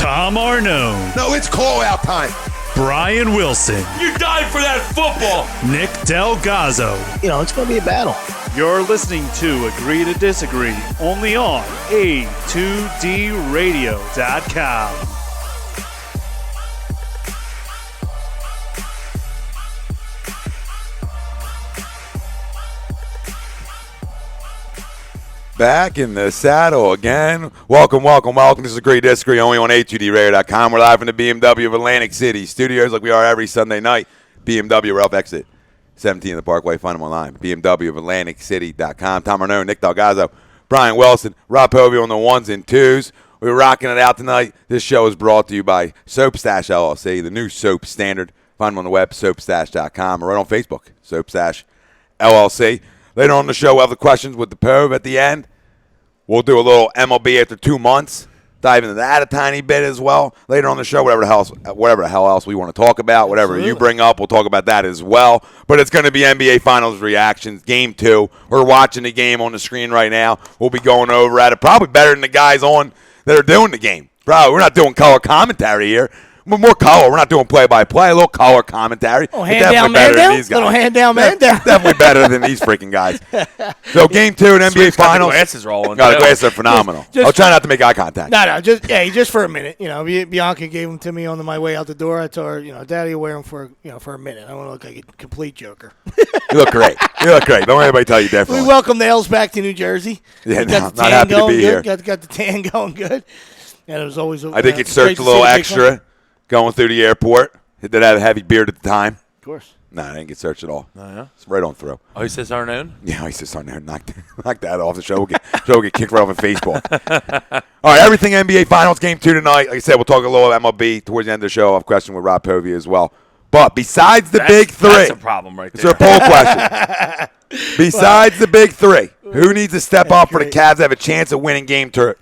Tom Arnone. No, it's call-out time. Brian Wilson. You died for that football. Nick Delgazzo. It's going to be a battle. You're listening to Agree to Disagree, only on A2DRadio.com. Back in the saddle again. Welcome. This is Agree to Disagree, only on A2DRadio.com. We're live from the BMW of Atlantic City Studios like we are every Sunday night. BMW, we're up exit 17 of the Parkway. Find them online. BMW of AtlanticCity.com. Tom Arnone, Nick Delgazzo, Brian Wilson, Rob Povey on the ones and twos. We're rocking it out tonight. This show is brought to you by Soap Stash LLC, the new soap standard. Find them on the web, soapstash.com, or right on Facebook, Soap Stash LLC. Later on the show, we'll have the questions with the Pove at the end. We'll do a little MLB after 2 months. Dive into that a tiny bit as well. Later on the show, whatever the hell else we want to talk about, whatever you bring up, we'll talk about that as well. But it's going to be NBA Finals reactions, Game 2. We're watching the game on the screen right now. We'll be going over at it. Probably better than the guys on that are doing the game. Probably. We're not doing color commentary here. More color. We're not doing play-by-play. A little color commentary. Oh, hand down, man down. Little hand down, man down. Definitely better than these freaking guys. So Game 2 in NBA Finals. The glasses rolling. The glasses are phenomenal. I'll try not to make eye contact. No, just for a minute. Bianca gave them to me on my way out the door. I told her, Daddy will wear them for a minute. I don't want to look like a complete joker. You look great. Don't let anybody tell you differently. We welcome the Els back to New Jersey. Yeah, not happy to be here. Got the tan going good. And it was always. I think it searched a little extra. Going through the airport. Did I have a heavy beard at the time? Of course. No, I didn't get searched at all. Oh, yeah? It's right on through. Oh, he says Arnone? Yeah, he says Arnone. Knock that off. The show will get kicked right off in Facebook. All right, everything NBA Finals Game 2 tonight. Like I said, we'll talk a little MLB towards the end of the show. I'll have a question with Rob Povey as well. But besides the big three. That's a problem right there. It's a poll question. Besides the big three, who needs to step up for the Cavs to have a chance of winning Game 2?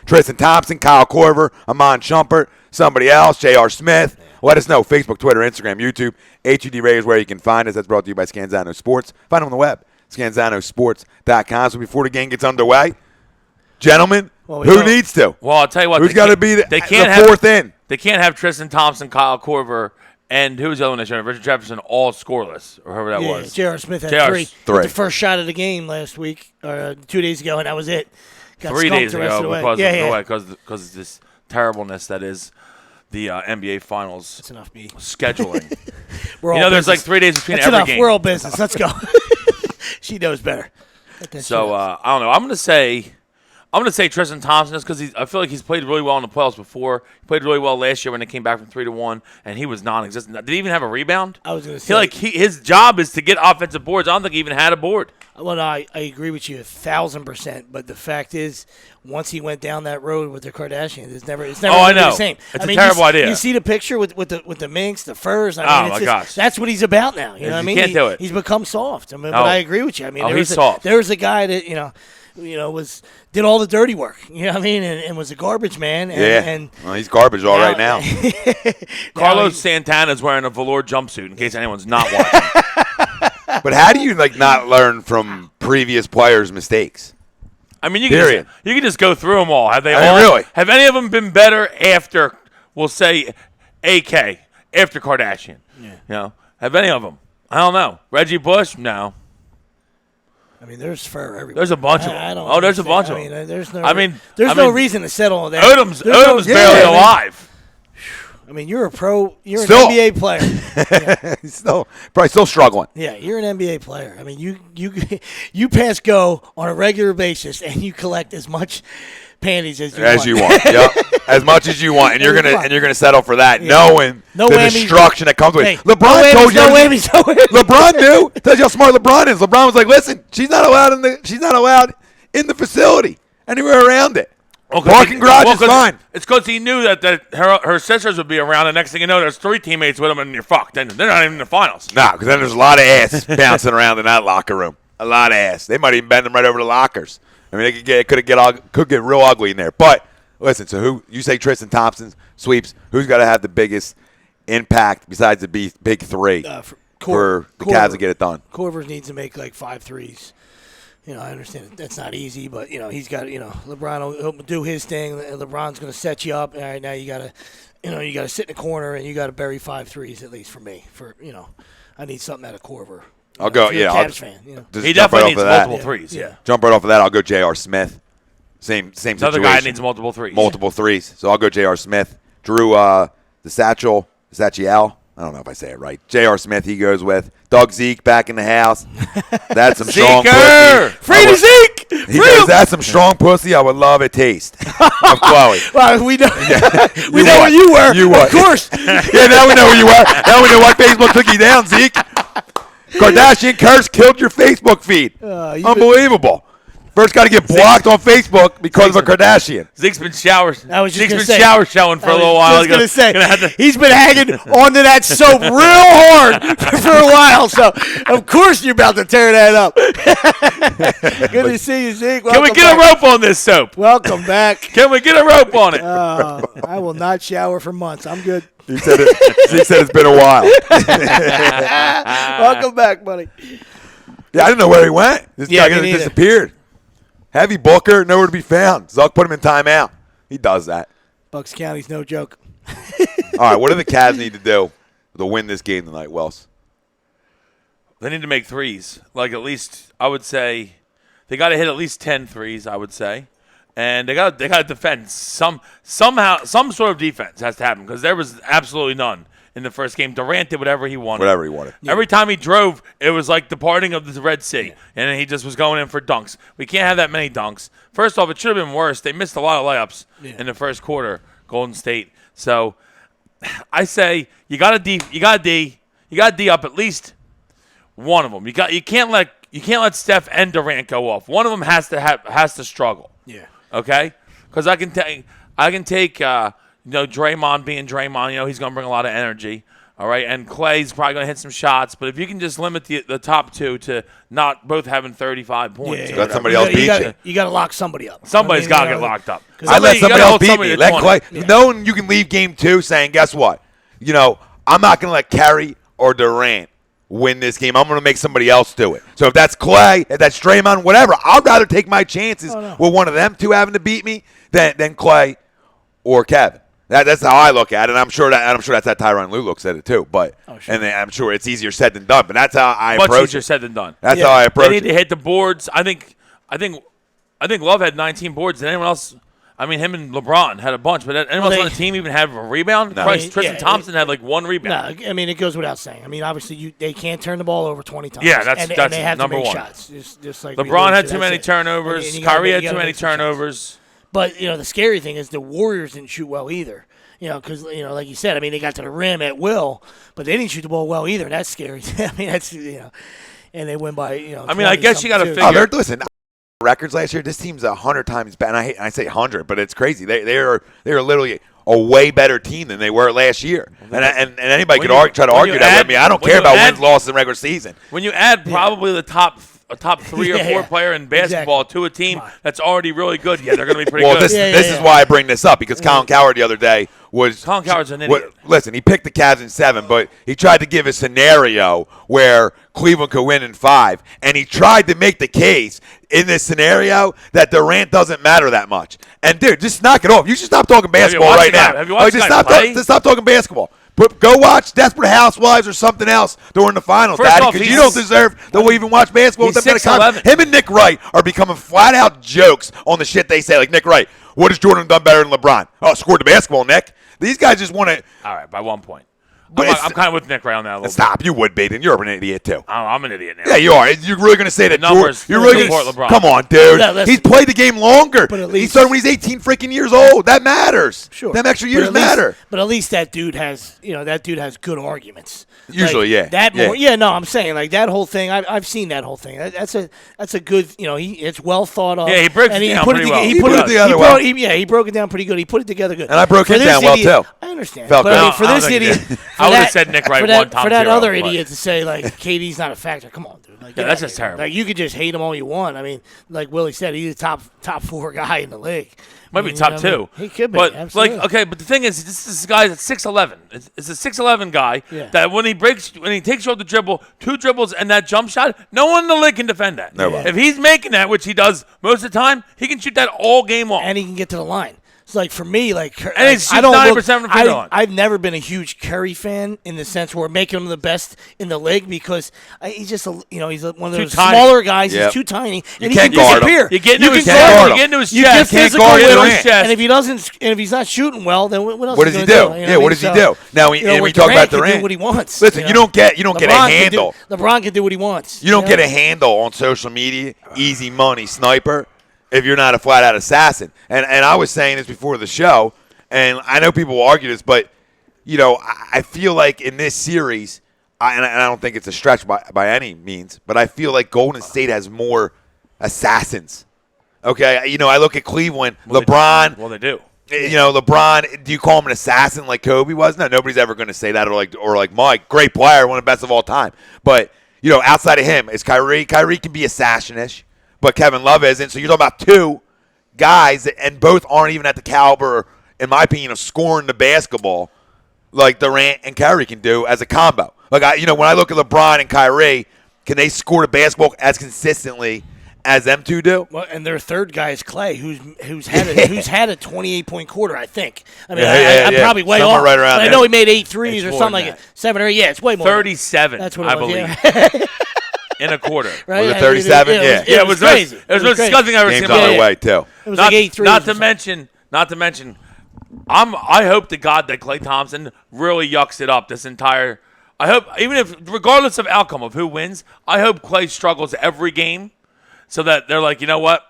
Tristan Thompson, Kyle Korver, Amon Shumpert, somebody else, J.R. Smith. Let us know. Facebook, Twitter, Instagram, YouTube. HUD Radio is where you can find us. That's brought to you by Scanzano Sports. Find them on the web, scanzanosports.com. So before the game gets underway, gentlemen, who needs to? Well, I'll tell you what. Who's got to be the fourth in? They can't have Tristan Thompson, Kyle Korver, and who was the other one that showed? Richard Jefferson, all scoreless, or whoever that was. J.R. Smith had three. The first shot of the game last week, or 2 days ago, and that was it. Got 3 days ago because of this terribleness that is the NBA Finals scheduling. There's like 3 days between every game. We're all business. Let's go. She knows better. So I don't know. I'm going to say Tristan Thompson just because I feel like he's played really well in the playoffs before. He played really well last year when they came back from 3-1, and he was non-existent. Did he even have a rebound? I was going to say. His job is to get offensive boards. I don't think he even had a board. Well, I agree with you 1,000%. But the fact is, once he went down that road with the Kardashians, it's never the same. It's a terrible idea. You see the picture with the minks, the furs. My gosh, that's what he's about now. You know what I mean? Can't do it. He's become soft. But I agree with you. I mean, he's soft. There was a guy that did all the dirty work. You know what I mean? And was a garbage man. And he's garbage right now. Carlos Santana's wearing a velour jumpsuit in case anyone's not watching. But how do you not learn from previous players' mistakes? I mean, you can just go through them all. Have they really? Have any of them been better after, we'll say, AK, after Kardashian? Yeah. Have any of them? I don't know. Reggie Bush? No. I mean, there's fur everywhere. There's a bunch of them. There's a bunch of them. There's no reason to settle on that. Odom's barely alive. I mean, you're an NBA player. He's probably still struggling. Yeah, you're an NBA player. I mean, you pass go on a regular basis, and you collect as much panties as you want. Yep. As much as you want, and you're gonna settle for that, knowing the destruction that comes with it. LeBron told you. LeBron knew. Tells you how smart LeBron is. LeBron was like, "Listen, she's not allowed in the facility anywhere around it. Parking garage is fine." It's because he knew that her sisters would be around. The next thing you know, there's 3 teammates with him, and you're fucked. Then they're not even in the finals. No, because then there's a lot of ass bouncing around in that locker room. A lot of ass. They might even bend them right over the lockers. I mean, it could get real ugly in there. But listen, so who you say Tristan Thompson sweeps? Who's got to have the biggest impact besides the big three for the Cavs to get it done? Korver needs to make like 5 threes. I understand that's not easy, but he's got LeBron will do his thing. LeBron's going to set you up. All right, now you got to you got to sit in the corner and you got to bury 5 threes at least for me. I need something out of Korver. I'll go. If you're a Yeah, Cavs fan. just He jump right definitely off needs of that. multiple threes. Yeah. Jump right off of that. I'll go J.R. Smith. Same Another situation. guy needs multiple threes. Multiple threes. So I'll go J.R. Smith. Drew the Satchel. I don't know if I say it right. J.R. Smith, he goes with. Doug Zeke back in the house. That's some strong Zeker! pussy. Free to Zeke! He goes, that's some strong pussy. I would love a taste of Chloe. Well, we know we know where you were. You what? Of course. Yeah, now we know where you were. Now we know why Facebook took you down, Zeke. Kardashian curse killed your Facebook feed. Unbelievable. First got to get blocked on Facebook because of a Kardashian. Zeke's been showering. I was just Zeke's gonna been say- showering for a little while. I was going to say, he's been hanging onto that soap real hard for a while, so of course you're about to tear that up. Good to see you, Zeke. Can we Welcome get a back. rope on this soap? Welcome back. Can we get a rope on it? I will not shower for months. I'm good. Zeke said it's been a while. Welcome back, buddy. Yeah, I didn't know where he went. This Yeah, guy me neither. disappeared. Heavy Booker, nowhere to be found. Zuck put him in timeout. He does that. Bucks County's no joke. All right, what do the Cavs need to do to win this game tonight, Wells? They need to make threes. Like at least, I would say, they got to hit at least 10 threes, I would say. And they got to defend somehow, some sort of defense has to happen because there was absolutely none in the first game. Durant did whatever he wanted. Whatever he wanted. Every time he drove, it was like the parting of the Red Sea, and he just was going in for dunks. We can't have that many dunks. First off, it should have been worse. They missed a lot of layups in the first quarter, Golden State. So I say you got to D up at least one of them. You can't let Steph and Durant go off. One of them has to struggle. Yeah. Okay, because I can take Draymond being Draymond. He's going to bring a lot of energy. All right, and Clay's probably going to hit some shots. But if you can just limit the top two to not both having 35 points, Yeah, Let somebody else beat you. You got to lock somebody up. somebody's got to get locked up. I let You somebody gotta else hold beat somebody me. to Let 20. Clay. Knowing you can leave game 2 saying, guess what? I'm not going to let Curry or Durant win this game. I'm going to make somebody else do it. So if that's Clay, if that's Draymond, whatever, I'd rather take my chances with one of them two having to beat me than Clay or Kevin. That's how I look at it. And I'm sure that's how Tyronn Lue looks at it too. But sure. and then I'm sure it's easier said than done. But that's how I Much approach easier it. said than done. That's Yeah. how I They approach need it. to hit the boards. I think Love had 19 boards. Did anyone else? I mean, him and LeBron had a bunch, but anyone else on the team even have a rebound? No. Christ, Tristan Yeah, Thompson had like one rebound. No, I mean it goes without saying. I mean, obviously they can't turn the ball over 20 times. Yeah, that's and they have number to make one. shots. Just like we LeBron alluded had to, too many that's it. turnovers. And you gotta Kyrie make- had you too gotta many make some shots. turnovers. But the scary thing is the Warriors didn't shoot well either. Because like you said, I mean they got to the rim at will, but they didn't shoot the ball well either. That's scary. I mean that's and they win by I mean, I guess you got to something, too. figure. Listen, records last year. This team's 100 times better. And I say 100, but it's crazy. They are literally a way better team than they were last year. And anybody When could you- try to when argue you that add- with me. I don't when care you about add- wins, losses, and regular season. When you add probably the top 3 or 4 Yeah, player in basketball to a team Come on. that's already really good, they're going to be pretty Well, good. this Yeah, is yeah. why I bring this up because Colin Cowherd the other day was Colin Cowherd's an idiot. Listen, he picked the Cavs in 7, but he tried to give a scenario where Cleveland could win in 5, and he tried to make the case in this scenario that Durant doesn't matter that much. And dude, just knock it off. You should stop talking basketball watched right the guy- now. have you watched just the guy play? stop talking basketball. Go watch Desperate Housewives or something else during the finals, First Daddy, off, because you he's- don't deserve to even watch basketball with he's them kind of 6'11". Him and Nick Wright are becoming flat-out jokes on the shit they say. Like Nick Wright, what has Jordan done better than LeBron? Oh, scored the basketball, Nick. These guys just want to All right, by 1 point. But I'm kind of with Nick right on that a little stop. You would be, then you're an idiot too. bit. I'm an idiot now. Yeah, you are. You're really going to say that numbers You're really support going LeBron. Come on, dude. Yeah, listen. He's played the game longer. But at He least- started when he's 18 freaking years old. That matters. Sure. Them extra But years at least- matter. But at least that dude has, good arguments. Usually, yeah. That Yeah. more, yeah. No, I'm saying like that whole thing. I've seen that whole thing. That's a good, it's well thought of. Yeah, he breaks and it down put pretty it, well. He He put put it it together he well. He broke it down pretty good. He put it together good. And I broke For it this down well, idiot- too. I understand. Felt But good. I mean, for I don't this think he idiot, did. for I would have said Nick Wright for that, 1 Tom for that 0, other but- idiot to say like KD's not a factor. Come on, dude. Like, Yeah, get that's out just of here. terrible. Like you could just hate him all you want. I mean, like Willie said, he's a top 4 guy in the league. Might be top 2. He could be. But absolutely. like, okay, but the thing is, this is a guy that's 6'11". It's a 6'11" guy Yeah. that when he takes you off the dribble, 2 dribbles and that jump shot, no one in the league can defend that. Nobody. If he's making that, which he does most of the time, he can shoot that all game long. and he can get to the line. It's like for me, like And he's I don't 90% look, from the free throw line. I've never been a huge Curry fan in the sense where making him the best in the league because he's just he's one of Too those tiny. smaller guys. Yep. He's too tiny, and he can't can guard him. disappear. You get into his can chest. guard him. You get into his You chest. get Can't physical guard with him. him, Chest. and if he's not shooting well, then what else? What is does he he do? gonna Yeah, what does he do? Now, we with talk about can Durant. do what he wants. Listen, you don't get a handle. LeBron can do what he wants. You don't get a handle on social media, easy money sniper, if you're not a flat out assassin. And I was saying this before the show, and I know people will argue this, but I feel like in this series, and I don't think it's a stretch by any means, but I feel like Golden State has more assassins. Okay, I look at Cleveland, LeBron. Well, they do. LeBron, do you call him an assassin like Kobe was? No, nobody's ever going to say that, or like Mike, great player, one of the best of all time. But outside of him, is Kyrie. Kyrie can be assassinish, but Kevin Love isn't. So you're talking about 2 guys, and both aren't even at the caliber, in my opinion, of scoring the basketball like Durant and Kyrie can do as a combo. Like when I look at LeBron and Kyrie, can they score the basketball as consistently as them 2 do? Well, and their third guy is Clay, who's had a 28-point quarter, I think. I mean, Yeah, I'm yeah. probably way Somewhere off. right around but I there. know he made 8 threes It's or more something than like it. 7 or 8. Yeah, it's way more. 37, That's what I it was, believe, yeah. in a quarter. Right? Was it I mean, 37? Yeah. It was crazy. It was the most crazy. disgusting I've ever Game's seen. on in my their life. way too. It was like 8 threes. Not to mention, I hope to God that Klay Thompson really yucks it up this entire. I hope, regardless of outcome of who wins, I hope Klay struggles every game, so that they're like, you know what?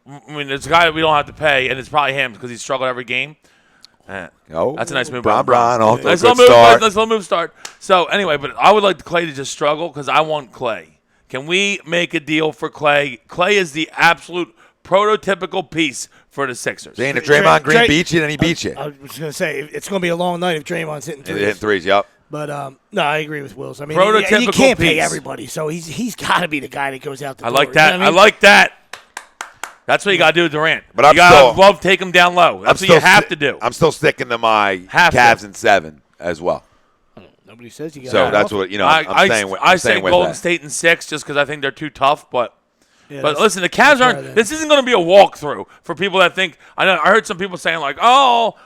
I mean, there's a guy that we don't have to pay, and it's probably him because he's struggled every game. Oh, That's a nice move. Bron by LeBron. off to a Nice good little move. start. Nice little move start. So anyway, but I would like Klay to just struggle because I want Klay. Can we make a deal for Klay? Klay is the absolute prototypical piece for the Sixers. Saying if Draymond Green Dray- beat you, then he beat you. I was going to say, it's going to be a long night if Draymond's hitting Hitting threes. threes, yep. But no, I agree with Wills. I mean, Prototypical you can't pay piece. everybody, so he's got to be the guy that goes out the I door. like You that. know what I mean? like that. That's what you got to do with Durant. But I'm you got to still- love take him down low. That's what you have to do. I'm still sticking to my Have to. Cavs in 7 as well. Nobody says you got. So that's what I'm saying. I I'm say saying with Golden that. State in 6 just because I think they're too tough. But listen, the Cavs that's aren't. right. This isn't going to be a walkthrough for people that think. I heard some people saying like, "Oh,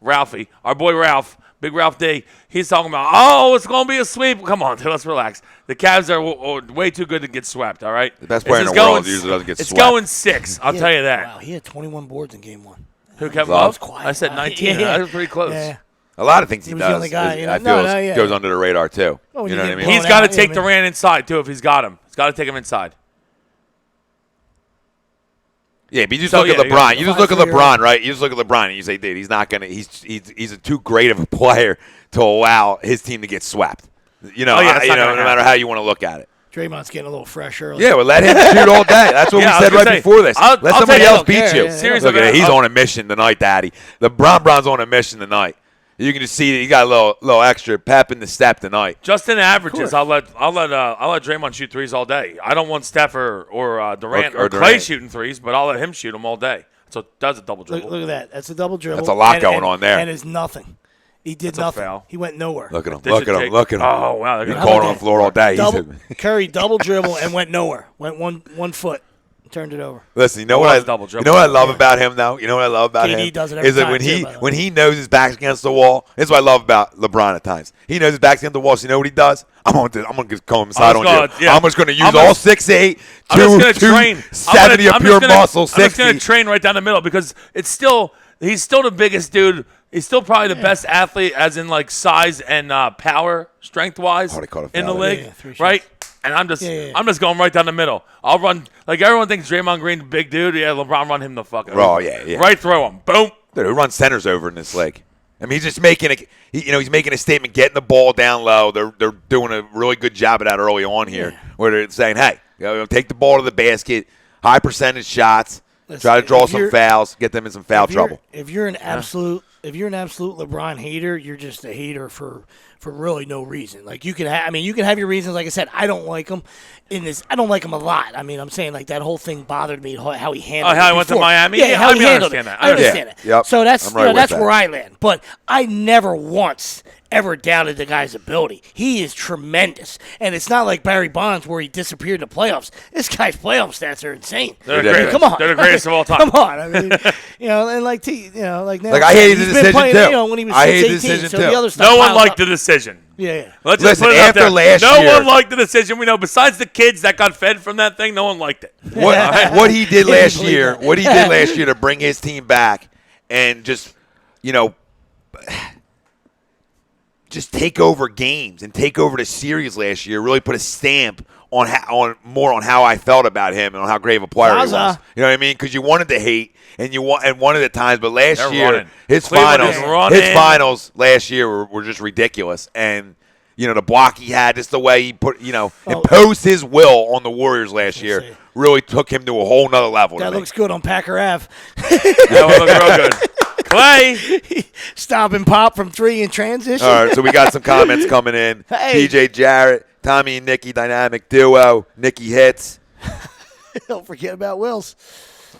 Ralphie, our boy Ralph, Big Ralph D, he's talking about, oh, it's going to be a sweep." Come on, dude, let's relax. The Cavs are way too good to get swept. All right, The best player in It's the world going- usually doesn't get It's swept. going 6. I'll tell you that. Wow, he had 21 boards in game 1. Who, Kevin Love? Love? Quiet. I said Wow. 19. Yeah. That was pretty close. Yeah. A lot of things he was the does. only guy, is- you know? I feel No, yeah. goes under the radar too. Oh, when You know you what I get mean? He's blown got to out, take yeah, Durant inside too if he's got him. He's got to take him inside. Yeah, but you just So, look at yeah, LeBron. You just look at 5'3" LeBron, right? You just look at LeBron and you say, dude, he's not gonna. He's a too great of a player to allow his team to get swept. You know, Oh, yeah, that's not no gonna matter happen. how you want to look at it. Draymond's getting a little fresh early. Yeah, well, let him shoot all day. That's what Yeah, I we was said gonna right say, before this. I'll Let tell somebody you, I else don't beat care. you. Yeah, yeah. Seriously, Look at it. He's I'll- on a mission tonight, Daddy. Bron's on a mission tonight. You can just see that he got a little extra pep in the step tonight. Just in averages, I'll let Draymond shoot threes all day. I don't want Steph or Durant Or or Clay Durant. shooting threes, but I'll let him shoot them all day. So that's a double dribble. Look at that. That's a double dribble. That's a lot and- going and- on there. And it's nothing. He did That's a nothing. foul. He went nowhere. Look at him. They Look should at him. take- Look at him. Oh wow, they're He's gonna calling about on that? the floor all day. Double, Curry double dribble and went nowhere. Went one foot. Turned it over. Listen, you know Loves what I double you dribble. know what I love about him though. You know what I love about KD him does it every is that time, when too, by the way. when he knows his back's against the wall. This is what I love about LeBron at times. He knows his back's against the wall. So you know what he does? I'm gonna just come inside on you. yeah. I'm just gonna use I'm gonna- all 6'8", I'm just gonna train. 270 of pure muscle, I'm just gonna 60. train right down the middle because he's still the biggest dude. He's still probably the best athlete, as in like size and power, strength wise, Oh, they caught a in the foul. league, Yeah, 3 shots. right? And I'm just going right down the middle. I'll run like everyone thinks Draymond Green, big dude. Yeah, LeBron run him the fuck over. Oh, yeah. Right through him, boom. Dude, who runs centers over in this league? I mean, he's just making he's making a statement, getting the ball down low. They're doing a really good job of that early on here, where they're saying, hey, take the ball to the basket, high percentage shots, Listen, try to draw if some you're- fouls, get them in some foul trouble. If you're an absolute you're an absolute LeBron hater, you're just a hater for really no reason. Like you can have, you can have your reasons. Like I said, I don't like him I don't like him a lot. I mean, I'm saying like that whole thing bothered me how he handled it. How he went to Miami? Yeah, how he handled understand it. that. I understand it. Yep. So that's I'm right with that's that. where I land. But I never once ever doubted the guy's ability. He is tremendous, and it's not like Barry Bonds where he disappeared in the playoffs. This guy's playoff stats are insane. They're the Yeah. greatest. Come on, They're the greatest of all time. Come on, I mean, and like now, Like, I hated the he's been decision, playing, too. when he was I hated the 18, decision, so too. the other stuff No one piled liked up. the decision. Yeah. Let's just Listen, put it out after there. last no year- one liked the decision. We know. Besides the kids that got fed from that thing, no one liked it. What he did Yeah, last believe year, that. what he did last year to bring his team back and just take over games and take over the series last year, really put a stamp on how I felt about him and on how great of a player he was. Zaza. You know what I mean? Because you wanted to hate and one of the times, but last They're year running. his Cleveland finals, is running. his finals last year were just ridiculous. And the block he had, just the way he imposed his will on the Warriors last year, see. really took him to a whole nother level. That to me. looks good on Packer Ave. That one looked real good. Clay. Stop and pop from 3 in transition. All right, so we got some comments coming in. Hey. DJ Jarrett, Tommy and Nikki, dynamic duo. Nikki hits. Don't forget about Wills.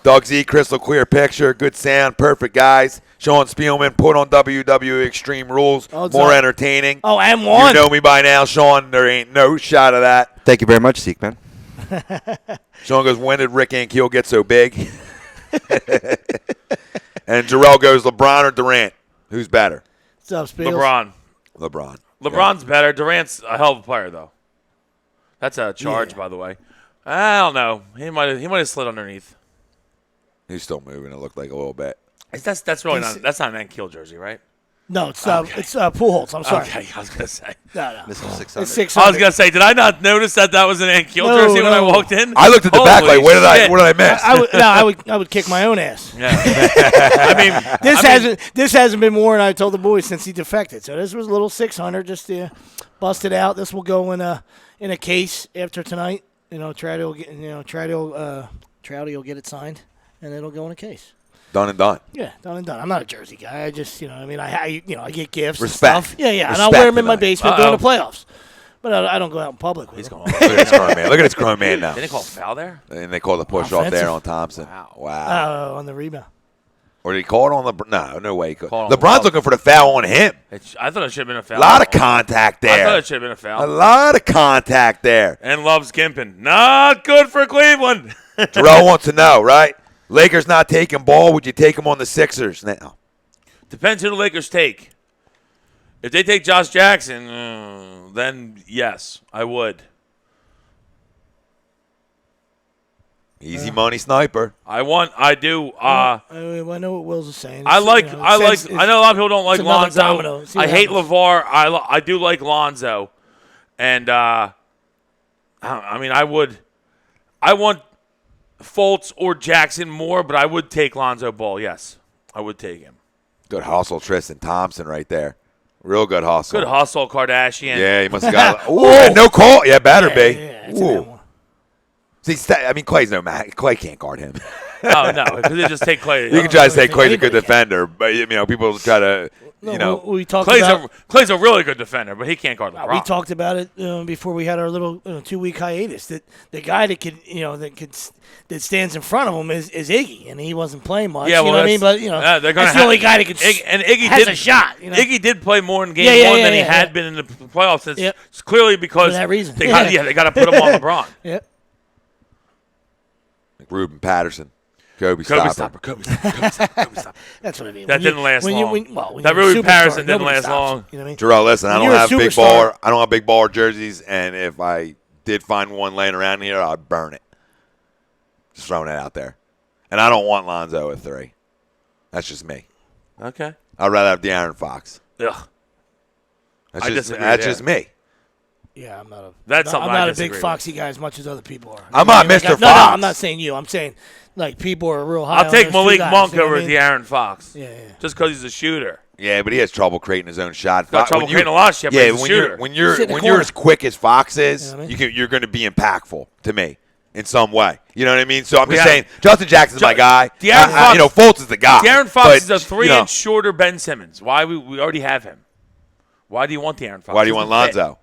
Doug Z, crystal clear picture, good sound, perfect guys. Sean Spielman, put on WWE Extreme Rules, Oh, it's more on. entertaining. Oh, and You one. know me by now, Sean. There ain't no shot of that. Thank you very much, Seek Man. Sean goes, when did Rick Ankiel get so big? And Jarrell goes, LeBron or Durant? Who's better? What's up, Spiels? LeBron. LeBron's better. Durant's a hell of a player, though. That's a charge, Yeah. by the way. I don't know. He might have slid underneath. He's still moving, it looked like a little bit. That's really not. That's not an Ankiel jersey, right? No, it's Pujols. I'm sorry. Okay, I was gonna say. No. Missile It's 600. 600. I was gonna say, did I not notice that was an Ankiel No, jersey when I no. walked in? I looked at the back Holy like, what did I shit. miss? I would kick my own ass. Yeah. I mean, This hasn't been worn. I told the boys since he defected. So this was a little 600 just to bust it out. This will go in a case after tonight. Trouty will get it signed, and it'll go in a case. Done and done. Yeah, done and done. I'm not a jersey guy. I just, I get gifts. Respect. And stuff. Yeah, and Respect I'll wear them in my tonight. basement during the playoffs. But I don't go out in public with he's them. going. Look at this grown man. Look at this grown man now. Didn't they call a foul there? And they called the push off there Offensive. on Thompson. Wow. On the rebound. Or did he call it on LeBron? No way. He could. Call it on LeBron's LeBron. looking for the foul on him. I thought it should have been a foul. A lot of contact I thought there. it should have been a A foul. lot of contact there. And loves Gimpin. Not good for Cleveland. Terrell wants to know, right? Lakers not taking ball. Would you take him on the Sixers now? Depends who the Lakers take. If they take Josh Jackson, then yes, I would. Easy money sniper. I do. I know what Wills is saying. I like. It's- I know a lot of people don't like it's another Lonzo. domino. See what I hate happens. LeVar. I do like Lonzo, and I would. I want Fultz or Jackson more, but I would take Lonzo Ball. Yes, I would take him. Good hustle, Tristan Thompson right there. Real good hustle. Good hustle, Kardashian. Yeah, he must have got. Ooh, and no call. Yeah, better be. Yeah, it's a good Ooh. one. See, Clay's no man. Clay can't guard him. Oh no, because they just take Clay. You can try to say think Clay's a good anybody can. defender, but people try to, We talked Clay's about. Clay's a really good defender, but he can't guard LeBron. We talked about it before we had our little 2-week hiatus. That the guy that that stands in front of him is Iggy, and he wasn't playing much. Yeah, well, you know what I mean? that's- But they're gonna that's the only guy that can and Iggy has did a shot. You know? Iggy did play more in game Yeah, one yeah, than he yeah, had yeah. been in the playoffs. It's, Yep. it's clearly because For that reason. they got to put him on LeBron. Yeah. Ruben Patterson, Kobe Kobe stopper. Kobe stopper. That's what I mean. That didn't last long. When That you're a Ruben superstar, Patterson didn't nobody last stops long. you. You know what I mean? Jarrell, listen, I When don't you're a have big superstar- baller. I don't have big baller jerseys, and if I did find one laying around here, I'd burn it. Just throwing it out there. And I don't want Lonzo at 3. That's just me. Okay. I'd rather have De'Aaron Fox. Ugh. That's I just disagree that's there. just me. Yeah, I'm not a. That's something I'm I not a disagree big with. Foxy guy as much as other people are. I'm not Like, Mr. No, Fox. I'm not saying you. I'm saying like people are real high. I'll on take those two Malik guys, Monk you know over what I mean? De'Aaron Fox. Yeah. Just because he's a shooter. Yeah, but he has trouble creating his own shot. Got trouble When you- creating a lot of shit, but Yeah, he's a when shooter. you're when you're Sit in the when you're corner. as quick as Fox is, You know what I mean? you're going to be impactful to me. in some way. You know what I mean? So I'm just have- saying, Justin Jackson's my guy. De'Aaron Fox- Fultz is the guy. De'Aaron Fox But, is a 3 you know, inch shorter Ben Simmons. Why we already have him? Why do you want De'Aaron Fox? Why do you He's want the fit. Lonzo?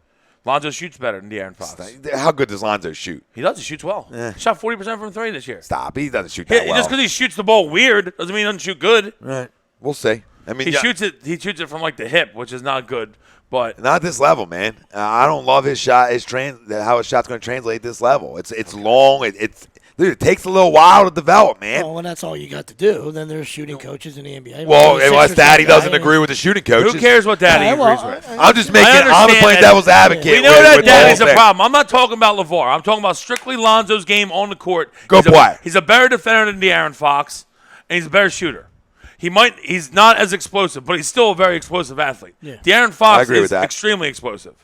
Lonzo shoots better than De'Aaron Fox. How good does Lonzo shoot? He does. He shoots well. He shot 40% from 3 this year. Stop. He doesn't shoot Yeah, that well. Just because he shoots the ball weird doesn't mean he doesn't shoot good. Right. We'll see. I mean, He yeah, shoots it from like the hip, which is not good. But not this level, man. I don't love his shot. How his shot's going to translate at this level. It's long. Dude, it takes a little while to develop, man. Well, when that's all you got to do, then there's shooting coaches in the NBA. Well, Six unless or Daddy seven doesn't guys. agree with the shooting coaches. who cares what Daddy Yeah, well, agrees with? I'm just I making. I'm understand playing that. devil's advocate. We know with that the whole Daddy's a thing. problem. I'm not talking about LeVar. I'm talking about strictly Lonzo's game on the court. Go play. He's a better defender than De'Aaron Fox, and he's a better shooter. He's not as explosive, but he's still a very explosive athlete. Yeah. De'Aaron Fox agree with is that. extremely explosive.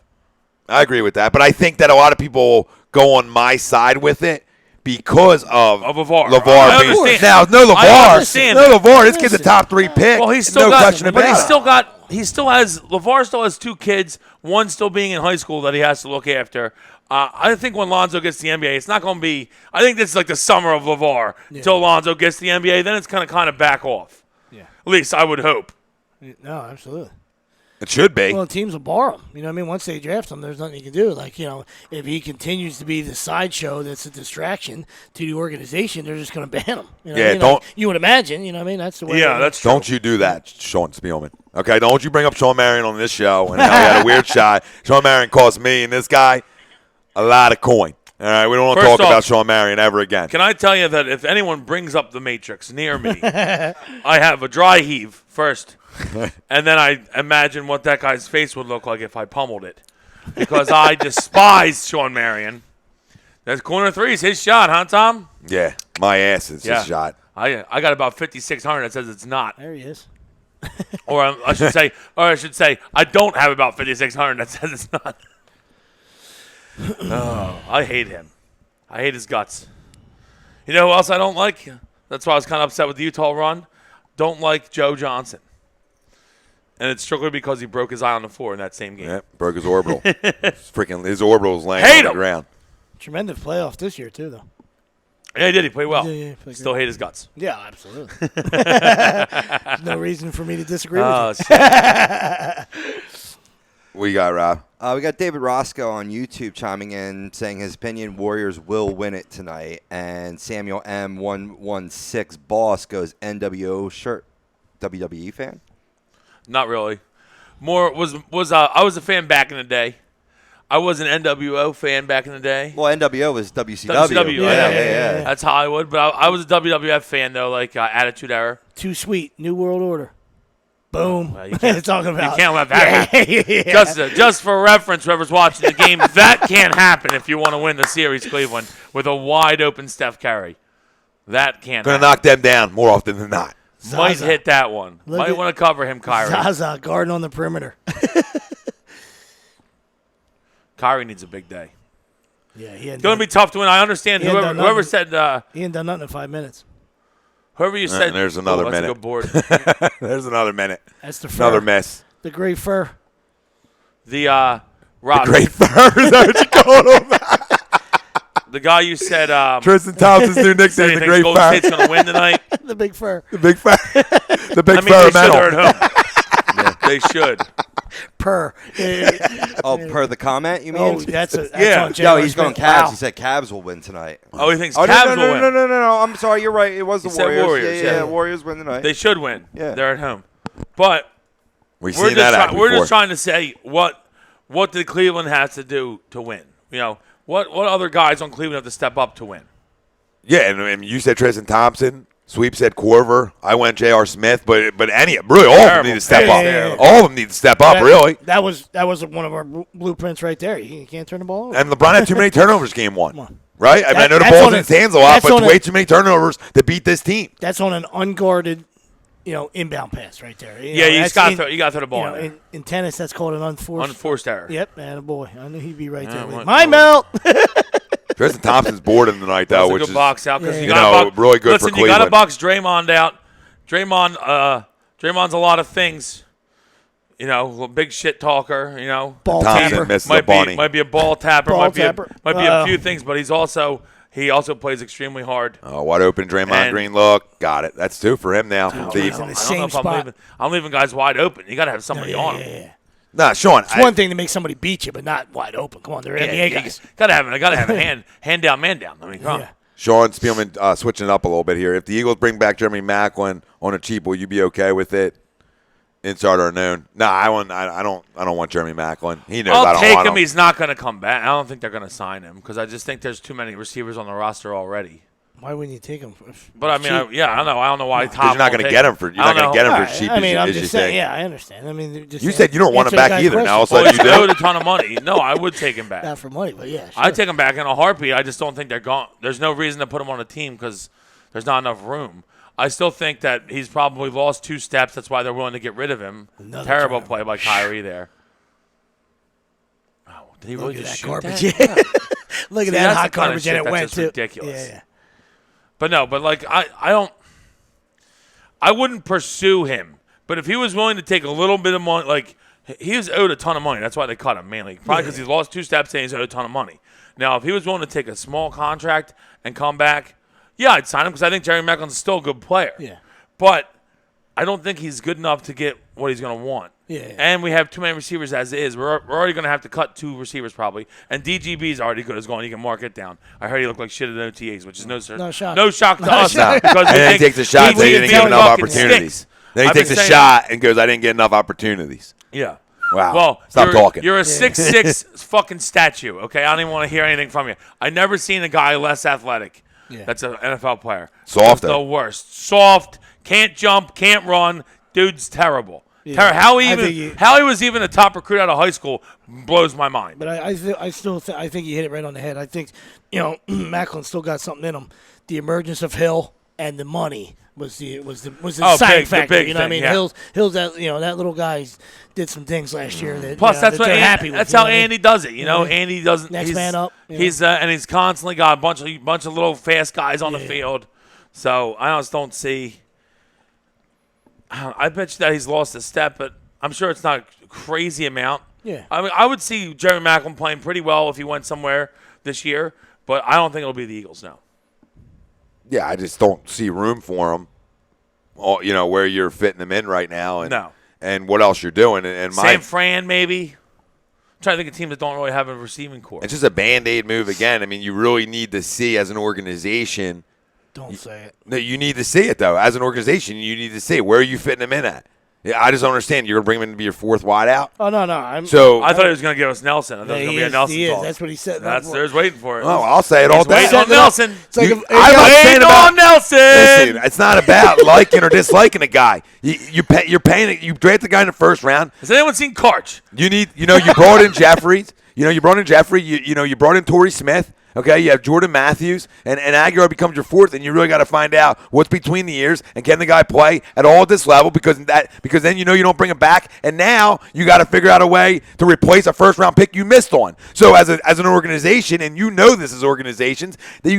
I agree with that, but I think that a lot of people go on my side with it because of LeVar. I LeVar being understand. now. No I LeVar. understand No that. LeVar. This kid's a top 3 pick. Well, he's still no got, question but about it. he still has LeVar still has 2 kids, one still being in high school that he has to look after. I think when Lonzo gets to the NBA, it's not going to be. I think this is like the summer of LeVar until Lonzo gets to the NBA. Then it's going to kind of back off. Yeah. At least I would hope. No, absolutely. It should be. Well, teams will borrow him. You know what I mean? Once they draft him, there's nothing you can do. Like, if he continues to be the sideshow that's a distraction to the organization, they're just going to ban him. You know what I mean? don't- Like, you would imagine, you know what I mean? That's the way. Yeah, that's true. Don't you do that, Sean Spielman. Okay, don't you bring up Sean Marion on this show and how he had a weird shot. Sean Marion cost me and this guy a lot of coin. All right, we don't want to First talk off, about Sean Marion ever again. Can I tell you that if anyone brings up the Matrix near me, I have a dry heave first, and then I imagine what that guy's face would look like if I pummeled it, because I despise Sean Marion. That corner 3 is his shot, huh, Tom? Yeah, my ass is his shot. I got about 5,600 that says it's not, There he is. or I should say, I don't have about 5,600 that says it's not. Oh, I hate him. I hate his guts. You know who else I don't like? That's why I was kind of upset with the Utah run. Don't like Joe Johnson. And it's strictly because he broke his eye on the floor in that same game. Yeah, broke his orbital. His orbital was laying Hate on the him. ground. Tremendous playoff this year, too, though. Yeah, he did. He played well. Yeah, played Still great. hate his guts. Yeah, absolutely. There's no reason for me to disagree with Oh, you. shit. What you got, Rob? We got David Roscoe on YouTube chiming in saying his opinion Warriors will win it tonight. And Samuel M116 Boss goes NWO shirt. WWE fan? Not really. More was I was a fan back in the day. I was an NWO fan back in the day. Well, NWO was WCW. WCW, Yeah. That's Hollywood. But I was a WWF fan, though, like Attitude Era. Too sweet. New World Order. Boom. Well, you can't- Talking about. You can't let that happen. Just for reference, whoever's watching the game, that can't happen if you want to win the series, Cleveland, with a wide open Steph Curry. That can't Gonna happen. knock them down more often than not. Might Zaza. hit that one. Look Might at- want to cover him, Kyrie. Zaza guarding on the perimeter. Kyrie needs a big day. Yeah, he ain't It's going to done, be tough to win. I understand. He ain't Whoever, done whoever nothing. said, he ain't done nothing in 5 minutes. whoever you said. there's another that's minute. a good board. There's another minute. That's the fur. Another miss. The gray fur. The Rob, Great fur. Is that what you call him? the guy you said. Tristan Thompson's new said nickname, he the thinks Great Golden Fur. State's going to win tonight. The big fur. The big fur. The big I mean, they fur should. They're medal. at home. They should. Purr. Oh, per the comment, you mean? Oh, that's Yeah. on Yo, J.R. he's going Smith. Cavs. Wow. He said Cavs will win tonight. Oh, he thinks Oh, Cavs will win. no. I'm sorry. You're right. It was the He said Warriors. Warriors, Yeah, yeah. Warriors win tonight. They should win. Yeah. They're at home. But We've we're seen that happen we're before. just trying to say what did Cleveland have to do to win? You know, what other guys on Cleveland have to step up to win? Yeah, and you said Tristan Thompson. Sweep said Corver. I went J.R. Smith, but really all of them Terrible. need to step Yeah, up. yeah, yeah. All of them need to step up, really. That was one of our blueprints right there. You can't turn the ball over. And LeBron had too many turnovers game one. on. Right? I mean, I know the That's ball's on in a- his hands a lot, that's but on a- way too many turnovers to beat this team. That's on an unguarded, inbound pass right there. Yeah, you that's got in- to throw the ball in there. in tennis, that's called an unforced. Unforced error. Yep, and boy, I knew he'd be right there. what- My melt. Tristan Thompson's bored in the night, though, That's a which good is box out because Yeah. you You got know, to box. really good for Listen, you got to Cleveland. box Draymond out. Draymond's a lot of things. You know, a big shit talker. You know, Ball Thompson tapper. misses a bunny. might be a ball tapper. Ball might be tapper. a few things, but he's also He also plays extremely hard. Oh, wide open Draymond And- Green look. Got it. That's 2 for him now. Oh, Thief. he's in the I don't same know if spot. I'm leaving guys wide open. You got to have somebody on him. Yeah. Nah, Sean. It's one thing to make somebody beat you, but not wide open. Come on, they're NBA guys. Gotta have a hand down, man down. I mean, come on. Yeah. Sean Spielman switching it up a little bit here. If the Eagles bring back Jeremy Maclin on a cheap, will you be okay with it? Inside or noon? No, I don't want Jeremy Maclin. He knows I I'll don't take want him. He's not going to come back. I don't think they're going to sign him because I just think there's too many receivers on the roster already. Why wouldn't you take him? But I mean, I don't know why. Because you're not going to get him for cheap I mean, I'm as you just saying. think. Yeah, I understand. I mean, just You said you don't want him answer the back guy's either. Now all of a Well, sudden he's you owed do. a ton of money. No, I would take him back. Not for money, but yeah, sure. I'd take him back in a heartbeat. I just don't think they're gone. There's no reason to put him on a team because there's not enough room. I still think that he's probably lost 2 steps. That's why they're willing to get rid of him. Another Terrible time. play by Kyrie there. Oh, did he really Look at just that shoot garbage. that? Yeah. Look See, at that that's hot the kind of garbage, shit and it that's went just too. ridiculous. Yeah. But no, but like I wouldn't pursue him. But if he was willing to take a little bit of money, like he was owed a ton of money. That's why they cut him mainly. Probably because he lost 2 steps and he's owed a ton of money. Now, if he was willing to take a small contract and come back, yeah, I'd sign him because I think Jerry Macklin's still a good player. Yeah. But I don't think he's good enough to get what he's going to want. Yeah. And we have too many receivers as is. We're already going to have to cut 2 receivers probably. And DGB is already good as going. You can mark it down. I heard he looked like shit at OTAs, which is no shock. No shock to No us. shock. Because And we then he think takes a shot that he didn't get enough fucking opportunities. sticks. Then he I've been takes a saying shot and goes, I didn't get enough opportunities. Yeah. Wow. Well, Stop talking. You're a 6'6" fucking statue, okay? I don't even want to hear anything from you. I never seen a guy less athletic. Yeah. That's an NFL player. Softer. The worst. Soft, can't jump, can't run. Dude's terrible. Yeah. How I think he was even a top recruit out of high school blows my mind. But I still think you hit it right on the head. I think, Macklin still got something in him. The emergence of Hill and the money was the deciding factor. big You know what I thing, mean? yeah. Hill's that that little guy did some things last year that Plus, that's that they're happy with. That's you know how what I mean? Andy does it. Yeah. Andy doesn't. Next he's, man up, He's and he's constantly got a bunch of little fast guys on the Yeah. field. So I just don't see. I bet you that he's lost a step, but I'm sure it's not a crazy amount. Yeah. I mean, I would see Jerry Maclin playing pretty well if he went somewhere this year, but I don't think it'll be the Eagles now. Yeah, I just don't see room for him. Where you're fitting them in right now, and No. and what else you're doing, and San Fran maybe. I'm trying to think of teams that don't really have a receiving core. it's just a Band-Aid move again. I mean, you really need to see as an organization. Don't say it. No, you need to see it though. As an organization, you need to see it. Where are you fitting them in at? Yeah, I just don't understand. You're gonna bring him in to be your 4th wideout. Oh no. So I thought he was going to give us Nelson. I thought it was going to be a Nelson he is. talk. That's what he said. They're just waiting for it. oh, I'll say it all He's day. waiting on Nelson. It's like You- if- I'm not saying Waiting about on Nelson. Listen, it's not about liking or disliking a guy. You're paying it. You draft the guy in the 1st round. Has anyone seen Karch? You brought in Jeffries. You brought in Jeffrey. You brought in Torrey Smith. Okay, you have Jordan Matthews, and Aguilar becomes your 4th, and you really got to find out what's between the ears, and can the guy play at all at this level, because then you don't bring him back, and now you got to figure out a way to replace a 1st-round pick you missed on. So as an organization, and this as organizations, they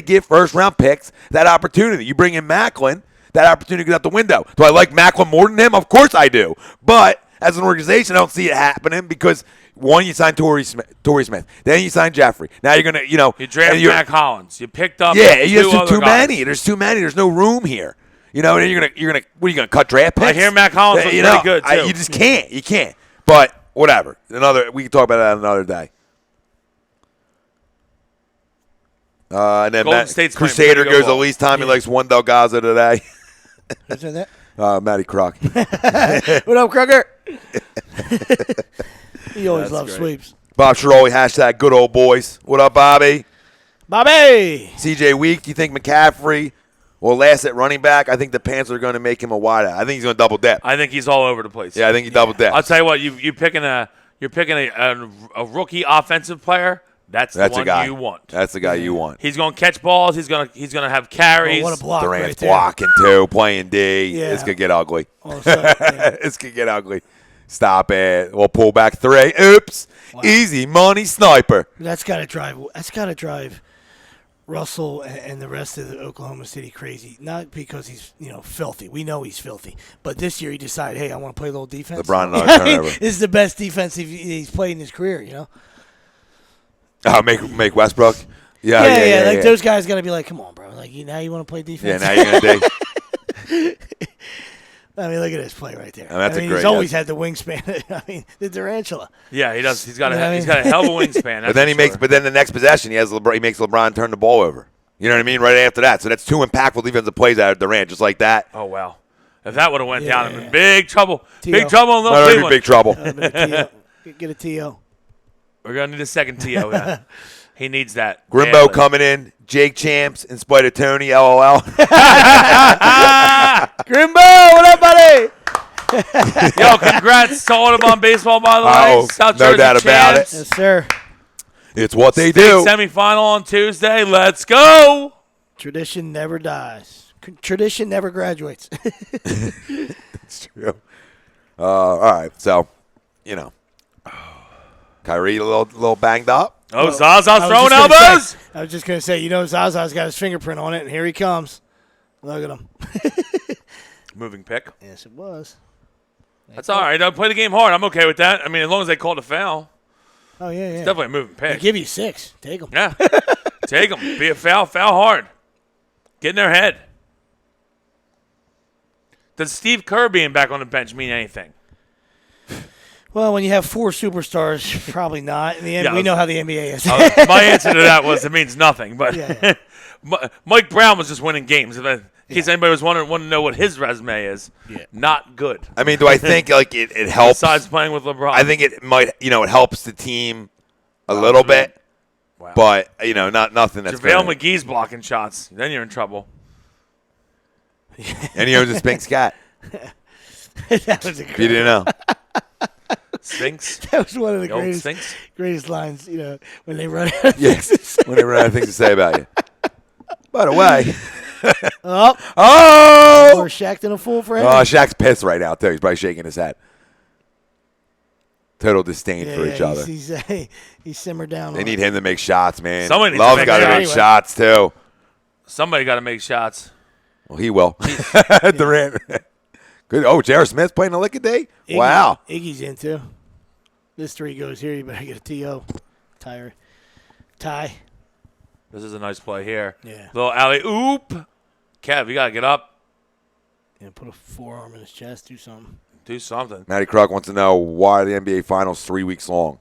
give 1st-round picks that opportunity. You bring in Maclin, that opportunity goes out the window. Do I like Maclin more than him? Of course I do, but as an organization, I don't see it happening because. One, you signed Torrey Smith. Then you signed Jeffrey. Now you're gonna, You drafted Mac Hollins. You picked up there's two other too guys. many. There's too many. There's no room here. And then you're gonna. What are you gonna cut draft picks? I hear Mac Hollins was pretty good too. You just can't. You can't. But whatever. We can talk about that another day. And then Golden State's playing Crusader pretty good goes the ball. least time he likes one Delgaza today. Who said that? Matty Crock. What up, Kruger? He always loves sweeps. Bob Schiroli, hashtag good old boys. What up, Bobby? Bobby. CJ Week, do you think McCaffrey will last at running back? I think the Panthers are going to make him a wideout. I think he's going to double dip. I think he's all over the place. Yeah, I think he double dip. I'll tell you what. You're picking a rookie offensive player. That's the That's one the guy you want. That's the guy you want. He's going to catch balls. He's going to have carries. Oh, what a block Durant's right there. blocking too, playing D. Yeah. It's going to get ugly. Oh, so, yeah. It's going to get ugly. Stop it. We'll pull back 3. Oops. Wow. Easy money sniper. That's got to drive Russell and the rest of the Oklahoma City crazy. Not because he's filthy. We know he's filthy. But this year he decided, hey, I want to play a little defense. LeBron another turnover. This is the best defense he's played in his career. Make Westbrook. Yeah. Like those guys got to be like, come on, bro. Like now you want to play defense? Yeah, now you're going to dig. I mean, look at this play right there. That's a great- he's always had the wingspan. I mean, the tarantula. Yeah, he does. He's got You know what I he's mean? got a hell of a wingspan. But then but then the next possession, he makes LeBron turn the ball over. You know what I mean? Right after that. So that's two impactful defensive plays out of Durant, just like that. Oh wow. If that would have went down, Yeah. I'm in big trouble. T.O. Big trouble in Little Not Cleveland. big trouble. Get a TO. We're gonna need a second TO. Yeah. He needs that. Grimbo badly. coming in. Jake Champs in spite of Tony. LOL. Grimbo, what up, buddy? Yo, congrats to Audubon Baseball, by the way. Oh, South no Jersey doubt about champs. it. Yes, sir. It's what they State do. semifinal on Tuesday. Let's go. Tradition never dies. Tradition never graduates. It's true. All right. So, Kyrie a little banged up. Oh, Zaza's I was throwing just gonna elbows. say- I was just going to say, Zaza's got his fingerprint on it, and here he comes. Look at him. Moving pick. Yes, it was. That's all right. Don't play the game hard. I'm okay with that. I mean, as long as they called a foul, Oh, yeah. it's definitely a moving They pick. give you 6. Take them. Yeah. Take them. Be a foul hard. Get in their head. Does Steve Kerr being back on the bench mean anything? Well, when you have 4 superstars, probably not. In the end, Yeah, we know how the NBA is. My answer to that was it means nothing. But Yeah. Mike Brown was just winning games. In case anybody was wanting to know what his resume is, not good. I mean, do I think it helps? Besides playing with LeBron. I think it might, it helps the team a little bit, Wow. but not nothing that's JaVale gonna- McGee's blocking shots. Then you're in trouble. and he owns a Sphinx cat. That was If you didn't know, Sphinx. That was one of the The old greatest, Sphinx. greatest lines, when they run out of yes, things to say. when they run out of things to say about you. By the way, Oh, oh, or Shaq and a fool for him. Shaq's pissed right now too. He's probably shaking his head. Total disdain for each other. He's simmered down. They on need it. him to make shots, man. Somebody needs to Love's make got to shots. make shots too. Somebody got to make shots. Well, he will. Durant. Good. Oh, J.R. Smith's playing a lick a day. Iggy- Wow. Iggy's in too. This 3 goes here. You better get a TO. Ty. This is a nice play here. Yeah. Little alley oop. Kev, you got to get up. Yeah, put a forearm in his chest. Do something. Do something. Matty Kruk wants to know why are the NBA Finals 3 weeks long.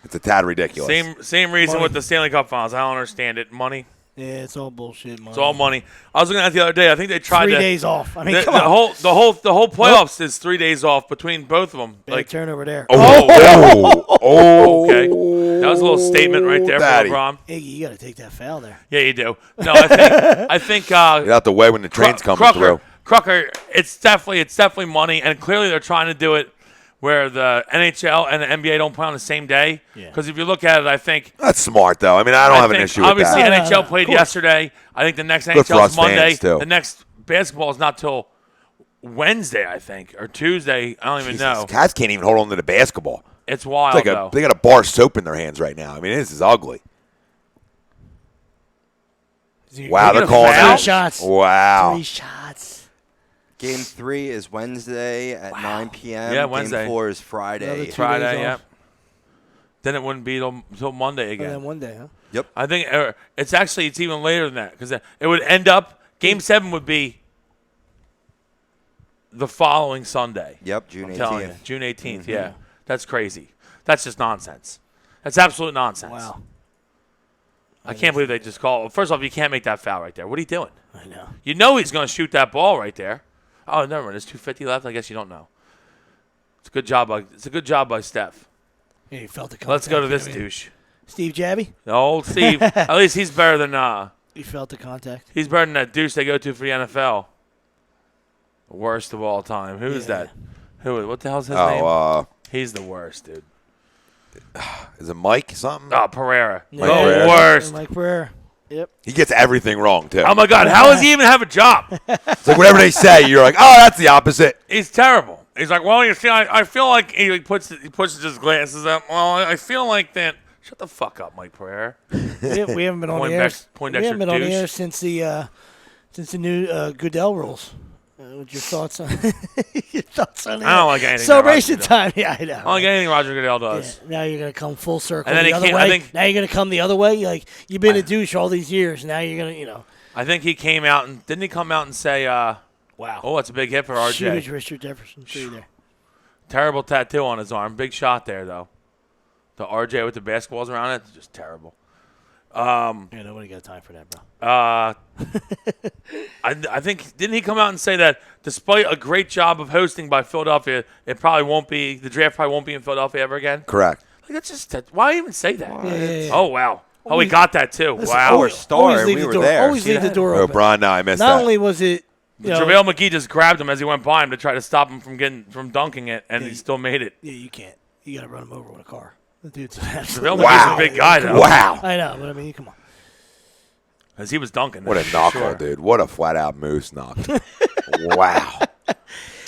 It's a tad ridiculous. Same reason Money. with the Stanley Cup Finals. I don't understand it. Money. Yeah, it's all bullshit, man. It's all money. I was looking at it the other day. I think they tried 3 to. days off. I mean, The, come the on. whole playoffs is 3 days off between both of them. Bad Like, turnover there. Oh, okay, that was a little statement right there Daddy. for LeBron. Iggy, you got to take that foul there. Yeah, you do. No, I think Get out the way when the train's coming through. Crocker, it's definitely money, and clearly they're trying to do it where the NHL and the NBA don't play on the same day. Yeah. Because if you look at it, I think That's smart, though. I mean, I don't have an think issue with obviously that. NHL of played course. yesterday. I think the next Good for NHL us is Monday. fans, too. The next basketball is not till Wednesday, I think, or Tuesday. I don't even Jesus, know. Cats can't even hold on to the basketball. It's wild It's like though. they got a bar of soap in their hands right now. I mean, this is ugly. Wow, They they're get a calling foul? it. 3 shots. Wow. 3 shots. Game 3 is Wednesday at 9 p.m. Yeah, Wednesday. Game 4 is Another Friday. 2 Friday, days yeah. off. Then it wouldn't be till Monday And again. then one day, huh? Yep. I think it's even later than that because it would end up Game 7 would be the following Sunday. Yep, June I'm telling you, 18th. June 18th. Yeah, that's crazy. That's just nonsense. That's absolute nonsense. Wow. I can't believe they just call. First off, you can't make that foul right there. What are you doing? I know. You know he's going to shoot that ball right there. Oh, never mind. There's 2:50 left. I guess you don't know. It's a good job by Steph. Yeah, you felt the contact. Let's go to this I mean, douche. Steve Jabby, Old Steve. At least he's better than you felt the contact. he's better than that douche they go to for the NFL. The worst of all time. Who is Yeah. that? What the hell's his name? Oh, He's the worst, dude. is it Mike something? Oh, Pereira. Mike the Pereira. worst. Mike Pereira. Yep. He gets everything wrong, too. Oh my God! How does he even have a job? It's like whatever they say, you're like, oh, that's the opposite. He's terrible. He's like, well, you see, I feel like he pushes his glasses up. Well, I feel like that. Shut the fuck up, Mike Pereira. We haven't been on the air. Poindexter We haven't been on the douche. air since the new Goodell rules. What's your thoughts on your thoughts on I don't like anything celebration that time? Yeah, I know. I don't like anything Roger Goodell Yeah, does. now you're gonna come full circle And then the he other can't- I way. think- Now you're gonna come the other way. Like you've been a douche all these years. Now you're gonna, I think he came out and didn't he come out and say, wow. "Oh, it's a big hit for RJ." Huge Richard Jefferson. See you there. Terrible tattoo on his arm. Big shot there though. The RJ with the basketballs around it, just terrible. Yeah, nobody got time for that, bro. I think didn't he come out and say that despite a great job of hosting by Philadelphia, the draft probably won't be in Philadelphia ever again. Correct. Like why even say that? Yeah. Oh wow. Oh, we got that too. Listen, Wow. always- star, leave we the were door. there. Always See leave the that? door Oh, open. Brian, no, I missed Not that. only was it, JaVale McGee just grabbed him as he went by him to try to stop him from dunking it, and he still made it. yeah, you can't. You got to run him over with a car. The dude's an absolute. JaVale Wow. McGee's a big guy though. Wow. I know, but I mean, come on. As he was dunking. What a that, knock, sure. dude. What a flat out moose knock. Wow.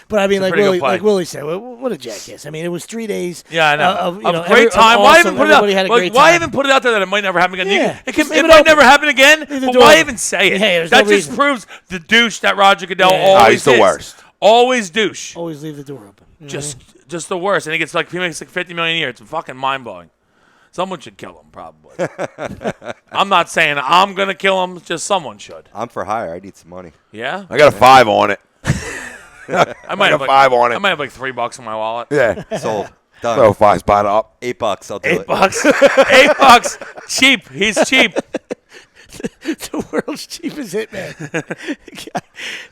But I mean, It's a like pretty good Willie, play. like Willie said, what a jackass. I mean, it was 3 days. Yeah, I know. Of, you Of know, great time. Why even put it out? Everybody had a Like, great why time. even put it out there that it might never happen again? Yeah, It just leave it might open. never happen again. Leave the But door why open. even say it? Yeah, there's that no just reason. proves the douche that Roger Goodell Yeah. always He's the is. worst. Always douche. Always leave the door open. You know what I mean? Just the worst. And he makes like $50 million a year. It's fucking mind blowing. Someone should kill him, probably. I'm not saying I'm gonna kill him. Just someone should. I'm for hire. I need some money. Yeah. I got a 5 on it. I might got have 5 on I it. might have like $3 in my wallet. Yeah. Sold. Done. Throw 5 spot up. $8. I'll do it. $8. $8. Cheap. He's cheap. The world's cheapest hitman.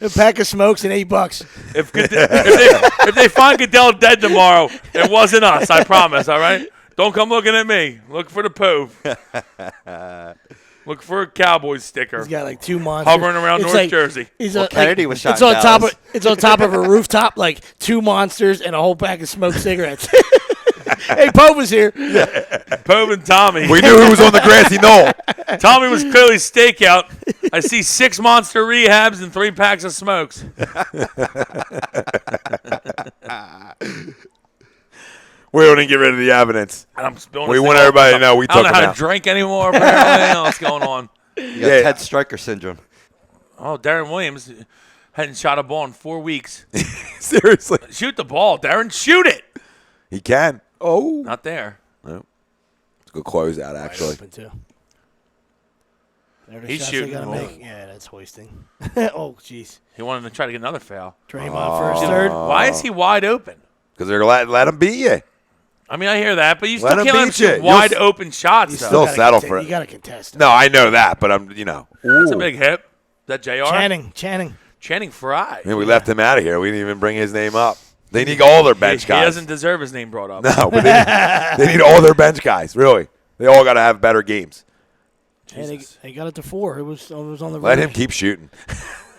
A pack of smokes and $8. If they find Goodell dead tomorrow, it wasn't us. I promise. All right. Don't come looking at me. Look for the Pove. Look for a Cowboys sticker. He's got like 2 monsters Hovering around It's North like- Jersey. He's Well, Kennedy was shot It's in on top of Dallas. it's on top of a rooftop, like 2 monsters and a whole pack of smoked cigarettes. Hey, Pope was here. Pove and Tommy. We knew he was on the grassy knoll. Tommy was clearly stakeout. I see 6 monster rehabs and 3 packs of smokes. We don't even get rid of the evidence. And I'm spilling We this want thing all- everybody to know we I don't took know him how out. to drink anymore. Apparently, I don't know what's going on. You got Yeah. Ted Stryker syndrome. Oh, Darren Williams hadn't shot a ball in 4 weeks. Seriously. Shoot the ball, Darren. Shoot it. He can. Oh. Not there. It's a good closeout, actually. Open too. They're the He's shots shooting. They gotta Oh. make. Yeah, that's hoisting. Oh, jeez. He wanted to try to get another foul. Draymond first, third. Why is he wide open? Because they're let him beat you. I mean, I hear that, but you Let still him can't let him beat you. shoot You'll wide s- open shots. You though. still gotta settle contest- for it. You got to contest. No, I know that, but I'm, That's a big hit. Is that JR? Channing. Channing Frye. Man, we left him out of here. We didn't even bring his name up. They need all their bench He guys. doesn't deserve his name brought up. No, but they need all their bench guys. Really, they all got to have better games. And they got it to 4. It was on the Let verge. him keep shooting.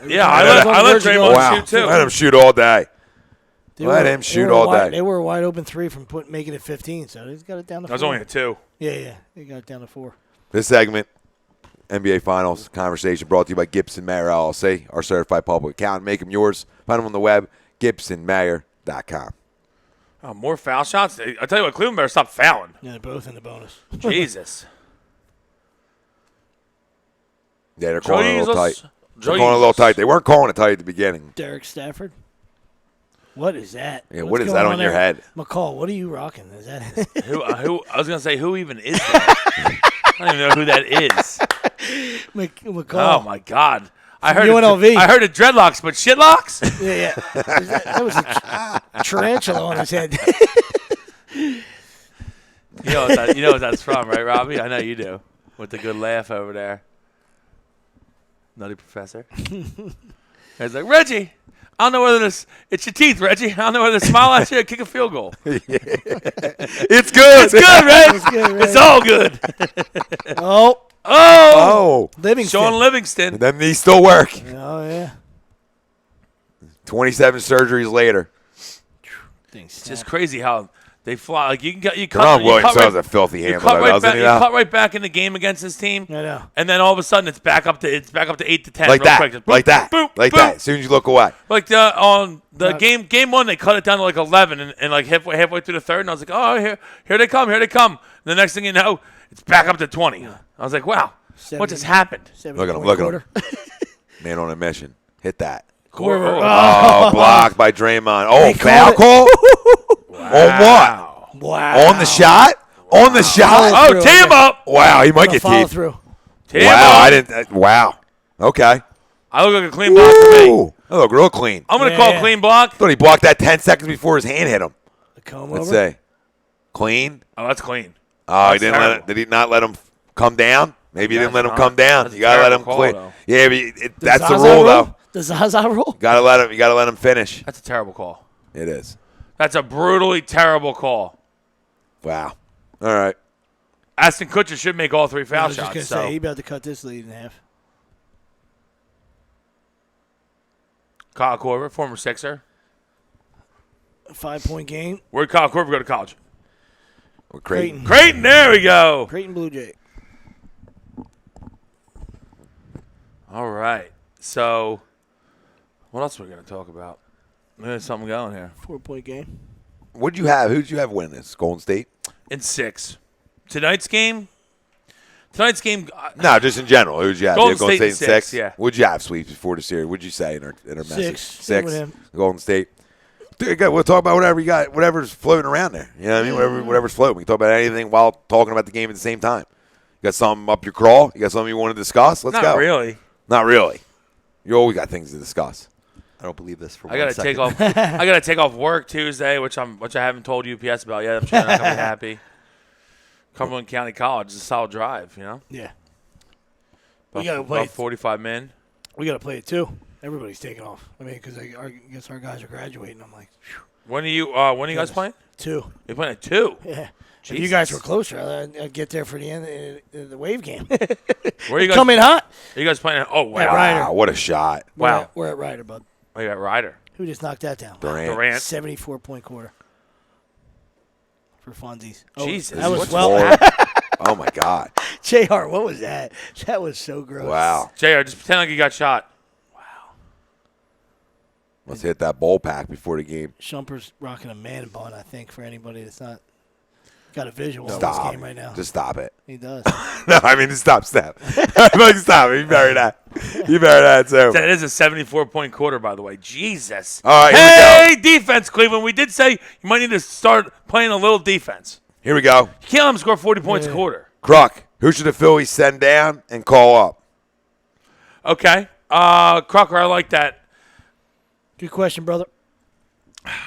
Yeah, I I let verge of Draymond going. Wow, shoot too. let him shoot all day. They Let were- him they shoot were all wide- day. They were a wide open 3 from making it 15, so he's got it down to 4. That was only a 2. Yeah. They got it down to 4. This segment, NBA Finals conversation, brought to you by Gibson Mayer LLC, our certified public accountant. Make them yours. Find them on the web, GibsonMayer.com. Oh, more foul shots. I tell you what, Cleveland better stop fouling. Yeah, they're both in the bonus. Jesus. Yeah, they're calling it a little tight. Jesus. They're calling it a little tight. They weren't calling it tight at the beginning. Derek Stafford. What is that? Yeah, What's what is going that on your there? head? McCall, what are you rocking? Is that Who? I was gonna say who even is that? I don't even know who that is. McCall? Oh my God! I heard UNLV. I heard it dreadlocks, but shitlocks. Yeah. That was a tarantula on his head. You know what that's from, right, Robbie? I know you do. With the good laugh over there. Nutty Professor. It's like, Reggie, I don't know whether this, it's your teeth, Reggie. I don't know whether to smile at you or kick a field goal. It's good. It's good, right? It's good, right? It's all good. Oh, Oh, Livingston. Sean Livingston. them knees still work. Oh, yeah. 27 surgeries later. It's just crazy how they fly. Like you cut. Deron you Williams cut has a filthy you handle, cut though, right doesn't back. he? You now? cut right back in the game against this team. I know. And then all of a sudden it's back up to 8 to 10. Like real that, quick. Just like boom, that, boom, like boom. that. As soon as you look away. Like on the Not- game 1, they cut it down to like 11, and like halfway through the third, and I was like, oh, here they come. And the next thing you know, it's back up to 20. I was like, wow, what just happened? Look at him, look at him. Man on a mission. Hit that. Corver. Oh, blocked by Draymond. Oh, They foul called call? On what? Wow. On the shot? On the shot? Oh, through, tee him up. Wow, he might Gonna get follow teed. through. Tee him Wow, up. I didn't. Wow. Okay. I look like a clean block for me. Ooh, that look real clean. I'm going to Yeah, call yeah. clean block. Thought he blocked that 10 seconds before his hand hit him. The comb Let's over. say. Clean? Oh, that's clean. Oh, he That's didn't terrible. did he not let him come down? Maybe he didn't let him not. come down. That's You gotta let him a terrible call, clean. though. Yeah, but The that's the Zaza rule though. The Zaza rule. You gotta let him finish. That's a terrible call. It is. That's a brutally terrible call. Wow. All right. Aston Kutcher should make all 3 I foul was just shots. gonna So. say he about to cut this lead in half. Kyle Korver, former Sixer. A 5-point game. Where'd Kyle Korver go to college? We're Creighton. Creighton, there we go. Creighton Blue Jay. All right. So, what else are we going to talk about? There's something going here. 4-point game. What'd you have? Who'd you have win this? Golden State? In 6. Tonight's game, No, just in general. Who'd you have? Golden You have State in in 6, yeah. What'd you have, Sweeps, before the series? What'd you say in our message? 6. Same with him. Golden State. Dude, we'll talk about whatever you got, whatever's floating around there. You know what I mean? Whatever's floating. We can talk about anything while talking about the game at the same time. You got something up your crawl? You got something you want to discuss? Let's not go. really. Not really. You always got things to discuss. I don't believe this for I 1 gotta second. take off. I gotta take off work Tuesday, which I haven't told UPS about yet. I'm sure they're not gonna be happy. Cumberland County College is a solid drive, you know. Yeah. About, We gotta play. about 45 men. We got to play it too. Everybody's taking off. I mean, because I guess our guys are graduating. I'm like, phew, When are you guys playing? 2. You're playing at 2. Yeah. If you Jesus. guys were closer, I'd get there for the end of the wave game. Where are you guys? Come in hot. Are you guys playing? Oh wow! At Ryder. Wow, what a shot. Wow. We're at Ryder, bud. Oh, you got Ryder. Who just knocked that down? Durant. 74-point quarter for funsies. Oh, Jesus, that was what's well. Lord. Oh, my God. JR, what was that? That was so gross. Wow. JR, just pretend like you got shot. Let's hit that bowl pack before the game. Shumper's rocking a man bun, I think, for anybody that's not got a visual of Stop. this game right now. Just stop it. He does. No, I mean, just stop. Like, stop. You bury that. You bury that, too. That is a 74-point quarter, by the way. Jesus. All right, here we Hey, defense, Cleveland. We did say you might need to start playing a little defense. Here we go. You can't let them score 40 points a quarter. Kruk, who should the Phillies send down and call up? Okay. Crocker, I like that. Good question, brother.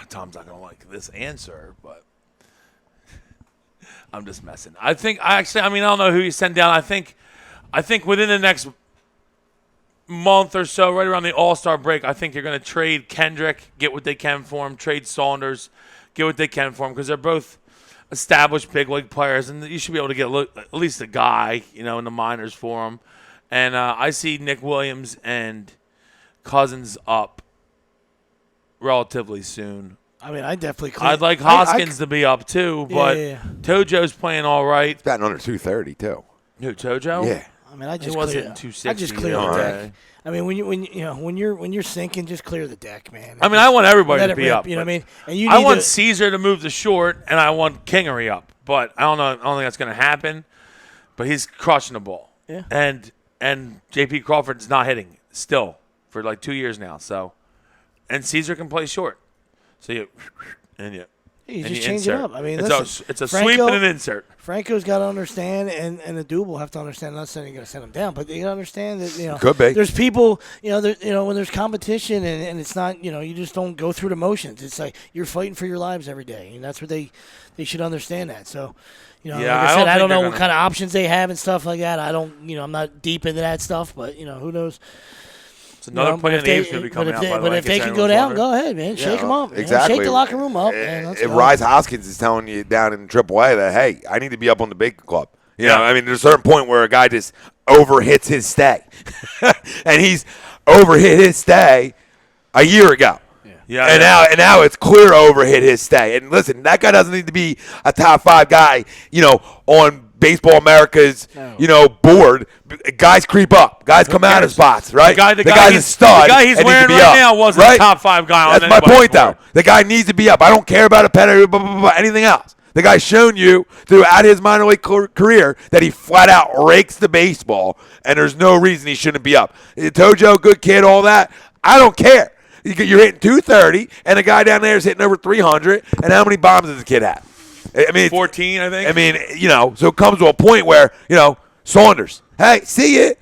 Tom's not going to like this answer, but I'm just messing. I don't know who you send down. I think within the next month or so, right around the All-Star break, I think you're going to trade Kendrick, get what they can for him, trade Saunders, get what they can for him, because they're both established big league players, and you should be able to get at least a guy, in the minors for him. And I see Nick Williams and Cousins up relatively soon. I mean, I definitely. I'd like Hoskins to be up too, but Yeah. Tojo's playing all right. Batting under 230, too. Who, Tojo? Yeah. I mean, I He just was clear, hitting I 260 just clear the the other deck. day. I mean, when you're sinking, just clear the deck, man. I mean, I want everybody Let to it be rip, up. You know what I but mean? And you I need want to, Caesar to move to short, and I want Kingery up. But I don't know. I don't think that's going to happen. But he's crushing the ball. Yeah. And J.P. Crawford's not hitting still for like 2 years now. So, and Caesar can play short. So you you and just you change insert. it up. I mean, it's listen, a Franco, sweep and an insert. Franco's got to understand, and the dude will have to understand. I'm not saying you're going to send him down, but they got to understand that Could be. There's people, when there's competition, and it's not, you just don't go through the motions. It's like you're fighting for your lives every day, and that's what they should understand that. So, Yeah, like I I said, don't I think don't know they're what gonna- kind of options they have and stuff like that. I don't, I'm not deep into that stuff, but who knows. It's another But player if they- name's going to be coming out. by the but way, if they in case can go anyone's down, wondering. go ahead, man. Shake them up. man. Exactly. Shake the locker room up. Man. Let's If go. Rise Hoskins is telling you down in AAA that, hey, I need to be up on the big club. You know, Yeah. I mean, there's a certain point where a guy just overhits his stay. And he's overhit his stay a year ago. Yeah, And now it's clear overhit his stay. And listen, that guy doesn't need to be a top 5 guy, on Baseball America's, board. Guys creep up. Guys come out of spots, right? The guy guy's a he's- stud. The guy he's and needs wearing to be right up, now wasn't right? a top 5 guy on That's my anybody's point, though. board. The guy needs to be up. I don't care about a pedigree, blah, blah, blah, blah, anything else. The guy's shown you throughout his minor league career that he flat out rakes the baseball, and there's no reason he shouldn't be up. Tojo, good kid, all that. I don't care. You're hitting 230, and a guy down there is hitting over 300. And how many bombs does the kid have? I mean, 14, I think. I mean, so it comes to a point where, Saunders, hey, see ya,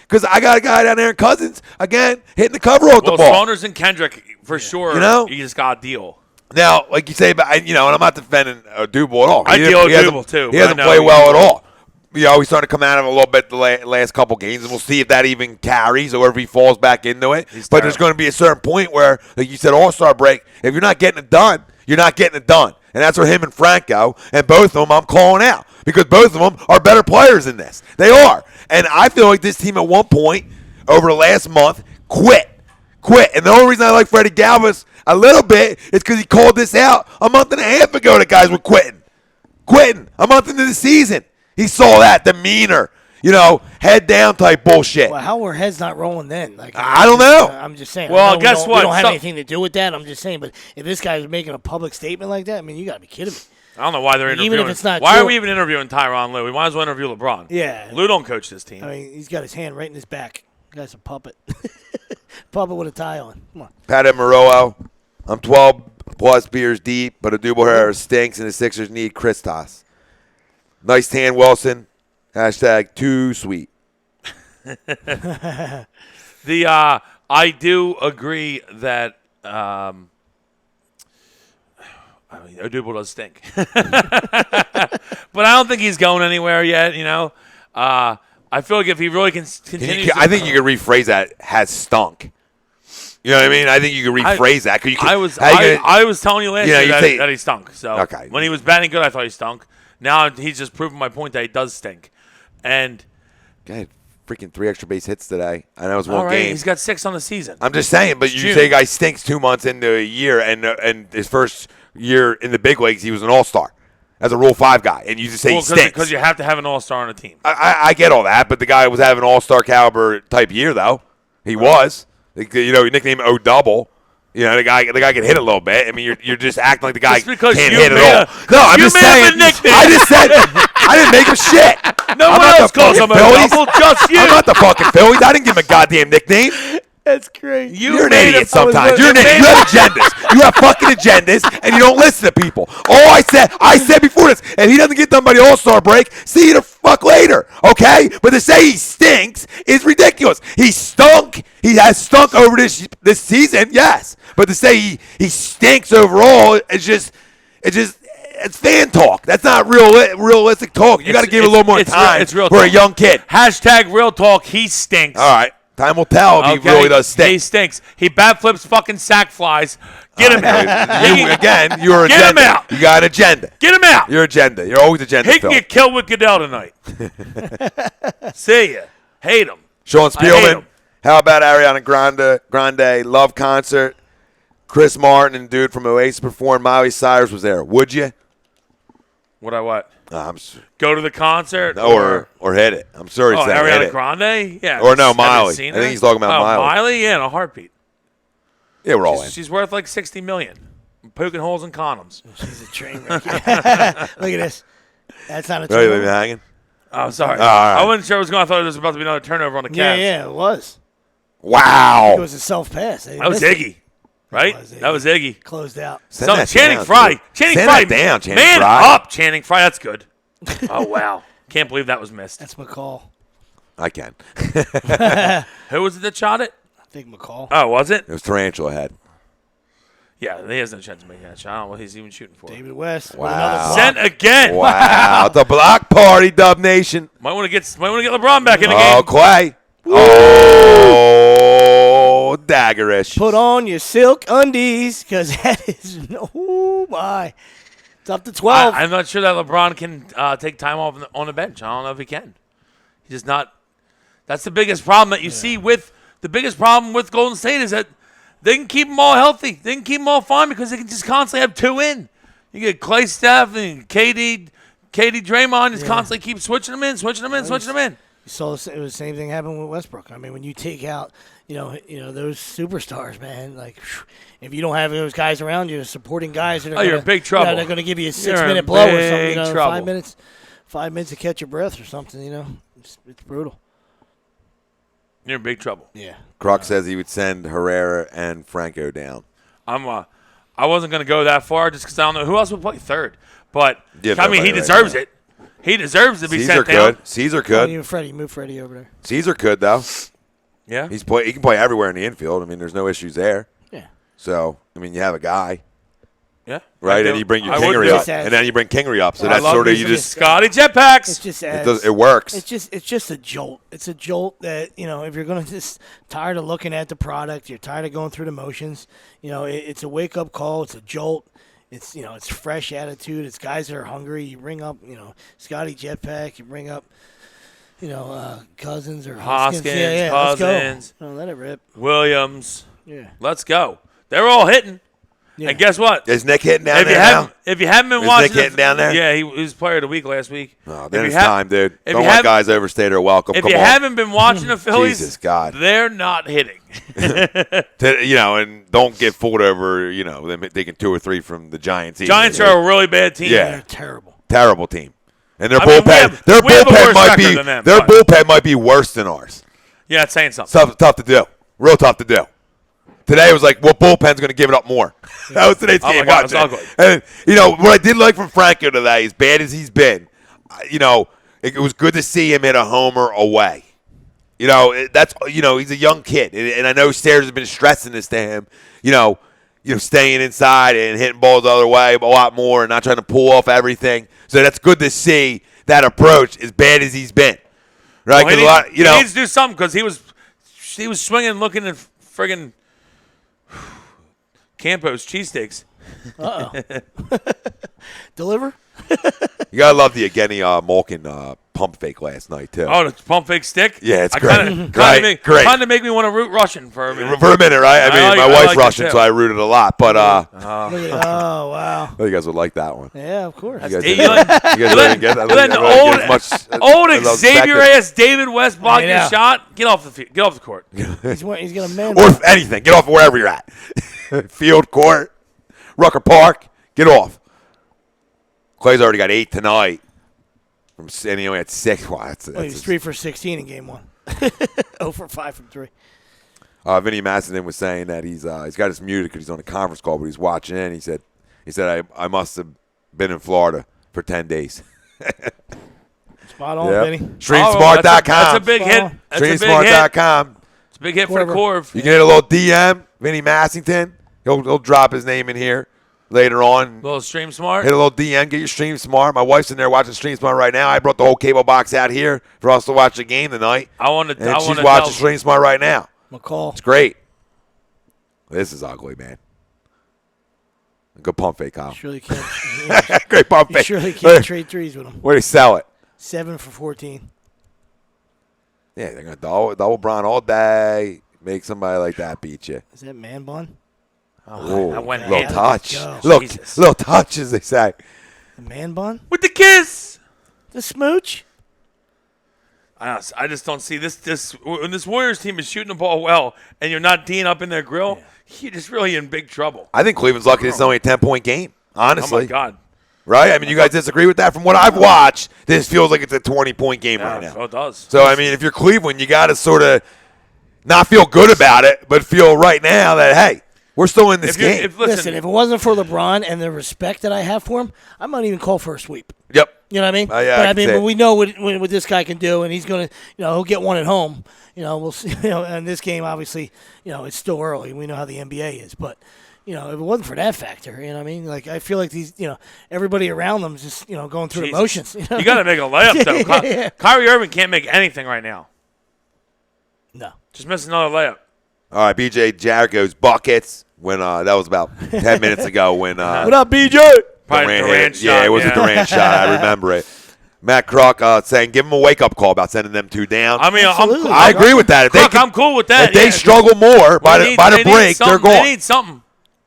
because I got a guy down there in Cousins, again, hitting the cover off the ball. Saunders and Kendrick, for sure, you just got a deal. Now, like you say, and I'm not defending Dubel at all. I deal with Dubel, too. He hasn't played well at all. He's starting to come out of it a little bit the last couple games, and we'll see if that even carries or if he falls back into it. But there's going to be a certain point where, like you said, All-Star break, if you're not getting it done, you're not getting it done. And that's for him and Franco, and both of them I'm calling out because both of them are better players than this. They are. And I feel like this team at one point over the last month quit. And the only reason I like Freddie Galvis a little bit is because he called this out a month and a half ago that guys were quitting a month into the season. He saw that demeanor, head down type bullshit. Well, how were heads not rolling then? I don't know. I'm just saying. Well, guess what? We don't have anything to do with that. I'm just saying. But if this guy's making a public statement like that, I mean, you got to be kidding me. I don't know why they're interviewing. Even if it's not why true. are we even interviewing Tyronn Lue? We might as well interview LeBron. Yeah. Lue don't coach this team. I mean, he's got his hand right in his back. The guy's a puppet. Puppet with a tie on. Come on. Pat Morello, I'm 12 plus beers deep, but Odubel Herrera stinks, and the Sixers need Kristaps. Nice tan, Wilson. # too sweet. I do agree that Odubel does stink, but I don't think he's going anywhere yet. I feel like if he really can continue, I think you could rephrase that. Has stunk. You know what I mean? I think you could rephrase that. I was telling you last year that he stunk. So okay. When he was batting good, I thought he stunk. Now he's just proven my point that he does stink. And God, freaking 3 extra base hits today. I know it was one game. He's got 6 on the season. I'm just saying, but you say a guy stinks 2 months into a year, and his first year in the big leagues, he was an all-star as a Rule 5 guy, and you just say he stinks. Because you have to have an all-star on a team. I get all that, but the guy was having an all-star caliber type year, though. He was. He nicknamed O-Double. The guy can hit a little bit. I mean, you're just acting like the guy can't hit at all. No, I'm just saying. I just said I didn't make him shit. No one else calls him O-Double, just you. I'm not the fucking Phillies. I didn't give him a goddamn nickname. That's great. You're an idiot sometimes. You're an idiot. You have agendas. You have fucking agendas, and you don't listen to people. All I said before this, if he doesn't get done by the All-Star break, see you the fuck later, okay? But to say he stinks is ridiculous. He stunk. He has stunk over this season, yes. But to say he stinks overall, it's fan talk. That's not realistic talk. You got to give it a little more time for a young kid. #, real talk. He stinks. All right. Time will tell if he really does stink. He stinks. He bat flips fucking sack flies. Get him out. You're agenda. Get him out. You got an agenda. Get him out. Your agenda. You're always agenda. He can get killed with Goodell tonight. See ya. Hate him. Sean hate Spielman. him. How about Ariana Grande Love Concert? Chris Martin and dude from Oasis performed. Miley Cyrus was there. Would you? Would I what? Go to the concert? Or hit it. I'm sure he's saying hit it. Ariana Grande? Yeah. Or no, Miley. I think he's talking about Miley. Miley? Yeah, in a heartbeat. Yeah, we're all in. She's worth like $60 million. Poking holes in condoms. She's a train wreck. Look at this. That's not a train Really wreck. hanging? Oh, sorry. All right. I wasn't sure it was going. I thought there was about to be another turnover on the Cavs. Yeah, it was. Wow. It was a self-pass. That was Iggy. Right? That was Iggy. Closed out. Channing Frye. Channing Frye. Man up, Channing Frye. That's good. Oh, wow. Can't believe that was missed. That's McCall. I can. Who was it that shot it? I think McCall. Oh, was it? It was Tarantula Head. Yeah, he has no chance of making that shot. I don't know what he's even shooting for. David West. Wow. Sent again. Wow. The block party, Dub Nation. Might want to get LeBron back in the Oh, game. Clay. Oh, daggerish. Put on your silk undies because that is oh my. It's up to 12. I'm not sure that LeBron can take time off on the bench. I don't know if he can. He's just not. That's the biggest problem that you see with the biggest problem with Golden State is that they can keep them all healthy. They can keep them all fine because they can just constantly have 2 in. You get Clay, Steph, and KD, Draymond just constantly keep switching them in. You saw it was the same thing happen with Westbrook. I mean, when you take out, those superstars, man. Like, if you don't have those guys around you, supporting guys that are you're in big trouble. They're going to give you a You're 6-minute in blow or big something. trouble. 5 minutes to catch your breath or something. It's brutal. You're in big trouble. Yeah. Kruk says he would send Herrera and Franco down. I wasn't going to go that far just because I don't know who else would play third. But, Yeah, I mean, he nobody right deserves now. it. He deserves to be Caesar sent down. could. Caesar Oh, could. even Freddie. Move Freddie over there. Caesar could, though. Yeah. He can play everywhere in the infield. I mean, there's no issues there. Yeah. So, I mean, you have a guy, Yeah. right? I And you bring your I would Kingery do up. it. And then you bring Kingery up. So I that's love sort of, these you little just, Scotty It Jetpacks. just it, adds. it works. It's just a jolt. It's a jolt that, if you're going to just tired of looking at the product, you're tired of going through the motions, it's a wake up call. It's a jolt. It's, it's fresh attitude. It's guys that are hungry. You bring up, Scotty Jetpack. You bring up, Cousins or Hoskins, Yeah, Cousins. Let's go. Let it rip. Williams. Yeah. Let's go. They're all hitting. Yeah. And guess what? Is Nick hitting down If you there haven't, now? if you haven't been Is watching, Nick hitting down there? Yeah, he was player of the week last week. Oh, then If it's you have- time, dude. if Don't you let have- guys overstay their welcome. If Come you on. haven't been watching the Phillies, Jesus, God. they're not hitting. And don't get fooled over, them taking 2 or 3 from the Giants. either. Giants are a really bad team. Yeah. They're terrible. Terrible team. And their I mean, bullpen, we have a worse might record be than them, their but- bullpen might be worse than ours. Yeah, it's saying something. Tough to do. Real tough to do. Today was like, what bullpen's going to give it up more? That was today's Oh my game. God, it's watching. ugly. And what I did like from Franco today, as bad as he's been, it was good to see him hit a homer away. He's a young kid, and I know Stairs has been stressing this to him. Staying inside and hitting balls the other way a lot more, and not trying to pull off everything. So that's good to see that approach, as bad as he's been. Right? Well, 'Cause he needs to do something because he was swinging, looking at friggin' Campos cheesesteaks. Deliver? you gotta love the Evgeny Malkin pump fake last night too. Oh, the pump fake stick. Yeah, it's I great. Great. Kind of make me want to root Russian for a minute. For a minute, right? I mean, my wife's like it Russian, too. so I rooted a lot. But Oh, wow. you guys would like that one. Yeah, of course. You guys Hey, didn't- you guys didn't get that. you letting You didn't old- get as much Old as I was Xavier expecting. ass David West block I your know. shot. Get off the court. He's going to man. Or if anything, get off wherever you're at. Field, court, Rucker Park, get off. Clay's already got 8 tonight. And he only had 6. Wow, He was 3 for 16 in game 1. 0 for 5 from 3. Vinny Massenden was saying that he's got us muted because he's on a conference call, but he's watching in. He said I must have been in Florida for 10 days. Spot on, Yep. Vinny. StreamSmart.com. That's a big hit. That's a big hit. StreamSmart.com. It's a big hit for Whoever. Corv. You can hit a little DM, Vinny Massington. He'll drop his name in here later on. Little Stream Smart. Hit a little DM, get your Stream Smart. My wife's in there watching Stream Smart right now. I brought the whole cable box out here for us to watch the game tonight. I want And to. she's watching Stream Smart right now. McCall. It's great. This is ugly, man. Good pump fake, Kyle. Surely can't. Great pump You fake. surely can't trade threes with him. Where do you sell it? 7 for 14. Yeah, they're going to double Bron all day. Make somebody like that beat you. Is that man bun? Oh, that went little in. touch. Go. Little touch, as they say. The man bun? with the kiss. The smooch? I just don't see this. When this Warriors team is shooting the ball well, and you're not D'ing up in their grill, you're just really in big trouble. I think Cleveland's lucky it's only a 10-point game, Oh honestly. my God. Right? I mean, you guys disagree with that? From what I've watched, this feels like it's a 20-point game right Yeah, now. so it does. So, I mean, if you're Cleveland, you got to sort of not feel good about it, but feel right now that, hey, we're still in this game. Listen, if it wasn't for LeBron and the respect that I have for him, I might even call for a sweep. Yep. You know what I mean? Yeah, but I I can mean, see when it. we know what this guy can do, and he's gonna, he'll get one at home. We'll see. And this game, obviously, it's still early. We know how the NBA is, but if it wasn't for that factor, you know what I mean? Like I feel like these, everybody around them is just, going through the motions. You got to make a layup though. Yeah. Kyrie Irving can't make anything right now. No. Just miss another layup. All right, BJ Jarrett goes buckets when that was about 10 minutes ago when What up, BJ? Probably Durant hit. shot. Yeah, it was a Durant shot. I remember it. Matt Kruk saying, give him a wake-up call about sending them 2 down. I mean, Absolutely. I agree with that. If they Kruk, can- I'm cool with that. If they yeah. struggle more by They the need break, they're something. They gone. need something.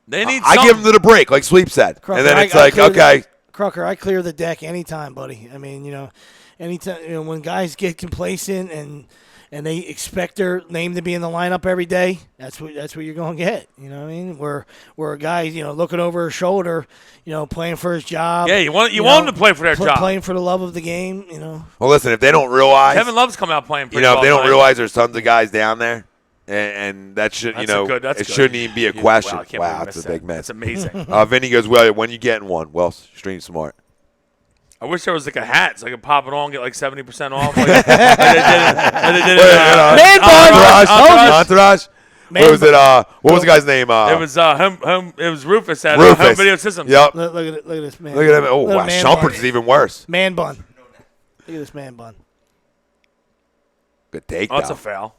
They need I something. give them to the break, like Sweep said. Crocker, and then it's I like, clear okay. Crocker, I clear the deck anytime, buddy. I mean, anytime when guys get complacent and and they expect their name to be in the lineup every day, that's what you're going to get. You know what I mean? Where a guy, looking over his shoulder, playing for his job. Yeah, you want them to play for their job. Playing for the love of the game, Well, listen, if they don't realize, Kevin Love's coming out playing pretty if well they don't tonight. realize there's tons of guys down there, and that should, That's it shouldn't even be a question. Wow, I can't Wow, believe I it's missed a big that. mess. That's amazing. Vinny goes, well, when you getting one? Well, Stream Smart. I wish there was like a hat so I could pop it on and get like 70% off. Like they did Man bun! Entourage? Man What was it? What was the guy's name? It was It was Rufus at Rufus. Home Video Systems. Yep. Look at this man. Look at him. Oh, Little wow. man Shumpert's bun. is even worse. Man bun. Look at this man bun. Good take, Oh, that's though. a foul.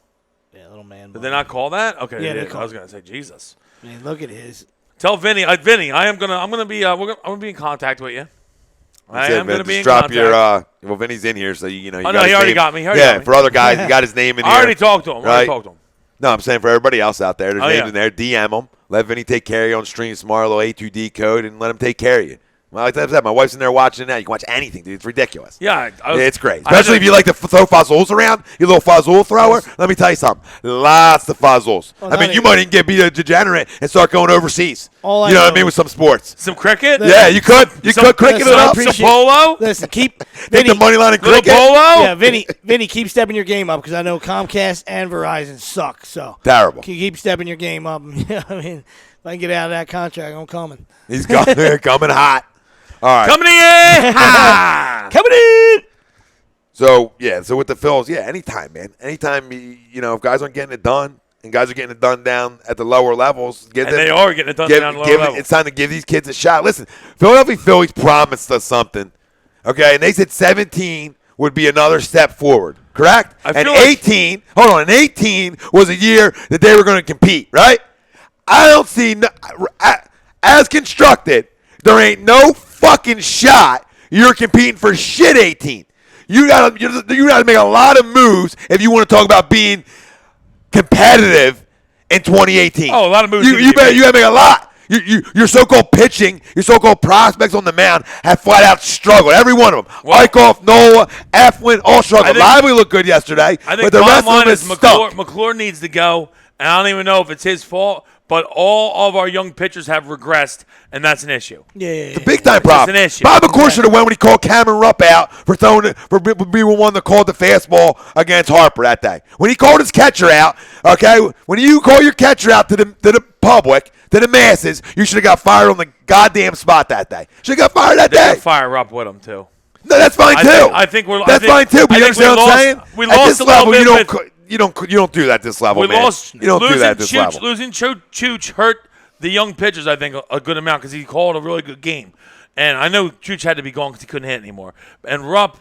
Yeah, little man bun. Did they not call that? Okay, Yeah, they they did. I called was gonna say Jesus. Man, look at his. Tell Vinny, Vinny, I'm gonna be I'm gonna be in contact with you. I That's it, am man. gonna be Just in drop contact. your. Well, Vinny's in here, so you know. You Oh, got no, his he already name. got me. He already Yeah, got me. for other guys, he got his name in here. I already talked to him. Right? No, I'm saying for everybody else out there, there's Oh, names yeah. in there. DM them. Let Vinny take care of you on Stream Smart, little A2D code, and let him take care of you. Well, like I said, my wife's in there watching it now. You can watch anything, dude. It's ridiculous. Yeah, It's great. I had Especially to- if you like to throw fuzzles around, you little fuzzle thrower. Let me tell you something. Lots of fuzzles. Well, I mean, not you might even be a degenerate and start going overseas. All I You know what I know- mean? With some sports. Some cricket. Yeah, you could. You could cricket it listen, I up. appreciate- Some polo. Listen, keep Hit Vinny. the money line and Little cricket. polo. Yeah, Vinny, keep stepping your game up because I know Comcast and Verizon suck. So Terrible. keep stepping your game up. I mean, if I can get out of that contract, I'm coming. He's coming hot. All right. Coming in. Ha! Coming in. So, yeah, so with the Phils, yeah, anytime, man. Anytime, if guys aren't getting it done and guys are getting it done down at the lower levels, And they are getting it done down low level. it's time to give these kids a shot. Listen, Philadelphia Phillies promised us something, okay? And they said 17 would be another step forward, correct? I And feel like- 18, hold on, and 18 was a year that they were going to compete, right? I don't see, as constructed, there ain't no fucking shot you're competing for shit 18. You gotta make a lot of moves if you want to talk about being competitive in 2018. Oh, a lot of moves You need to be gotta made. make a lot. Your so-called pitching, your so-called prospects on the mound have flat out struggled. Every one of them. Well- Eichhoff, Nola, Eflin, all struggled. I think- Lively looked good yesterday, I think but the bottom rest of line them is is stuck. McClure needs to go, and I don't even know if it's his fault, but all of our young pitchers have regressed, and that's an issue. Yeah. Big time problem. an issue. Bob McCoy should have went when he called Cameron Rupp out for throwing it, for being the one that called the fastball against Harper that day. When he called his catcher out, okay, when you call your catcher out to the public, to the masses, you should have got fired on the goddamn spot that day. Should have got fired that They day. can fire up with him too. No, that's fine too. I think we're. That's fine too. But I you think we understand what I'm lost- saying? We At lost this a little level, bit you with. don't do that at this level, We man. lost. You don't do losing that at this Chooch, level. Losing Chooch hurt the young pitchers, I think, a good amount because he called a really good game. And I know Chooch had to be gone because he couldn't hit anymore. And Rupp,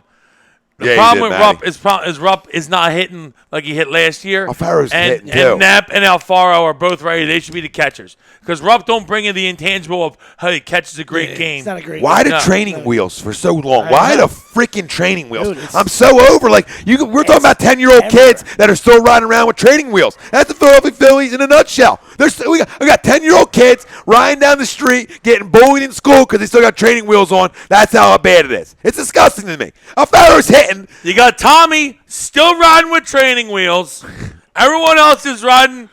the Yeah, he problem did, with Matty. Rupp is Rupp is not hitting like he hit last year. Alfaro's and, hitting, too. and Knapp and Alfaro are both ready. They should be the catchers because Rupp don't bring in the intangible of hey, catches a great game. It's not a great. Why the No. training wheels for so long? I Why know. the freaking training wheels? Dude, it's- I'm so over. Like we're talking about 10-year-old everywhere. kids that are still riding around with training wheels. That's the Philadelphia Phillies in a nutshell. We got 10-year-old kids riding down the street getting bullied in school because they still got training wheels on. That's how bad it is. It's disgusting to me. Alfaro's hitting. You got Tommy still riding with training wheels. Everyone else is riding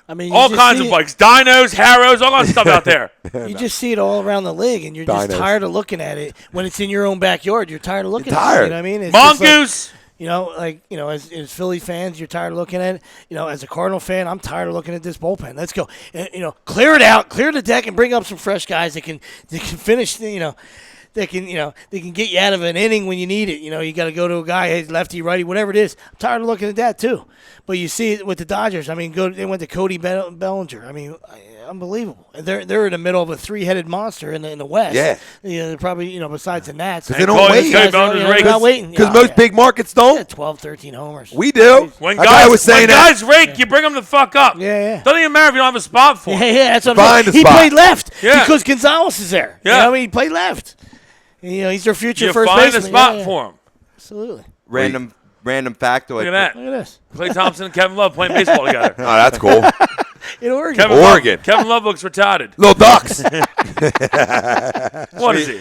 I mean, all kinds of bikes, dynos, harrows, all kinds of stuff out there. You just see it all around the league, and you're just Dinos. tired of looking at it. When it's in your own backyard, you're tired of looking at it. tired. You know what I mean? It's just like- Mongoose. As Philly fans, you're tired of looking at it. As a Cardinal fan, I'm tired of looking at this bullpen. Let's go. Clear it out, clear the deck, and bring up some fresh guys that can finish. They can get you out of an inning when you need it. You got to go to a guy, hey, lefty, righty, whatever it is. I'm tired of looking at that too. But you see it with the Dodgers. I mean, they went to Cody Bellinger. I mean, unbelievable. And they're in the middle of a three-headed monster in the West. Yeah. They're probably besides the Nats. They don't Cody wait. Bellinger's They're rake. not waiting. Because Yeah, most yeah. big markets don't. Yeah, 12, 13 homers. We do. When A guy was saying that. guys rake, you bring them the fuck up. Yeah. Doesn't even matter if you don't have a spot for Yeah, them. that's what I'm Find saying. a He spot. played left Yeah. because Gonzalez is there. Yeah. He played left. He's their future You first find baseman. a spot Yeah. for them. Absolutely. Random factoid. Look at that. Look at this. Clay Thompson and Kevin Love playing baseball together. Oh, that's cool. In Oregon. Oregon. Kevin Love looks retarded. Little Ducks. What is he?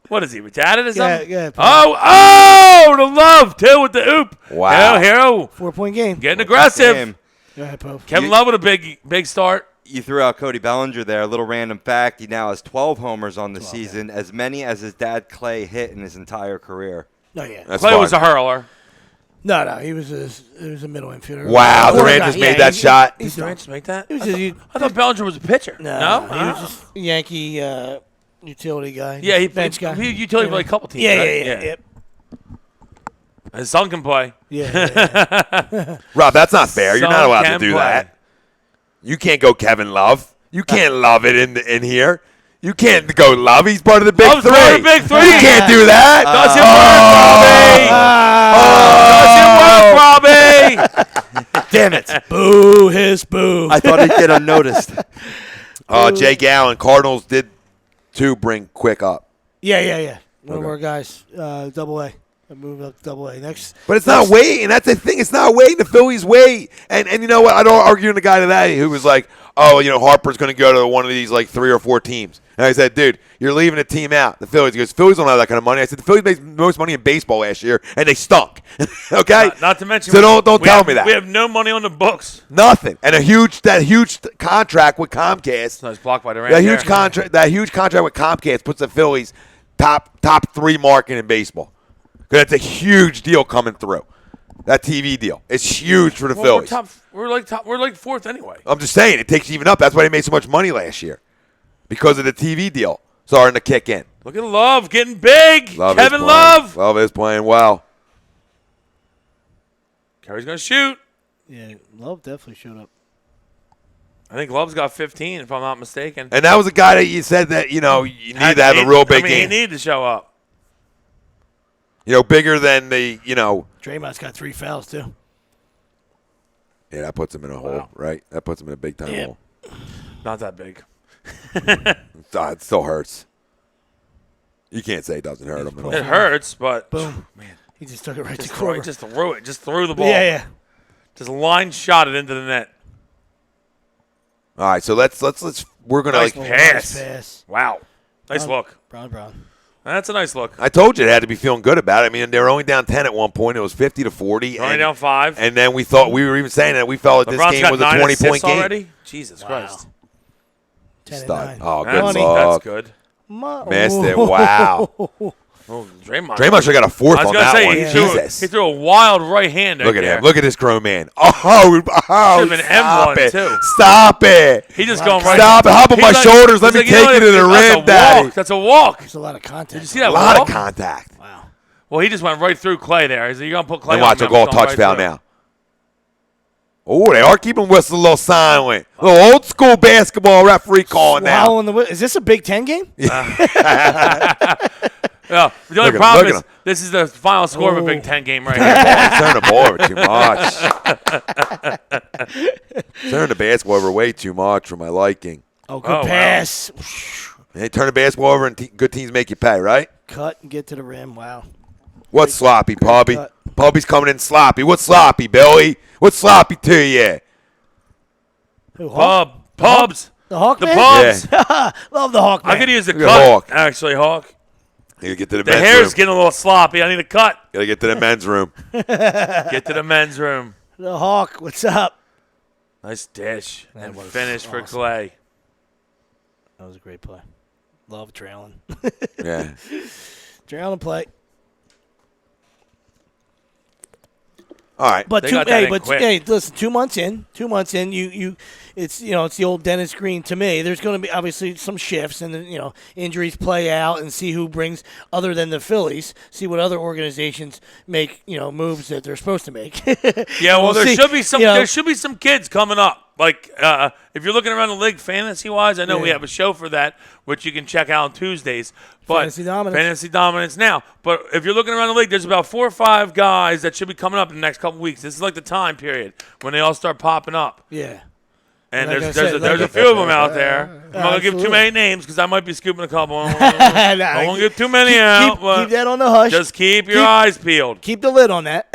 What is he, retarded or something? yeah. Oh, the love, too, with the oop. Wow. Hero. 4-point game. Getting aggressive. Damn. Go ahead, Pope. Kevin Love with a big start. You threw out Cody Bellinger there. A little random fact: he now has 12 homers on the season, as many as his dad Clay hit in his entire career. No, yeah. That's Clay fine. was a hurler. No, he was a middle infielder. Wow, Or Durant guy. just Yeah, made that he- shot. He's Did Durant just make that? He was I thought Bellinger was a pitcher. No, No? he was just a Yankee utility guy. Yeah, he bench played guy. utility for like a couple teams. Yeah, right? yeah. His son can play. Yeah. Rob, that's not fair. You're not Son allowed to can do play. that. You can't go Kevin Love. You can't love it in here. You can't go Love. He's part of the big Love's three. part of the big three. You can't do that. Does it work, Robbie? Damn it! Damn it. Boo his boo. I thought he'd get unnoticed. Jay Gallen, Cardinals did too bring Quick up. Yeah. One of Okay. our guys, Double A. I moved up to Double A. Next. But it's not waiting. That's the thing. It's not waiting. The Phillies wait. And you know what? I don't argue with the guy today who was like, oh, Harper's going to go to one of these like 3 or 4 teams. And I said, dude, you're leaving a team out. The Phillies. He goes, Phillies don't have that kind of money. I said, the Phillies made the most money in baseball last year, and they stunk. Okay? Not to mention. So don't we tell have- me that. We have no money on the books. Nothing. And that huge contract with Comcast. Nice block by Durant. That huge contract with Comcast puts the Phillies top 3 market in baseball. Because that's a huge deal coming through. That TV deal. It's huge for the Phillies. We're like fourth anyway. I'm just saying, it takes even up. That's why they made so much money last year. Because of the TV deal starting to kick in. Look at Love getting big. Love is Kevin playing- Love. Love is playing well. Kerry's gonna shoot. Yeah, Love definitely showed up. I think Love's got 15, if I'm not mistaken. And that was a guy that you said that, you need to have a real big He game. needed to show up. Bigger than the, Draymond's got 3 fouls, too. Yeah, that puts him in a hole, right? That puts him in a big time Yeah. hole. Not that big. It still hurts. You can't say it doesn't hurt him at all. It hurts, but Boom. He just took it right to just Kroger. threw it. Just threw the ball. Yeah. Just line shot it into the net. All right, so let's we're gonna Nice like. pass. Nice pass. Wow. Nice look. Brown. That's a nice look. I told you they had to be feeling good about it. I mean, they were only down 10 at one point. It was 50-40. Only down 5. And then we were even saying that we felt that this LeBron's game got was a 9 20-point assists game. already. Jesus Christ. 10 Stud. and 9. Oh, good That's, luck. that's good. Missed it. Wow. Oh, Draymond. Draymond should have got a fourth I was on gonna that say one. he threw, Jesus. he threw a wild right hand. Look at there. him. Look at this grown man. Oh, Should've been stop M1 it. too. Stop it. He just going right. Stop it. Hop on He's my like- shoulders. Let he's me like, take you to the that's a rim, Daddy. walk. That's a walk. There's a lot of contact. Did you see A that lot walk? of contact. Wow. Well, he just went right through Clay there. Is he going to put Clay And on watch him? a goal He's going touch foul through. now. Oh, they are keeping Whistle a little silent. A little old school basketball referee calling now. Swallowing the is this a Big Ten game? Yeah, the Look only at problem him, is look at this is the final score of a Big Ten game right here. Turn the ball over too much. Turn the basketball over way too much for my liking. Oh, good Oh, wow. pass. They turn the basketball over and good teams make you pay, right? Cut and get to the rim. Wow. What's sloppy, Pubby? cut. Pubby's coming in sloppy. What's sloppy, Billy? What's sloppy to you? Who, Hawk? Pubs. The Hawk The man? Pubs. Love the Hawk man. I could use the Look at cut, Hawk. actually, Hawk. You get to the The men's hair's room. getting a little sloppy. I need a cut. Gotta get to the men's room. Get to the men's room. The Hawk. What's up? Nice dish. And was finish for awesome. Clay. That was a great play. Love trailing. Yeah. Trailing play. All right. But They got that in but quick. hey, listen, 2 months in, it's it's the old Dennis Green to me. There's going to be obviously some shifts, and then, injuries play out, and see who brings other than the Phillies. See what other organizations make moves that they're supposed to make. Yeah, well, We'll there see. should be some. You know- There should be some kids coming up. Like if you're looking around the league fantasy wise, I know we Yeah. have a show for that, which you can check out on Tuesdays. But Fantasy Dominance. Fantasy Dominance now. But if you're looking around the league, there's about 4 or 5 guys that should be coming up in the next couple weeks. This is like the time period when they all start popping up. Yeah. And Like I there's said, there's a few of them out there. I'm not gonna give too Absolutely. many names because I might be scooping a couple. I won't give too many out. but Keep that on the hush. just keep your eyes peeled. Keep the lid on that.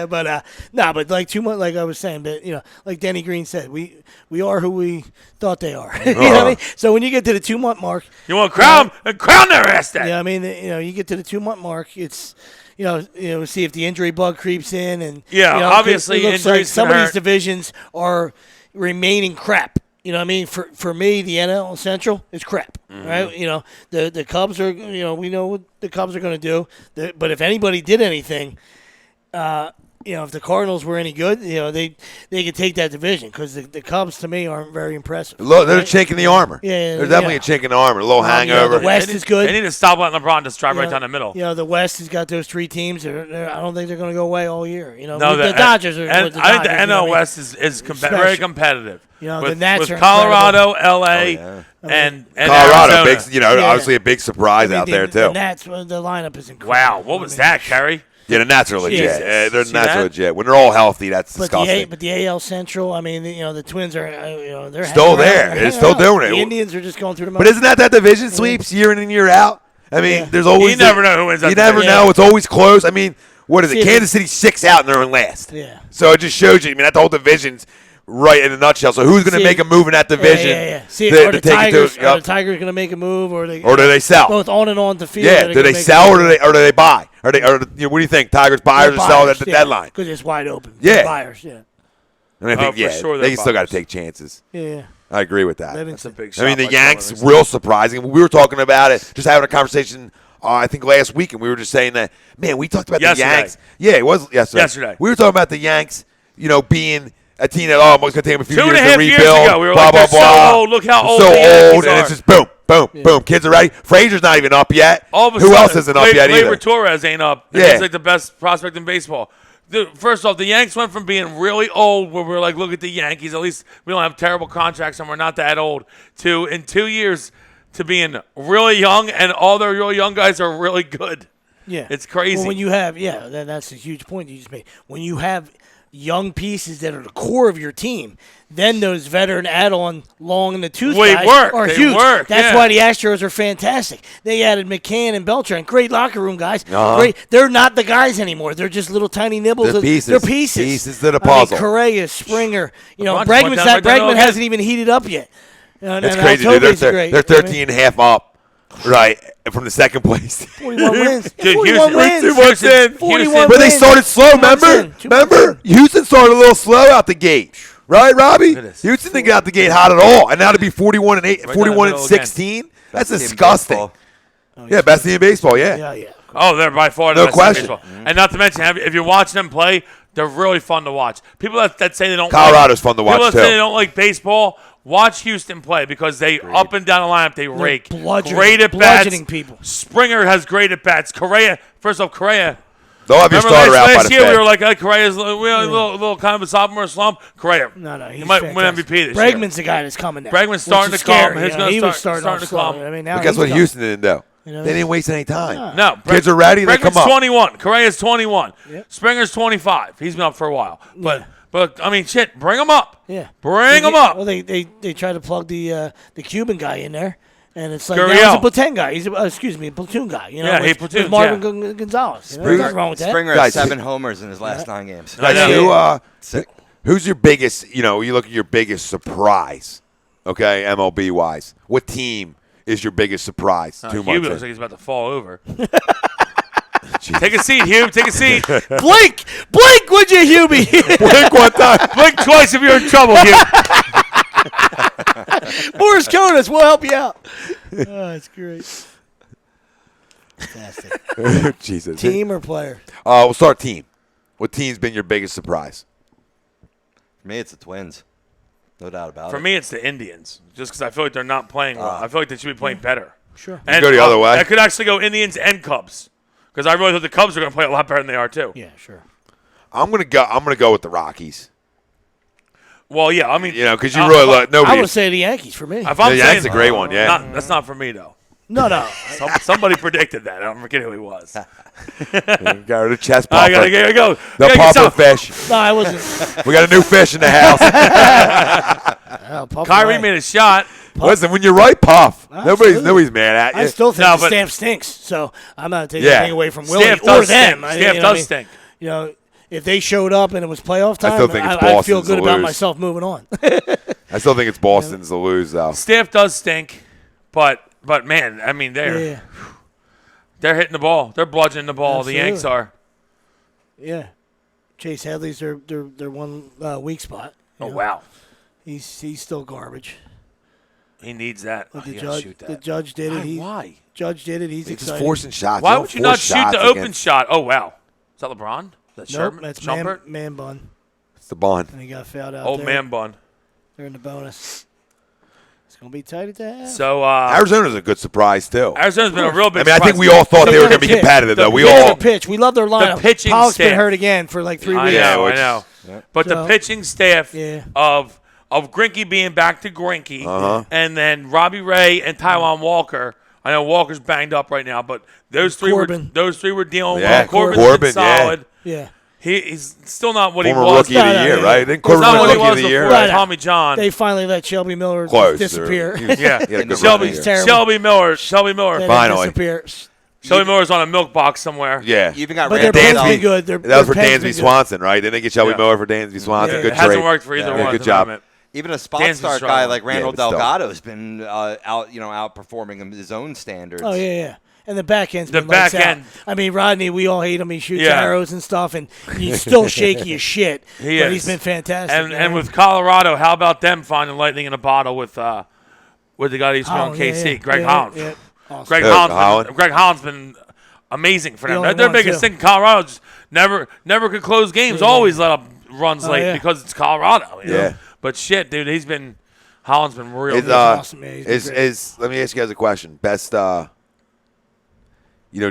but like too much, like I was saying, but like Denny Green said, we are who we thought they are. You know what I mean? So when you get to the 2-month mark, You want to crown their ass then. I mean, you get to the 2-month mark, it's see if the injury bug creeps in, and Yeah, obviously it looks like injuries some can of these hurt. divisions are remaining crap. You know what I mean? For me, the NL Central is crap, Mm-hmm. right? The Cubs are, we know what the Cubs are going to do. But if anybody did anything, if the Cardinals were any good, they could take that division because the Cubs to me aren't very impressive. Look, they're a right? chink in the armor. Yeah, They're definitely yeah. a chink in the armor. A little hangover. the West is good. They need to stop letting LeBron just drive right know, down the middle. The West has got those 3 teams. I don't think they're going to go away all year. No, the Dodgers are. And with the I think the Dodgers, you know what I NL mean? West is very Special. competitive. The with, Nats with are Colorado, LA, yeah. and Colorado, Arizona. big, obviously a big surprise out there The too. Nats, the lineup is incredible. Wow, what was that, Kerry? Yeah, the Nats are legit. Jesus. They're See Nats are that? legit. When they're all healthy, that's But disgusting. the AL Central, I mean, the Twins are, they're Still hanging around. there. They're still doing it. The Indians are just going through the But motions. isn't that division sweeps year in and year out? I mean, Yeah. there's always You never know who wins that You never division. know. It's always close. I mean, what is See, it? if Kansas City's 6 out and they're in last. Yeah. So it just shows you. I mean, that the whole division's right in a nutshell. So who's going to See, make a move in that division? Yeah. See, to are the take Tigers, it to? are the Tigers going to make a move, or Or do they sell? both on and on the field? Yeah. Do they sell or do they buy? What do you think? Tigers buyers or sell at the deadline? Because it's wide open. Yeah. Buyers, yeah. I mean, I think for sure they they're still got buyers. to take chances. Yeah. I agree with that. That's a big I mean, shot the by Yanks, Colorado. real surprising. We were talking about it, just having a conversation, I think last week, and we were just saying that, man, we talked about Yesterday. the Yanks. Yeah, it was yesterday. Yesterday. We were talking about the Yanks, being a team that, it's going to take them a few 2.5 years to years rebuild. ago, we were blah, like, blah, they're so blah. old. Look how They're old so the Yankees old, and are. it's just boom, boom, boom. Kids are ready. Frazier's not even up yet. All of a Who sudden, else isn't up yet either? Gleyber Torres ain't up. Yeah. He's like the best prospect in baseball. Dude, first off, the Yanks went from being really old, where we're like, look at the Yankees. At least we don't have terrible contracts and we're not that old. To in 2 years, to being really young, and all their really young guys are really good. Yeah. It's crazy. Well, when you have, that's a huge point you just made. When you have young pieces that are the core of your team, then those veteran add-on long in the tooth guys are They huge. work, That's yeah. why the Astros are fantastic. They added McCann and Beltran, great locker room guys. Uh-huh. Great. They're not the guys anymore. They're just little tiny nibbles. They're pieces. They're pieces. Pieces to the I mean, puzzle. Correa, Springer. LeBron just went Bregman down right down the hasn't even heated up yet. That's crazy, dude. Altuve's great. They're You know what I 13 and a half up, right, from the second place. 41 wins. Dude, 41 Houston- wins. Houston- 41 But they wins. started slow, 2 months remember? in, 2 months Remember? Houston started a little slow out the gate. Right, Robbie? at this. Houston didn't get out the gate hot at all. And now to be 41 and 8, down the 41 and middle again. 16, that's Best team in disgusting. baseball. Yeah, best team in baseball, yeah. Yeah, yeah. Oh, they're by far the No best team in question. baseball. And not to mention, if you're watching them play, they're really fun to watch. People that say they don't Colorado's fun to watch, people that too. say they don't like baseball, watch Houston play because they up and down the lineup, they rake. Great at bats. bludgeoning people. Springer has great at bats. Correa, first off, Correa. They'll have your Remember starter out by last the year we fifth. were like, Correa's a little kind of a sophomore slump. Correa, No, he's he might fantastic. win MVP this Bregman's year. the guy that's coming now. Bregman's starting which is to calm. scary, He's gonna he was start- starting starting off to slow. calm. I mean, now But guess he's what coming. Houston didn't do? know? They didn't waste any time. No, Kids are ready, they come Bregman's up. 21. Correa's 21. Yep. Springer's 25. He's been up for a while. But I mean, shit, bring him up. Yeah, Bring him up. Well, they try to plug the Cuban guy in there, and it's like Gurriel. now he's a platoon guy. He's a platoon guy. You know, Yeah, he with platoons, Marvin yeah. Gonzalez. You know, Springer- nothing wrong with that. Springer Guys, has 7 homers in his last 9 games. I Guys, know. Sick. who's your biggest, you look at your biggest surprise, okay, MLB wise? What team is your biggest surprise 2 Hugh months looks like in? he's about to fall over. Take a seat, Hugh. Take a seat. Blink, would you, Hubie? Blink one time. Blink twice if you're in trouble, Hugh. Morris Jonas, we'll help you out. Oh, that's great. Fantastic. Jesus. Team or player? We'll start team. What team's been your biggest surprise? For me, it's the Twins. No doubt about For it. me, it's the Indians, just because I feel like they're not playing well. I feel like they should be playing better. Sure. And go the other way. I could actually go Indians and Cubs, because I really thought the Cubs were going to play a lot better than they are too. Yeah, sure. I'm gonna go with the Rockies. Well, yeah, I mean, Because you really well, look nobody. I would say the Yankees for me. if I'm The saying, Yankees a great one, yeah. that's not for me though. No. Somebody predicted that. I don't forget who he was. Got rid of chest I puffer. gotta go. The Gotta get puffer some- fish. No, I wasn't. We got a new fish in the house. Puff Kyrie away. made a shot. Listen, when you're right, Puff. Absolutely. Nobody's mad at you. I still think No, the but- staff stinks, so I'm not taking Yeah. anything away from Willie Staff or does them. stink. I- Staff you know what I does mean? stink. You know, if they showed up and it was playoff time, still think it's I'd feel Boston's good to about lose. myself moving on. I still think it's Boston's to lose, though. Staff does stink, but man, I mean they're hitting the ball. They're bludgeoning the ball. Absolutely. The Yanks are. Yeah, Chase Headley's their one weak spot. Oh wow, He's still garbage. he needs that. But Oh, the you gotta judge shoot that. the judge did it. Why? Judge did it. He's They're just excited. forcing shots. Why don't would you not force shoot shots the open against- shot? Oh wow, is that LeBron? Is that Nope, Sherman? that's Shumpert? man bun, It's the bond. and he got fouled out. Old there. man bun. They're in the bonus. It's gonna be tight at the half. So Arizona's a good surprise, too. Arizona's been a real I big. mean, I think surprise. we all thought they were They're going to be gonna competitive, though. We the- all. Their pitch. We love their lineup. pitching Pollock's been staff. hurt again for like 3 I weeks. know, which- I know. But the So- pitching staff Yeah. of Greinke being back to Greinke, Uh-huh. and then Robbie Ray and Taijuan Walker. I know Walker's banged up right now, but those three Corbin. were dealing Yeah, well. Corbin's Corbin, been solid. Yeah. He's still not what Former he was. rookie of the No, year, yeah. right? Didn't He's Corbin not win what he rookie of was the year? before Right. Tommy John. They finally let Shelby Miller Close. disappear. He was- Yeah. he had a good Shelby, run here. terrible. Shelby Miller. They didn't Finally. disappear. Shelby Miller's on a milk box somewhere. Yeah. You even got But their Randall pen's Dansby. been good. Their, That was for their pen's Dansby been good. Swanson, right? Didn't they get Shelby Yeah. Miller for Dansby Swanson? Yeah. Good It hasn't trade. worked for either Yeah, one. good at the job. moment. Even a spot Dansby's start guy struggling. like Randall but still. Delgado's been outperforming his own standards. Oh yeah. And the back end's The been lights back out. end. I mean, Rodney, we all hate him. He shoots Yeah. arrows and stuff, and he's still shaky as shit. He but is. he's been fantastic. And with Colorado, how about them finding lightning in a bottle with the guy who's been on Holland, yeah, KC, yeah. Greg Yeah, Holland. yeah. Awesome. Greg Good, Holland's Holland. been, Greg Holland's been amazing for them. only Their one, biggest too. thing, Colorado, just never could close games. Always let up runs Oh, late yeah. because it's Colorado. You know? Yeah. But shit, dude, Holland's been real. It's, good. awesome, yeah, he's been great. let me ask you guys a question. Best,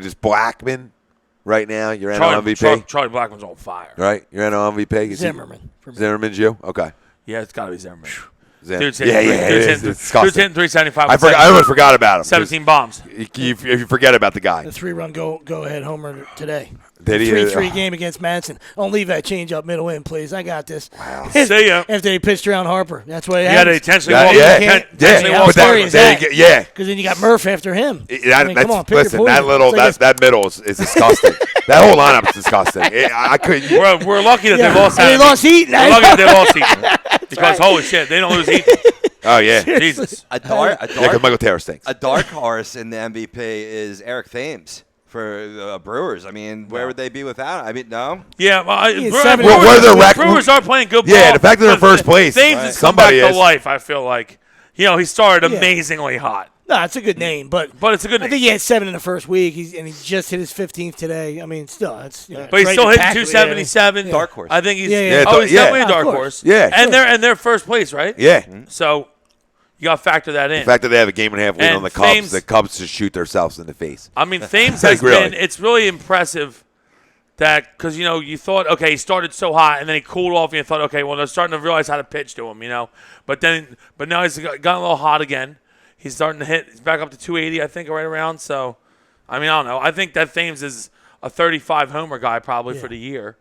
just Blackman right now. You're NL MVP, Charlie Blackman's on fire. right? You're NL MVP. Is he- Zimmerman. For me. Zimmerman's you? Okay. Yeah, it's got to be Zimmerman. Zim. Dude's yeah, hitting, yeah, it dude's is. hitting, It's disgusting. dude's hitting 375. I almost forgot about him. 17 bombs. You forget about the guy. The 3-run go ahead homer today. Did he? 3-3 game against Madison. Don't leave that change up middle in, please. I got this. Wow. See ya. After they pitched around Harper. That's what it Yeah, they happens. intentionally Yeah, walked. yeah, intentionally yeah. walked But scary that, is there you that? go- yeah. Because then you got Murph after him. That, I mean, come on, pick your listen, that poison. little It's like that middle is disgusting. That whole lineup is disgusting. I couldn't. We're lucky that Yeah. they lost. And they that. lost Eaton. We're lucky that they lost Eaton. Because holy shit, they don't lose Eaton. Oh yeah, Jesus. A dark, yeah. Because Michael Tara stinks. a dark horse in the MVP is Eric Thames for the Brewers. I mean, where would they be without him? I mean, no. Yeah, well, Yeah, Brewers, 7 Well, what are their record- Brewers are playing good ball. Yeah, the fact that they're in but first place, Thames right. has come back Somebody to is. life. I feel like, he started Yeah. amazingly hot, No, it's a good name, but but it's a good I name. think he had 7 in the first week, and he just hit his 15th today. I mean, still, it's But he's right still in the hitting pack. 277. Dark horse. I think he's. Yeah, yeah. Oh, he's Yeah. definitely a Of dark course. horse. Yeah. and they're first place, right? Yeah. So you got to factor that in. The fact that they have a game and a half lead And on the Cubs, Thames- the Cubs just shoot themselves in the face. I mean, Thames Like, has really. been. It's really impressive that because you thought okay he started so hot and then he cooled off and you thought okay well they're starting to realize how to pitch to him but now he's gotten a little hot again. He's starting to hit. He's back up to 280 I think right around. So I mean I don't know. I think that Thames is a 35 homer guy probably for the year.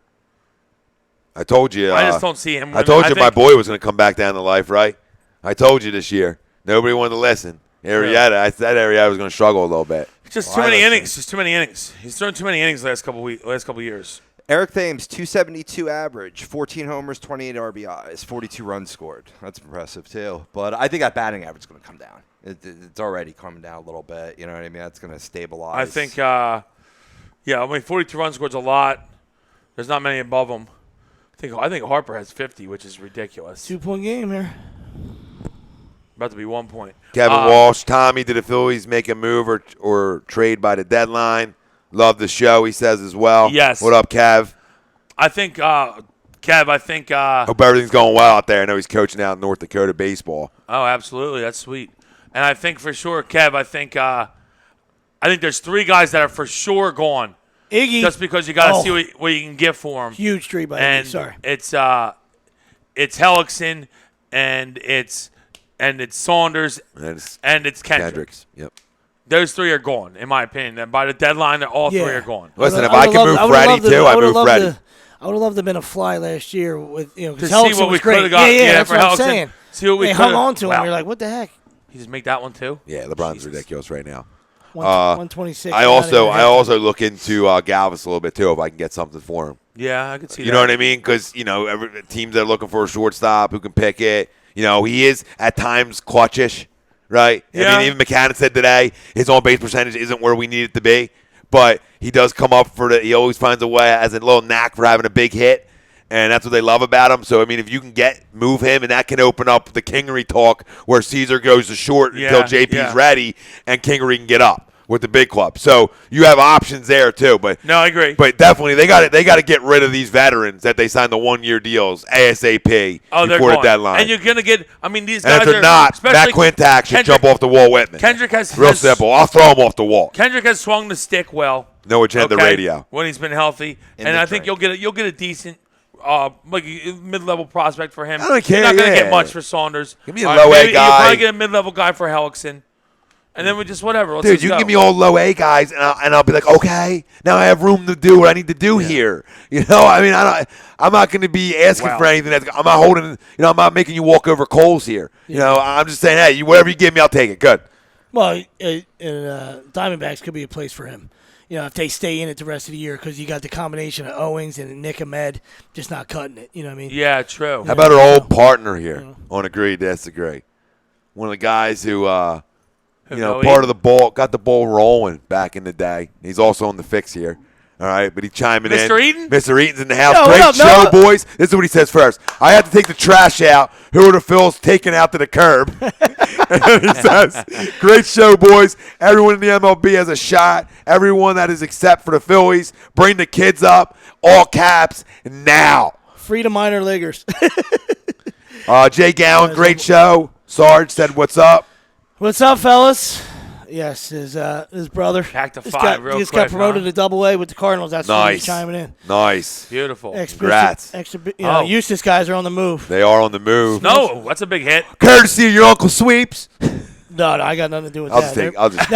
I told you. I just don't see him. I winning. told you my think- boy was going to come back down to life, right? I told you this year. Nobody wanted to listen. Arrieta, that Arrieta was going to struggle a little bit. Just Well, too I many listen. innings. Just too many innings. He's thrown too many innings last couple years. Eric Thames, 272 average, 14 homers, 28 RBIs, 42 runs scored. That's impressive, too. But I think that batting average is going to come down. It's already coming down a little bit. You know what I mean? That's going to stabilize. I think, 42 runs scored a lot. There's not many above him. I think Harper has 50, which is ridiculous. 2-point game here. About to be 1 point. Kevin Walsh, Tommy, did the Phillies make a move or trade by the deadline? Love the show, he says as well. Yes. What up, Kev? I think, Kev, Hope everything's going well out there. I know he's coaching out in North Dakota baseball. oh, absolutely. That's sweet. And I think for sure, Kev, I think there's 3 guys that are for sure gone. Iggy. Just because you got to Oh. see what you can get for him. Huge tree by And Iggy. Sorry. it's Hellickson and it's Saunders And it's Kendricks. Kendricks. Yep. Those 3 are gone, in my opinion. And by the deadline, all 3 are gone. Listen, if would've I can loved- move would've Freddie loved to- too, I would've move loved Freddie. I would have loved to have been a fly last year with To because see Hellickson what we was could have great. got. Yeah, that's for what I'm Hellickson. saying. See what we They hung could've- on to him. Wow. You're like, what the heck? He just make that one too. Yeah, LeBron's Jesus. ridiculous right now. 126. I also look into Galvis a little bit too if I can get something for him. Yeah, I could see that. You know what I mean? Because every teams that are looking for a shortstop who can pick it. He is at times clutchish, right? Yeah. I mean, even McCann said today his on base percentage isn't where we need it to be, but he does come up for the. He always finds a way, has a little knack for having a big hit, and that's what they love about him. So I mean, if you can move him, and that can open up the Kingery talk where Caesar goes to short until JP's ready, and Kingery can get up with the big club. So you have options there too. But No, I agree. But definitely they got to get rid of these veterans that they signed the 1-year deals ASAP they're before the gone. deadline. And you're gonna get. I mean, these And guys if they're are not, Matt especially Quintax should Kendrick- jump off the wall with me. Kendrick has Real simple. I'll throw him off the wall. Kendrick has swung the stick well. No agenda radio. When he's been healthy, In and the I think drink. you'll get a decent. Like a mid-level prospect for him. I don't care, You're not gonna yeah. get much for Saunders. Give me a low A maybe guy. You'll probably get a mid-level guy for Hellickson, and then we just whatever. Let's Dude, just you go. can give me all low A guys, and I'll be like, okay, now I have room to do what I need to do here. I mean, I'm not going to be asking Wow. for anything. I'm not holding. I'm not making you walk over coals here. I'm just saying, hey, whatever you give me, I'll take it. Good. Well, Diamondbacks could be a place for him. If they stay in it the rest of the year, because you got the combination of Owings and Nick Ahmed just not cutting it. You know what I mean? Yeah, true. How about our old partner here on Agree to Disagree? One of the guys who, go part eat. of the ball, got the ball rolling back in the day. He's also on the fix here. All right, but he's chiming in. Mr. Eaton? Mr. Eaton's in the house. Yo, what Great up, show, Noah? boys. This is what he says first. I have to take the trash out. Who are the Phils taking out to the curb? And then he says, great show, boys. Everyone in the MLB has a shot. Everyone that is except for the Phillies. Bring the kids up. All caps now. Free to minor leaguers. Jay Gowan, great show. Sarge said, what's up? What's up, fellas? Yes, his brother. Back to just five got, real just quick, got promoted huh? to Double-A with the Cardinals. That's why he's Nice. chiming in. Nice. Beautiful. Congrats. Eustis guys are on the move. They are on the move. No, that's a big hit. Courtesy of your Uncle Sweeps. No, I got nothing to do with I'll that. just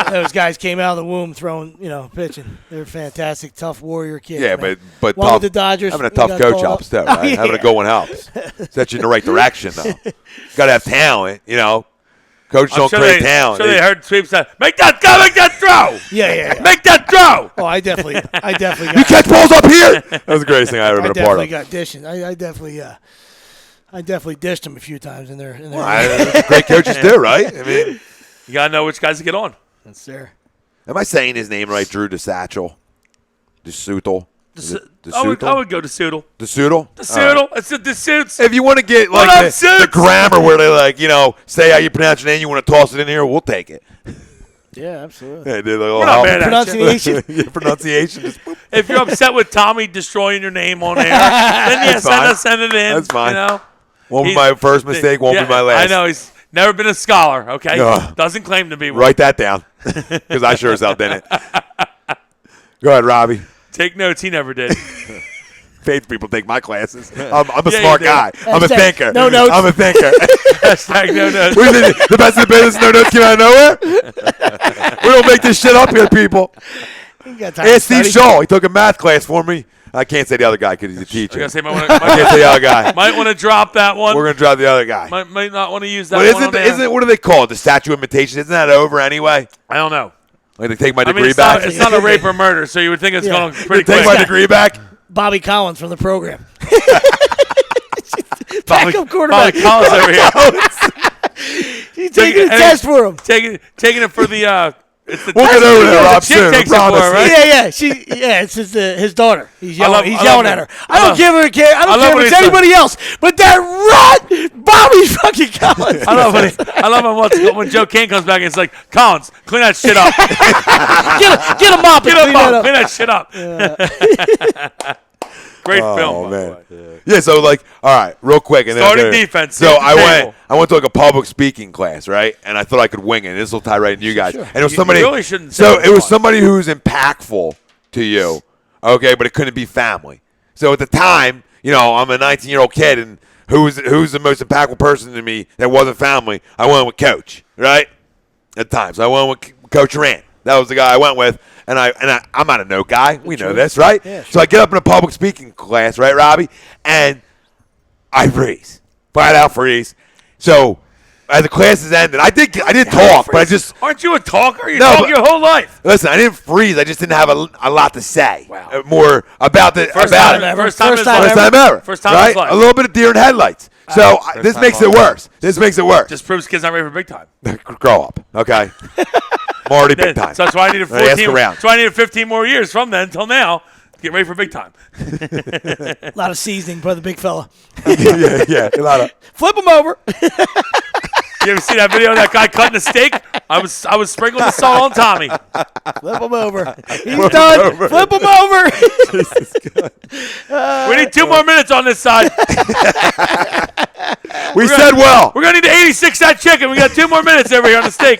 take. Those guys came out of the womb throwing, pitching. They're fantastic, tough warrior kids. Yeah, man. but One tough. with the Dodgers. Having a he tough got coach called helps up. too, right? Oh, yeah. Having a good one helps. Sets you in the right direction, though. Got to have talent, Coach don't create talent. Sure they heard Sweep say, make that throw. Yeah. Make that throw. Oh, I definitely You got. catch balls up here. That was the greatest thing I ever I been a part definitely of. got dishing. I definitely dished them a few times in there. That's what great coaches do, right? I mean, You gotta know which guys to get on. That's there. am I saying his name right? Drew DeSatchel, DeSutel, I would go to Soodle. DeSutel. The Soodle. It's the suits. If you want to get What like up, the Suits? grammar where they say how you pronounce your name, you want to toss it in here, we'll take it. Yeah, absolutely. Yeah, dude, like, We're not bad at it. Pronunciation. Your pronunciation. Just boop. If you're upset with Tommy destroying your name on air, then yeah, That's fine. send it in. That's fine. Won't Won't be my first mistake, won't be my last. I know he's never been a scholar. Okay, Ugh. doesn't claim to be one. Write that down, because I sure as hell didn't. Go ahead, Robbie. Take notes. He never did. Faith people take my classes. I'm a Yeah, smart you do. guy. I'm a Hashtag thinker. no notes. I'm a thinker. Hashtag no notes. What do you think, the best of the business, no notes came out of nowhere? We don't make this shit up here, people. You got time to Ask Steve study. Shaw. He took a math class for me. I can't say the other guy because he's a I teacher. gotta say, I can't say the other guy. might want to drop that one. We're going to drop the other guy. Might not want to use that But one. isn't what do they call it? The statute of limitations? Isn't that over anyway? I don't know. Like they take my I mean, degree it's back? not, it's not a rape or murder, so you would think it's Yeah. going They pretty take quick. my degree back? Bobby Collins from the program. Bobby- Backup quarterback. Bobby Collins over here. He's taking a Hey, test for him. taking it for the. It's the We'll test. get over there, The Rob, chick soon. I takes it for her, promise. right? Yeah. It's his daughter. He's yelling. love- he's I yelling love at her. it. I don't give her a care. I I don't love care when if it's he says- anybody else. But that rat, Bobby fucking Collins. I love when Joe Kane comes back and it's like, Collins, clean that shit up. Get him up. Get and him clean that up. Clean that shit up. Great film. Oh, by the man. way. Yeah, so all right, real quick. And Starting then, defense, So hit the I table. went to like a public speaking class, right? And I thought I could wing it. This will tie right into you guys. And it was You somebody. really shouldn't say So that it was much. somebody who's impactful to you, okay? But it couldn't be family. So at the time, I'm a 19-year-old kid, and who's the most impactful person to me that wasn't family? I went with Coach, right? At times, I went with Coach Rand. That was the guy I went with, and I'm not a note guy. We know this, right? Yeah, So I get up in a public speaking class, right, Robbie? And I freeze. Flat out freeze. So as the classes ended, I did talk, but I just Aren't you a talker? You No, talk but- your whole life. listen. I didn't freeze. I just didn't have a lot to say. Wow. More about the First about time it. ever. First First time in his time life. First time ever. First time in right? his life. A little bit of deer in headlights. So this time makes it ever. worse. This makes it worse. Just proves kids not ready for big time. Grow up, okay? I'm already big time. So that's why I needed Ask 14. around. That's why I needed 15 more years from then until now to get ready for big time. A lot of seasoning for the big fella. yeah. A lot of. Flip him over. You ever see that video of that guy cutting a steak? I was sprinkling the salt on Tommy. Flip him over. He's done. Flip him over. We need 2 more minutes on this side. We said well. We're gonna need to 86 that chicken. We got 2 more minutes over here on the steak.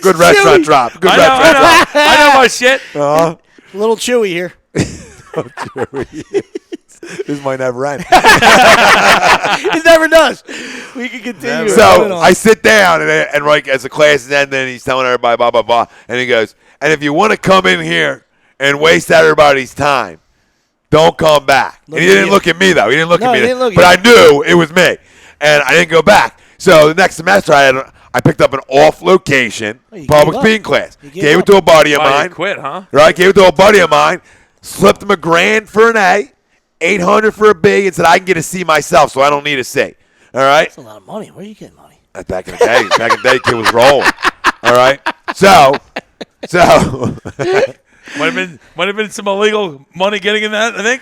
Good restaurant drop. Good restaurant drop. I know my shit. A little chewy here. This might never end. It never does. We can continue. So I sit down and like as the class is ending, he's telling everybody blah blah blah, and he goes, and if you want to come in here and waste everybody's time, don't come back. Look And he at didn't you. look at me though. He didn't look No, at me, he didn't look at but I you. knew it was me, and I didn't go back. So the next semester I picked up an off location Oh, you public gave up. speaking class. You gave Gave it up. to a buddy of Oh, you mine. quit, huh? Right? Gave it to a buddy of mine. Slipped him $1,000 for an A, $800 for a B, and said I can get a C myself, so I don't need a C. All right. That's a lot of money. Where are you getting money? Back in the day, kid was rolling. All right. So Might have been some illegal money getting in that. I think.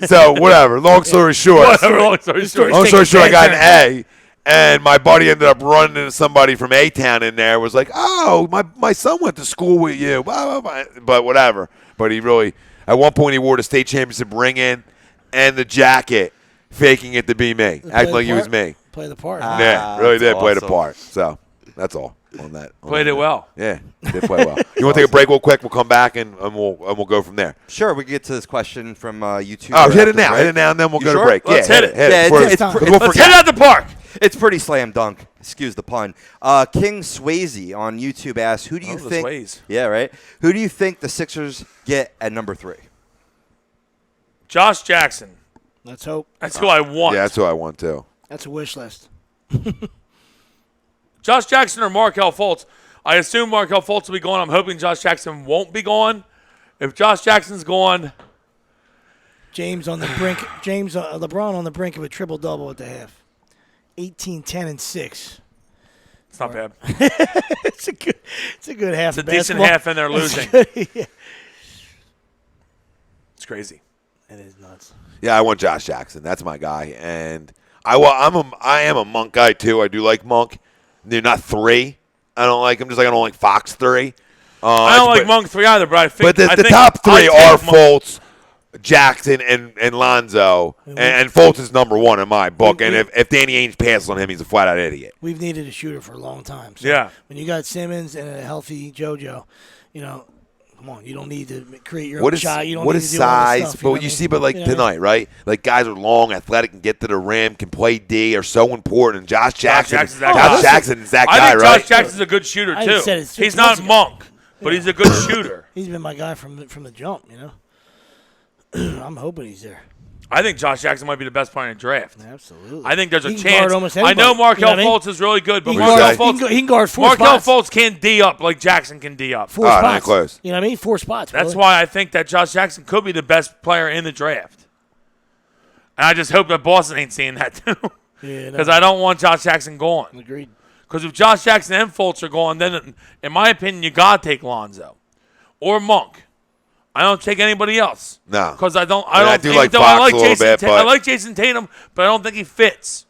so whatever. Long story short. Whatever. Long story short. Long story short, I got an A, and my buddy ended up running into somebody from A-Town in there. Was like, "Oh, my son went to school with you." Blah, blah, blah. But whatever. But he really, at one point, he wore the state championship ring in and the jacket, faking it to be me, acting like he was me. Play the part. Yeah, really that's did play the awesome. part. So that's all on that. on Played that. it well. Yeah, did play well. You want to take a break real quick? We'll come back and we'll go from there. Sure, we can get to this question from YouTube. Oh, hit it after the now, break. hit it now, and then we'll You go sure? to break. Let's yeah, hit it. Yeah, Before- it's because pretty- we'll Let's forget. head out the park. It's pretty slam dunk. Excuse the pun. King Swayze on YouTube asks, "Who do you Oh, the think?" Sways. Yeah, right. Who do you think the Sixers get at number 3? Josh Jackson. Let's hope. That's who I want. Yeah, that's who I want too. That's a wish list. Josh Jackson or Markelle Fultz. I assume Markelle Fultz will be gone. I'm hoping Josh Jackson won't be gone. If Josh Jackson's gone, James on the brink. LeBron on the brink of a triple double at the half. 18, 10, and 6. it's not bad. It's a good half. It's a of decent basketball. half, and they're losing. Yeah. It's crazy. It is nuts. Yeah, I want Josh Jackson. That's my guy, and I am a Monk guy too. I do like Monk. They're not 3. I don't like him. Just like I don't like Fox 3. I don't like Monk 3 either, but I think. But I the think top 3 I are take Monk. Fultz, Jackson, and Lonzo. And Fultz is number 1 in my book. And if Danny Ainge passes on him, he's a flat-out idiot. We've needed a shooter for a long time. So Yeah. When you got Simmons and a healthy JoJo, come on, you don't need to create your What own is shot. You don't what need is to do all this size? stuff, But know what you what I see, mean? but like You know what I mean? tonight, right? Like guys are long, athletic, can get to the rim, can play D, are so important. And Josh Jackson, Jackson's that Josh guy. Jackson's that I guy, think right? Josh Jackson's a good shooter I too. said it 6 He's not months ago. Monk, but he's a good shooter. He's been my guy from the jump. I'm hoping he's there. I think Josh Jackson might be the best player in the draft. Absolutely. I think there's a He can guard chance. almost I know anybody. Markelle You know what I mean? Fultz is really good, but He What'd you Markelle say? Fultz, can guard 4 Markelle spots. Fultz can't D up like Jackson can D up. 4 Oh, not spots. close. You know what I mean? 4 spots. That's brother. why I think that Josh Jackson could be the best player in the draft. And I just hope that Boston ain't seeing that too. Yeah, Because I don't want Josh Jackson gone. agreed. Because if Josh Jackson and Fultz are gone, then in my opinion, you got to take Lonzo or Monk. I don't take anybody else. No. Because I don't. I I do don't. like Though I Fox like a little Jason. bit, I but- like Jason Tatum, but I don't think he fits.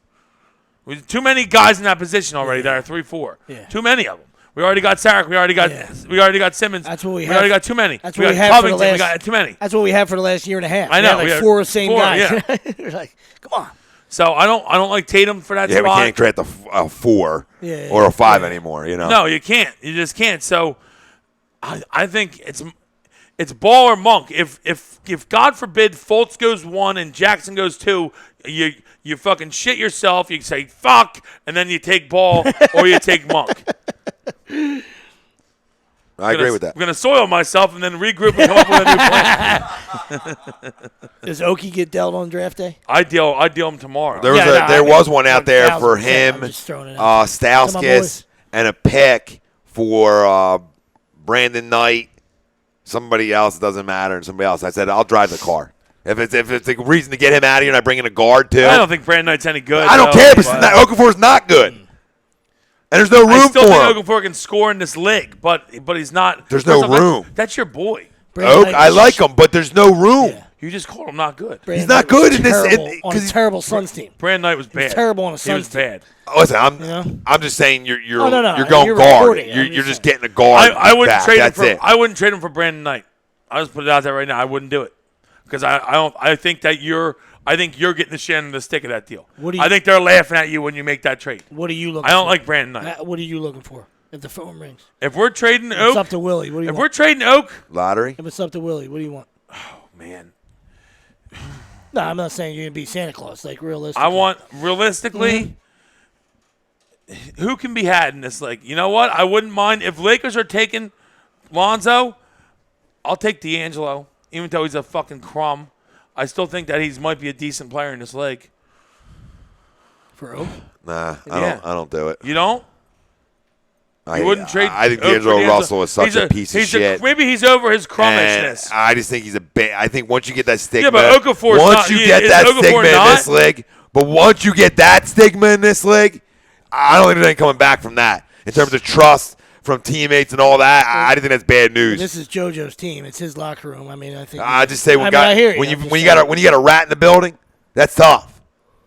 There's too many guys in that position already that are 3-4. Yeah. Too many of them. We already got Sarek. We already got. Yeah. We already got Simmons. That's what we We have. already got too many. That's we what got we have for the Covington. We last- got too many. That's what we had for the last year and a half. I We know, had like we had 4 same 4, guys. You're like, come on. So I don't like Tatum for that Yeah, we spot. can't create the 4 Yeah, or a 5 yeah. anymore. No, you can't. You just can't. So I think it's Ball or Monk. If God forbid Fultz goes 1 and Jackson goes 2, you fucking shit yourself. You say fuck, and then you take Ball or you take Monk. I agree with that. I'm going to soil myself and then regroup and come up with a new plan. Does Okie get dealt on draft day? I deal him tomorrow. There was one out there for 1,000%. him, I'm just throwing it out. Stauskas, and a pick for Brandon Knight, somebody else, it doesn't matter, and somebody else. I said, I'll drive the car. If it's a reason to get him out of here and I bring in a guard too. I don't think Brandon Knight's any good. I don't care because Okafor's not good. And there's no room I still for think him. Okafor can score in this league, but he's not. There's no room. That's your boy. Brandon Knight I is like him, but there's no room. Yeah. You just called him not good. Brandon He's not Knight was good in this- terrible it- on 'cause a he- terrible Suns team. Brandon Knight was bad. terrible on a He was Suns team. bad. Listen, know? I'm just saying you're Oh, no, you're going you're guard. recording it. I'm You're just just getting a guard. I wouldn't back. trade him That's for. it. I wouldn't trade him for Brandon Knight. I'll just put it out there right now. I wouldn't do it because I don't. I think that you're getting the shit end of the stick of that deal. What do you- I think they're laughing at you when you make that trade. What are you looking for? I don't like Brandon Knight. What are you looking for if the phone rings? If we're trading It's Oak, up to Willie. What do you if we're want? trading Oak, Lottery. If it's up to Willie, what do you want? man, No, I'm not saying you're going to be Santa Claus. Like, realistically. I want realistically. Who can be had in this league? You know what? I wouldn't mind if Lakers are taking Lonzo. I'll take D'Angelo, even though he's a fucking crumb. I still think that he might be a decent player in this league. For Oak? Nah, Yeah. I don't do it. You don't? You wouldn't trade. I think Oak for D'Angelo Russell is such He's a piece of shit. Maybe he's over his And crummishness. I just think he's a bit. I think once you get that stigma, Yeah, but Okafor's once not- you is get that Okafor stigma in not? this league, but once you get that stigma in this league, I don't think there's anything coming back from that in terms of trust from teammates and all that. I just think that's bad news. This is JoJo's team. It's his locker room. I mean, I think. I just say I hear you. when I'm just you saying. got a rat in the building, that's tough,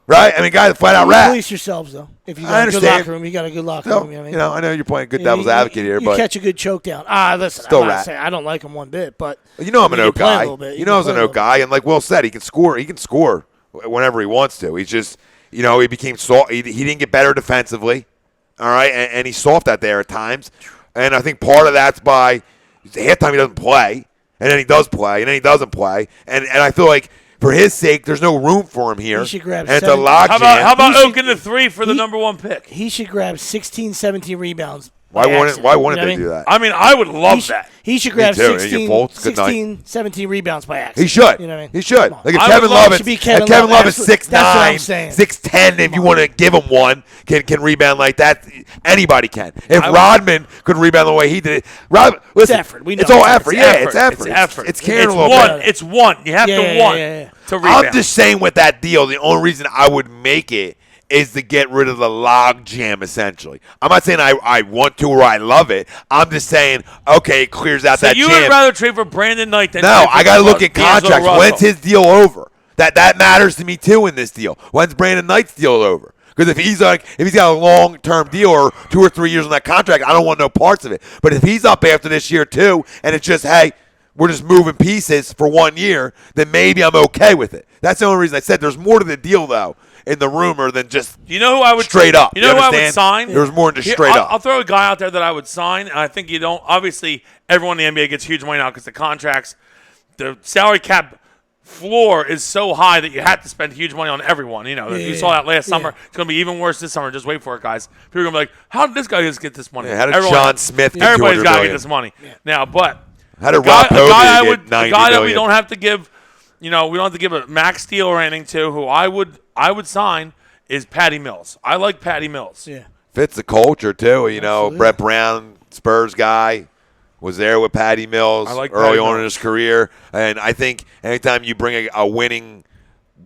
right? I mean, guys, flat out You rat. police yourselves, though. If you I got a good understand. locker room, you got a good locker So, room. You know what I mean? I know you're playing good You- devil's you- advocate here, you but catch a good choke down. Listen, Still I'm not rat. saying I don't like him one bit, but you know I'm an you can Oak play a guy. little bit. You know I'm an Oak guy, and like Will said, he can score. He can score whenever he wants to. He's just, he became soft. He didn't get better defensively, all right, and he's soft out there at times. And I think part of that's by halftime he doesn't play, and then he does play, and then he doesn't play, and I feel like for his sake, there's no room for him here. He should grab and it's a 7. logjam. How about He Oak in the 3 for the he- number 1 pick? He should grab 16, 17 rebounds. Why by wouldn't accident. Why You wouldn't know what they I mean? do that? I mean, I would love that. He should grab too. 16, Fultz, good night. 16, 17 rebounds by accident. He should. You know what I mean? He should. Come on. Like if I would Kevin love Love it is to be Kevin Kevin Love. Love is Absolutely. That's what I'm 6'9", saying. 6'10", if you want to give him one, can rebound like that. Anybody can. If would- Rodman could rebound the way he did, listen, effort. We know it's all it's effort. Yeah, it's effort. It's effort. It's caring a little one. bit. It's one. You have Yeah, to yeah, want yeah. to rebound. I'm just saying with that deal, the only reason I would make it is to get rid of the log jam, essentially. I'm not saying I want to or I love it. I'm just saying, okay, it clears out So that you jam. would rather trade for Brandon Knight than No, trade for I got to look at D'Angelo contracts. Russell? When's his deal over? That matters to me too in this deal. When's Brandon Knight's deal over? Because if he's got a long-term deal or 2 or 3 years on that contract, I don't want no parts of it. But if he's up after this year too, and it's just, hey, we're just moving pieces for 1 year, then maybe I'm okay with it. That's the only reason I said there's more to the deal though in the rumor than just You know who I would straight up. You know who I would understand? sign? There's more than just Here, straight I'll, up. I'll throw a guy out there that I would sign, and I think you don't. Obviously, everyone in the NBA gets huge money now because the contracts, the salary cap floor is so high that you have to spend huge money on everyone. You know, you saw that last summer. It's going to be even worse this summer. Just wait for it, guys. People are going to be like, "How did this guy just get this money?" Yeah, how did Everyone- John Smith get Everybody's $200 got to million? get this money now, but How did a guy, Rob a Povey guy I get would, a $90 guy that we million? don't have to give, we don't have to give a max deal or anything to. Who I would sign is Patty Mills. I like Patty Mills. Yeah. Fits the culture too. Absolutely. Brett Brown, Spurs guy, was there with Patty Mills I like early Patty on in Mills. his career. And I think anytime you bring a winning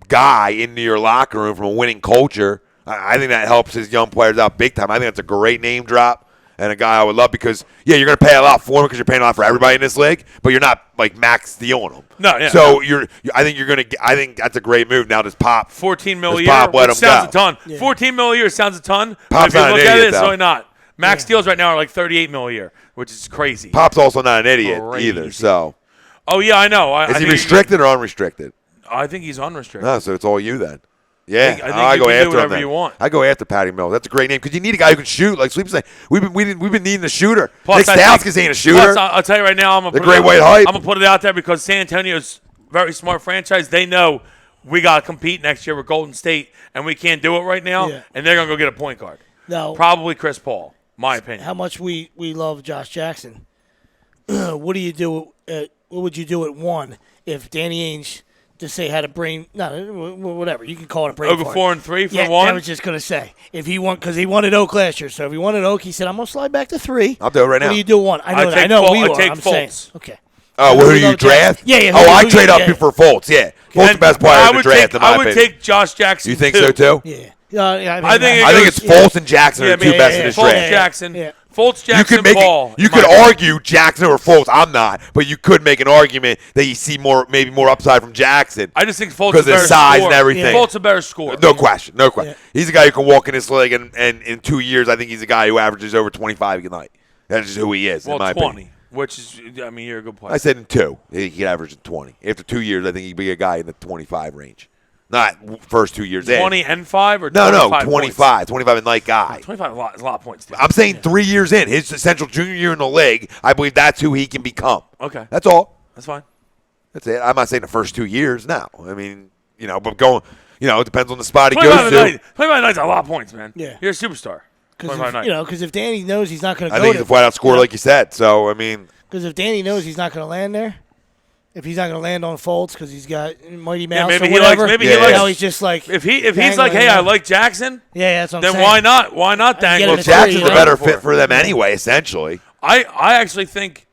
guy into your locker room from a winning culture, I think that helps his young players out big time. I think that's a great name drop and a guy I would love because, yeah, you're going to pay a lot for him because you're paying a lot for everybody in this league, but you're not like max dealing them. No, yeah, So no. I think that's a great move. Now does Pop 14 mil a Does year, Pop let which him sounds go? a ton. 14 mil a year sounds a ton. But Pop's if you not an look at idiot, it, it's though. really not. Max deals right now are like 38 mil a year, which is crazy. Pop's also not an idiot Crazy. either. So Oh yeah, I know. I is he think restricted or unrestricted? I think he's unrestricted. No, so it's all you then. Yeah, I think I you go can do after him. whatever Then. you want. I go after Patty Mills. That's a great name because you need a guy who can shoot. Like Sleep saying, we've been needing a shooter. Plus, Nick I Stauskas think- ain't a shooter. Plus, I'll tell you right now, I'm The great white hype. I'm gonna put it out there because San Antonio's a very smart franchise. They know we gotta compete next year with Golden State, and we can't do it right now. Yeah. And they're gonna go get a point guard. Now, Probably Chris Paul, my opinion. how much we love Josh Jackson. what do you do? What would you do at 1 if Danny Ainge just say had a brain? No, whatever you can call it a brain. Go fart. 4-3 for Yeah, one. I was just gonna say if he won because he wanted Oak last year. So if he wanted Oak, he said I'm gonna slide back to 3. I'll do it right now. What do you do at 1? I know. take I know. Fol- we I are. take I'm saying. Fultz. Okay. Oh, well, who do you Jackson. draft? Yeah. Oh, I who trade you- up yeah. for Fultz. Yeah, Fultz the best player I in the would draft. take, in my I would opinion. take Josh Jackson. You think so too? Yeah. Yeah, I think it I think goes- it's Fultz and Jackson are the two yeah, best in this Fultz draft. Jackson. Yeah. Fultz You Jackson. could make Ball. you could argue Jackson or Fultz. I'm not, but you could make an argument that you see maybe more upside from Jackson. I just think Fultz because is a of better size scorer. and everything. Fultz a better scorer. No question, no question. Yeah. He's a guy who can walk in this league, and in 2 years, I think he's a guy who averages over 25 a night. That's just who he is, Well, in my 20, opinion. which is, I mean, you're a good player. I said in 2, he could average in 20. After 2 years, I think he'd be a guy in the 25 range. Not first 2 years in. 20 and 5 or No, 25 25. 25 a night guy. 25 is a lot of points. Dude. I'm saying 3 years in, his essential junior year in the league, I believe that's who he can become. Okay. That's all. That's fine. That's it. I'm not saying the first 2 years. No. I mean, but going, it depends on the spot he 25 goes a to. night. 25 a night's a lot of points, man. Yeah. You're a superstar. 25 a night. Because if Danny knows he's not going to I go think he's a flat out scorer, like you said. So, I mean, because if Danny knows he's not going to land there, if he's not going to land on Fultz because he's got Mighty Mouse maybe or he whatever, likes- maybe he likes- now he's just like If he's dangling like, hey, I around. like Jackson, yeah, that's what I'm then saying. why not? Why not get dangle him well, at Jackson's three, a yeah. better fit for them anyway, essentially. I actually think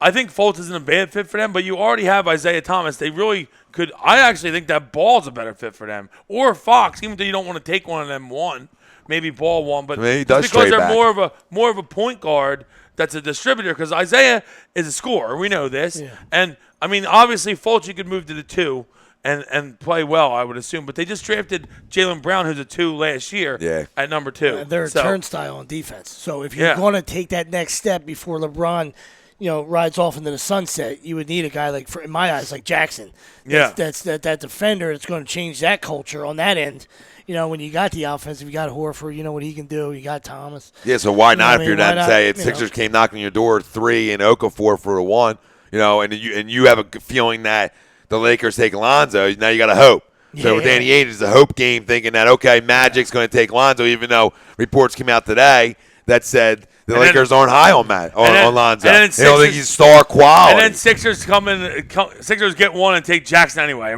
Fultz isn't a bad fit for them, but you already have Isaiah Thomas. They really could. I actually think that Ball's a better fit for them, or Fox, even though you don't want to take one of them. Maybe Ball one, but Maybe he just does because trade they're back. more of a point guard that's a distributor. Because Isaiah is a scorer, we know this, and I mean obviously Fultz you could move to the 2 and play well, I would assume. But they just drafted Jaylen Brown, who's a 2 last year, at number 2. They're a So- turnstile on defense. So if you're Yeah. going to take that next step before LeBron, rides off into the sunset, you would need a guy like, in my eyes, like Jackson. That's that defender that's going to change that culture on that end. When you got the offensive, you got Horford, you know what he can do. You got Thomas. Yeah, so why You know not what I if mean? you're Why not not, saying you Sixers know? came knocking on your door 3 and Okafor for a 1, and you have a good feeling that the Lakers take Lonzo, now you got to hope. So with Danny Ainge, it's a hope game, thinking that, okay, Magic's going to take Lonzo, even though reports came out today that said the And then- Lakers aren't high on then- Lonzo. and then They don't think Sixers- he's star quality. And then Sixers Sixers get 1 and take Jackson anyway.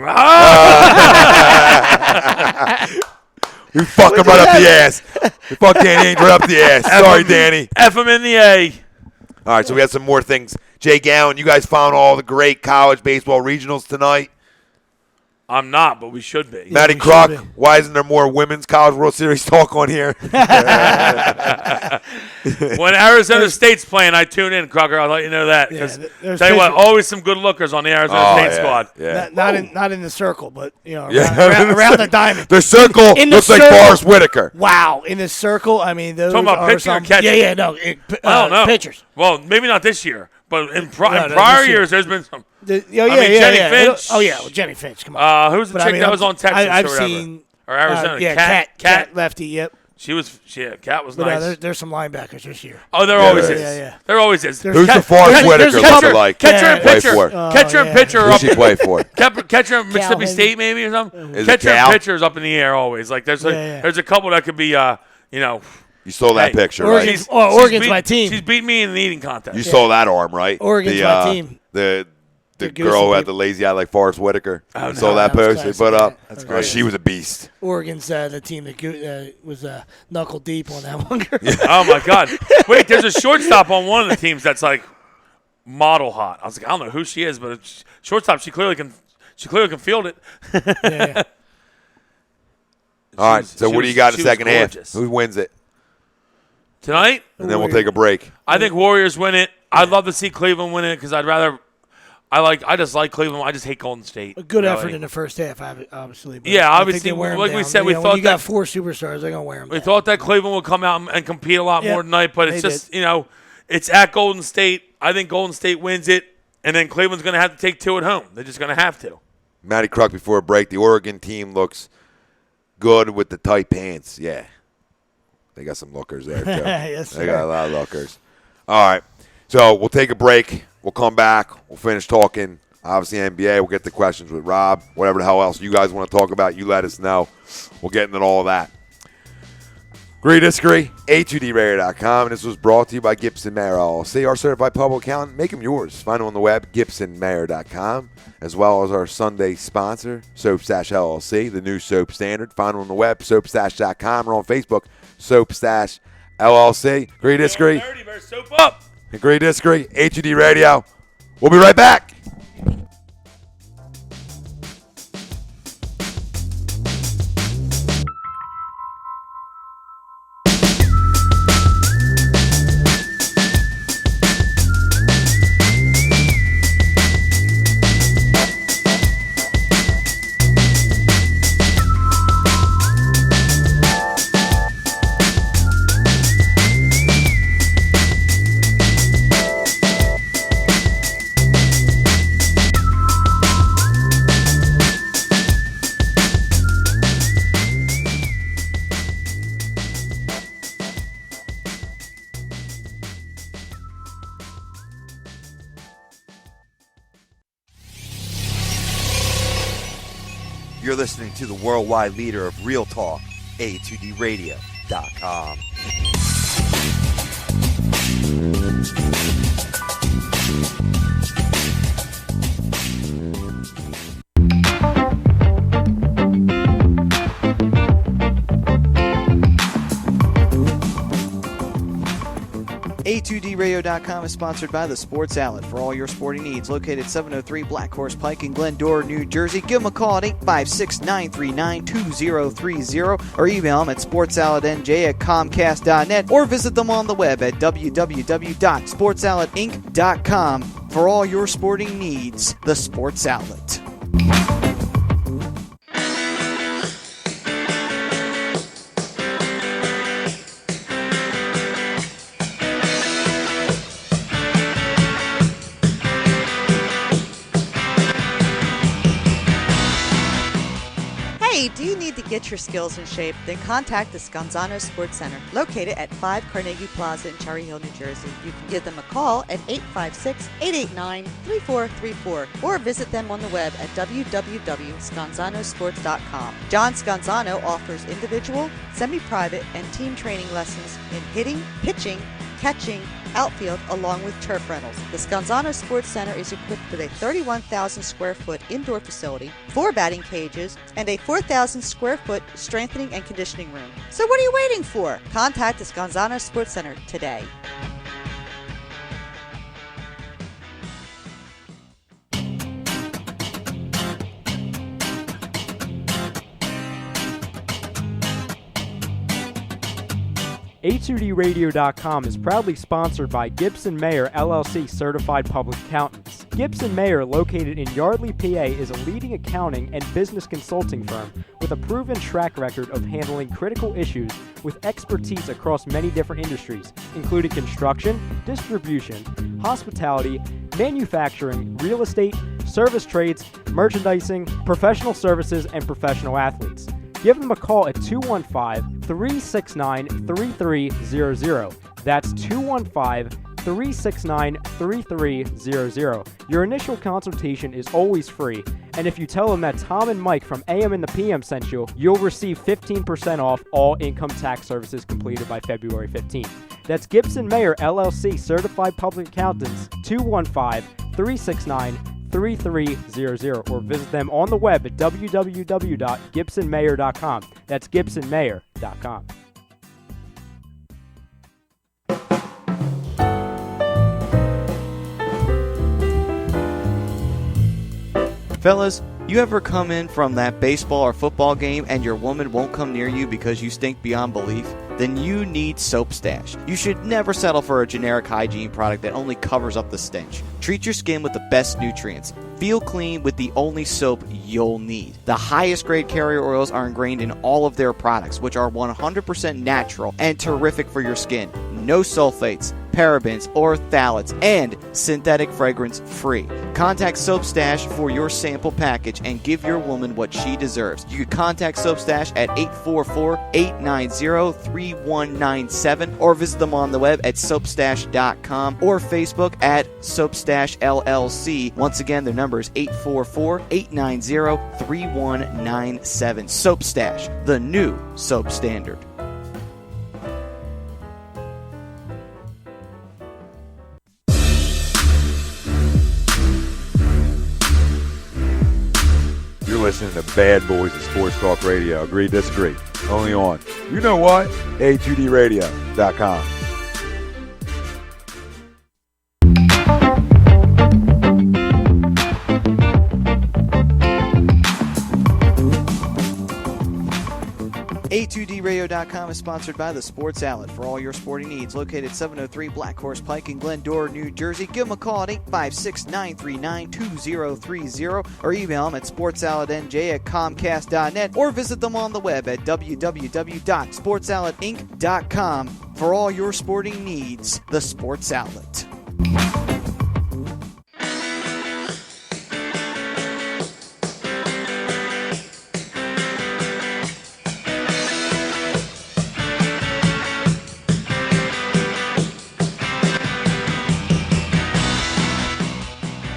we fuck him right up the ass. We fuck Danny Ainge right up the ass. Sorry, Danny. F him in the A. All right, so we got some more things. Jay Gowan, you guys found all the great college baseball regionals tonight. I'm not, but we should be. Matty we Crock, should be. why isn't there more Women's College World Series talk on here? When Arizona State's playing, I tune in, Crocker. I'll let you know that. 'cause there's tell you what, pitchers- always some good lookers on the Arizona Oh, State yeah, squad. Yeah. Not in the circle, but around, Yeah. around the diamond. The circle In the looks like circle. Forrest Whitaker. Wow, in the circle, I mean, those Talking about are pitching or some, catching? Yeah, no, I don't know. pitchers. Well, maybe not this year, but in No, prior this year. years, there's been some. Jenny Jenny Finch. Oh yeah, well, Jenny Finch. Come on. Who's the But I chick mean, that I'm- was on Texas I've or whatever? seen Or Arizona? yeah, Cat. Cat lefty. Yep. Cat was But nice. there's some linebackers this year. Oh, there Yeah, always there is. is. Yeah. There always is. There's- Who's the Cat- Forrest there's- Whitaker there's a look couple- like? Catcher and Play pitcher. for? Catcher and yeah. pitcher Who's up. she play for? Catcher at Mississippi Maybe. State, maybe or something. Is it Catcher Cal? and pitcher's up in the air always. Like there's Yeah. there's a couple that could be You stole that Hey, picture, Oregon- right? She's Oregon's beat- my team. She's beat me in the eating contest. You stole that arm, right? Oregon's my team. The The girl who Goose had the lazy eye like Forrest Whitaker. Oh, You saw no, that that was post they classic, put up? yeah. That's Oh, great. she was a beast. Oregon's the team that was knuckle deep on that one girl. Oh my God! Wait, there's a shortstop on one of the teams that's like model hot. I was like, I don't know who she is, but it's shortstop. She clearly can field it. Yeah. All right, so she what do was- you got in she the was second half? gorgeous. Who wins it? Tonight, And then we'll take a break. I think Warriors win it. I'd love to see Cleveland win it because I just like Cleveland. I just hate Golden State. A good really. effort in the first half, obviously. But Yeah, I think obviously, they wear 'em like we down. said, we when thought you got that- 4 superstars, they're gonna wear them. We thought that Cleveland would come out and compete a lot Yeah, more tonight, but it's they just it's at Golden State. I think Golden State wins it, and then Cleveland's going to have to take 2 at home. They're just going to have to. Matty Kruk before a break. The Oregon team looks good with the tight pants. Yeah. They got some lookers there, too. Yes, They sir. got a lot of lookers. All right. So we'll take a break. We'll come back. We'll finish talking, obviously, NBA. We'll get the questions with Rob. Whatever the hell else you guys want to talk about, you let us know. We'll get into all of that. Agree, disagree, A2DRadio.com. And this was brought to you by Gibson Mayer LLC, our certified public accountant. Make them yours. Find them on the web, GibsonMayer.com, as well as our Sunday sponsor, Soap Stash LLC, the new soap standard. Find them on the web, SoapStash.com, or on Facebook, Soap Stash LLC. Agree, disagree, Dirty versus soap up. agree, disagree, A2D Radio. We'll be right back. You're listening to the worldwide leader of Real Talk, A2DRadio.com. A2DRadio.com is sponsored by The Sports Outlet for all your sporting needs. Located 703 Black Horse Pike in Glendora, New Jersey. Give them a call at 856-939-2030 or email them at sportsoutletnj@comcast.net or visit them on the web at www.sportsoutletinc.com for all your sporting needs. The Sports Outlet. Hey, do you need to get your skills in shape? Then contact the Scanzano Sports Center, located at 5 Carnegie Plaza in Cherry Hill, New Jersey. You can give them a call at 856-889-3434 or visit them on the web at www.scanzanosports.com. John Scanzano offers individual, semi-private, and team training lessons in hitting, pitching, catching, outfield, along with turf rentals. The Scanzano Sports Center is equipped with a 31,000 square foot indoor facility, 4 batting cages, and a 4,000 square foot strengthening and conditioning room. So what are you waiting for? Contact the Scanzano Sports Center today. A2DRadio.com is proudly sponsored by Gibson Mayer LLC Certified Public Accountants. Gibson Mayer, located in Yardley, PA, is a leading accounting and business consulting firm with a proven track record of handling critical issues with expertise across many different industries, including construction, distribution, hospitality, manufacturing, real estate, service trades, merchandising, professional services, and professional athletes. Give them a call at 215-369-3300. That's 215-369-3300. Your initial consultation is always free, and if you tell them that Tom and Mike from AM and the PM sent you, you'll receive 15% off all income tax services completed by February 15th. That's Gibson Mayer LLC Certified Public Accountants, 215-369-3300, or visit them on the web at www.gibsonmayer.com. That's gibsonmayer.com. Fellas, you ever come in from that baseball or football game and your woman won't come near you because you stink beyond belief? Then you need Soap Stash. You should never settle for a generic hygiene product that only covers up the stench. Treat your skin with the best nutrients. Feel clean with the only soap you'll need. The highest grade carrier oils are ingrained in all of their products, which are 100% natural and terrific for your skin. No sulfates, parabens, or phthalates, and synthetic fragrance free. Contact Soap Stash for your sample package and give your woman what she deserves. You can contact Soap Stash at 844-890-3197 or visit them on the web at soapstash.com or Facebook at Soapstash LLC. Once again, their number is 844-890-3197. Soap Stash, the new soap standard. listening to Bad Boys of Sports Talk Radio. Agree, disagree. Only on, you know what? A2DRadio.com. A2DRadio.com is sponsored by The Sports Outlet for all your sporting needs. Located 703 Black Horse Pike in Glendora, New Jersey. Give them a call at 856-939-2030 or email them at sportsoutletnj@comcast.net or visit them on the web at www.sportsoutletinc.com for all your sporting needs. The Sports Outlet.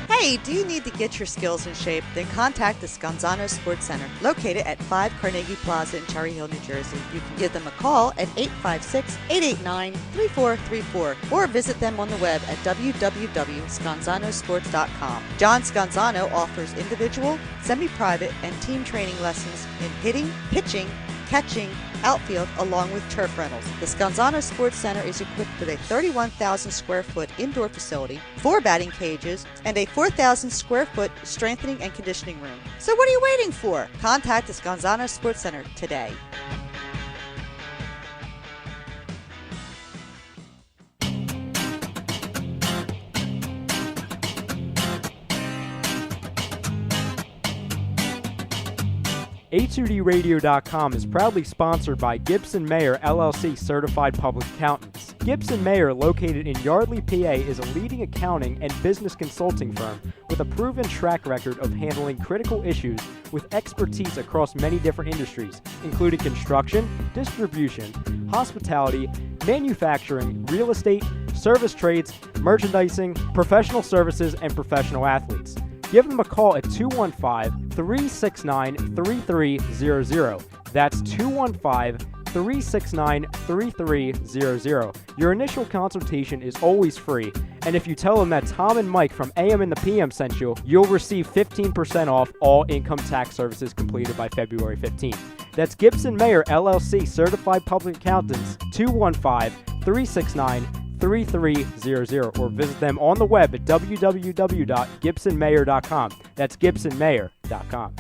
Hey, do you need to get your skills in shape? Then contact the Scanzano Sports Center, located at 5 Carnegie Plaza in Cherry Hill, New Jersey. You can give them a call at 856-889-3434 or visit them on the web at www.scanzanosports.com. John Scanzano offers individual, semi-private, and team training lessons in hitting, pitching, catching, outfield, along with turf rentals. The Scanzano Sports Center is equipped with a 31,000 square foot indoor facility, 4 batting cages, and a 4,000 square foot strengthening and conditioning room. So what are you waiting for? Contact the Scanzano Sports Center today. A2DRadio.com is proudly sponsored by Gibson Mayer LLC Certified Public Accountants. Gibson Mayer, located in Yardley, PA, is a leading accounting and business consulting firm with a proven track record of handling critical issues with expertise across many different industries, including construction, distribution, hospitality, manufacturing, real estate, service trades, merchandising, professional services, and professional athletes. Give them a call at 215-369-3300. That's 215-369-3300. Your initial consultation is always free, and if you tell them that Tom and Mike from AM and the PM sent you, you'll receive 15% off all income tax services completed by February 15th. That's Gibson Mayer LLC Certified Public Accountants, 215-369-3300, or visit them on the web at www.gibsonmayer.com. That's gibsonmayer.com.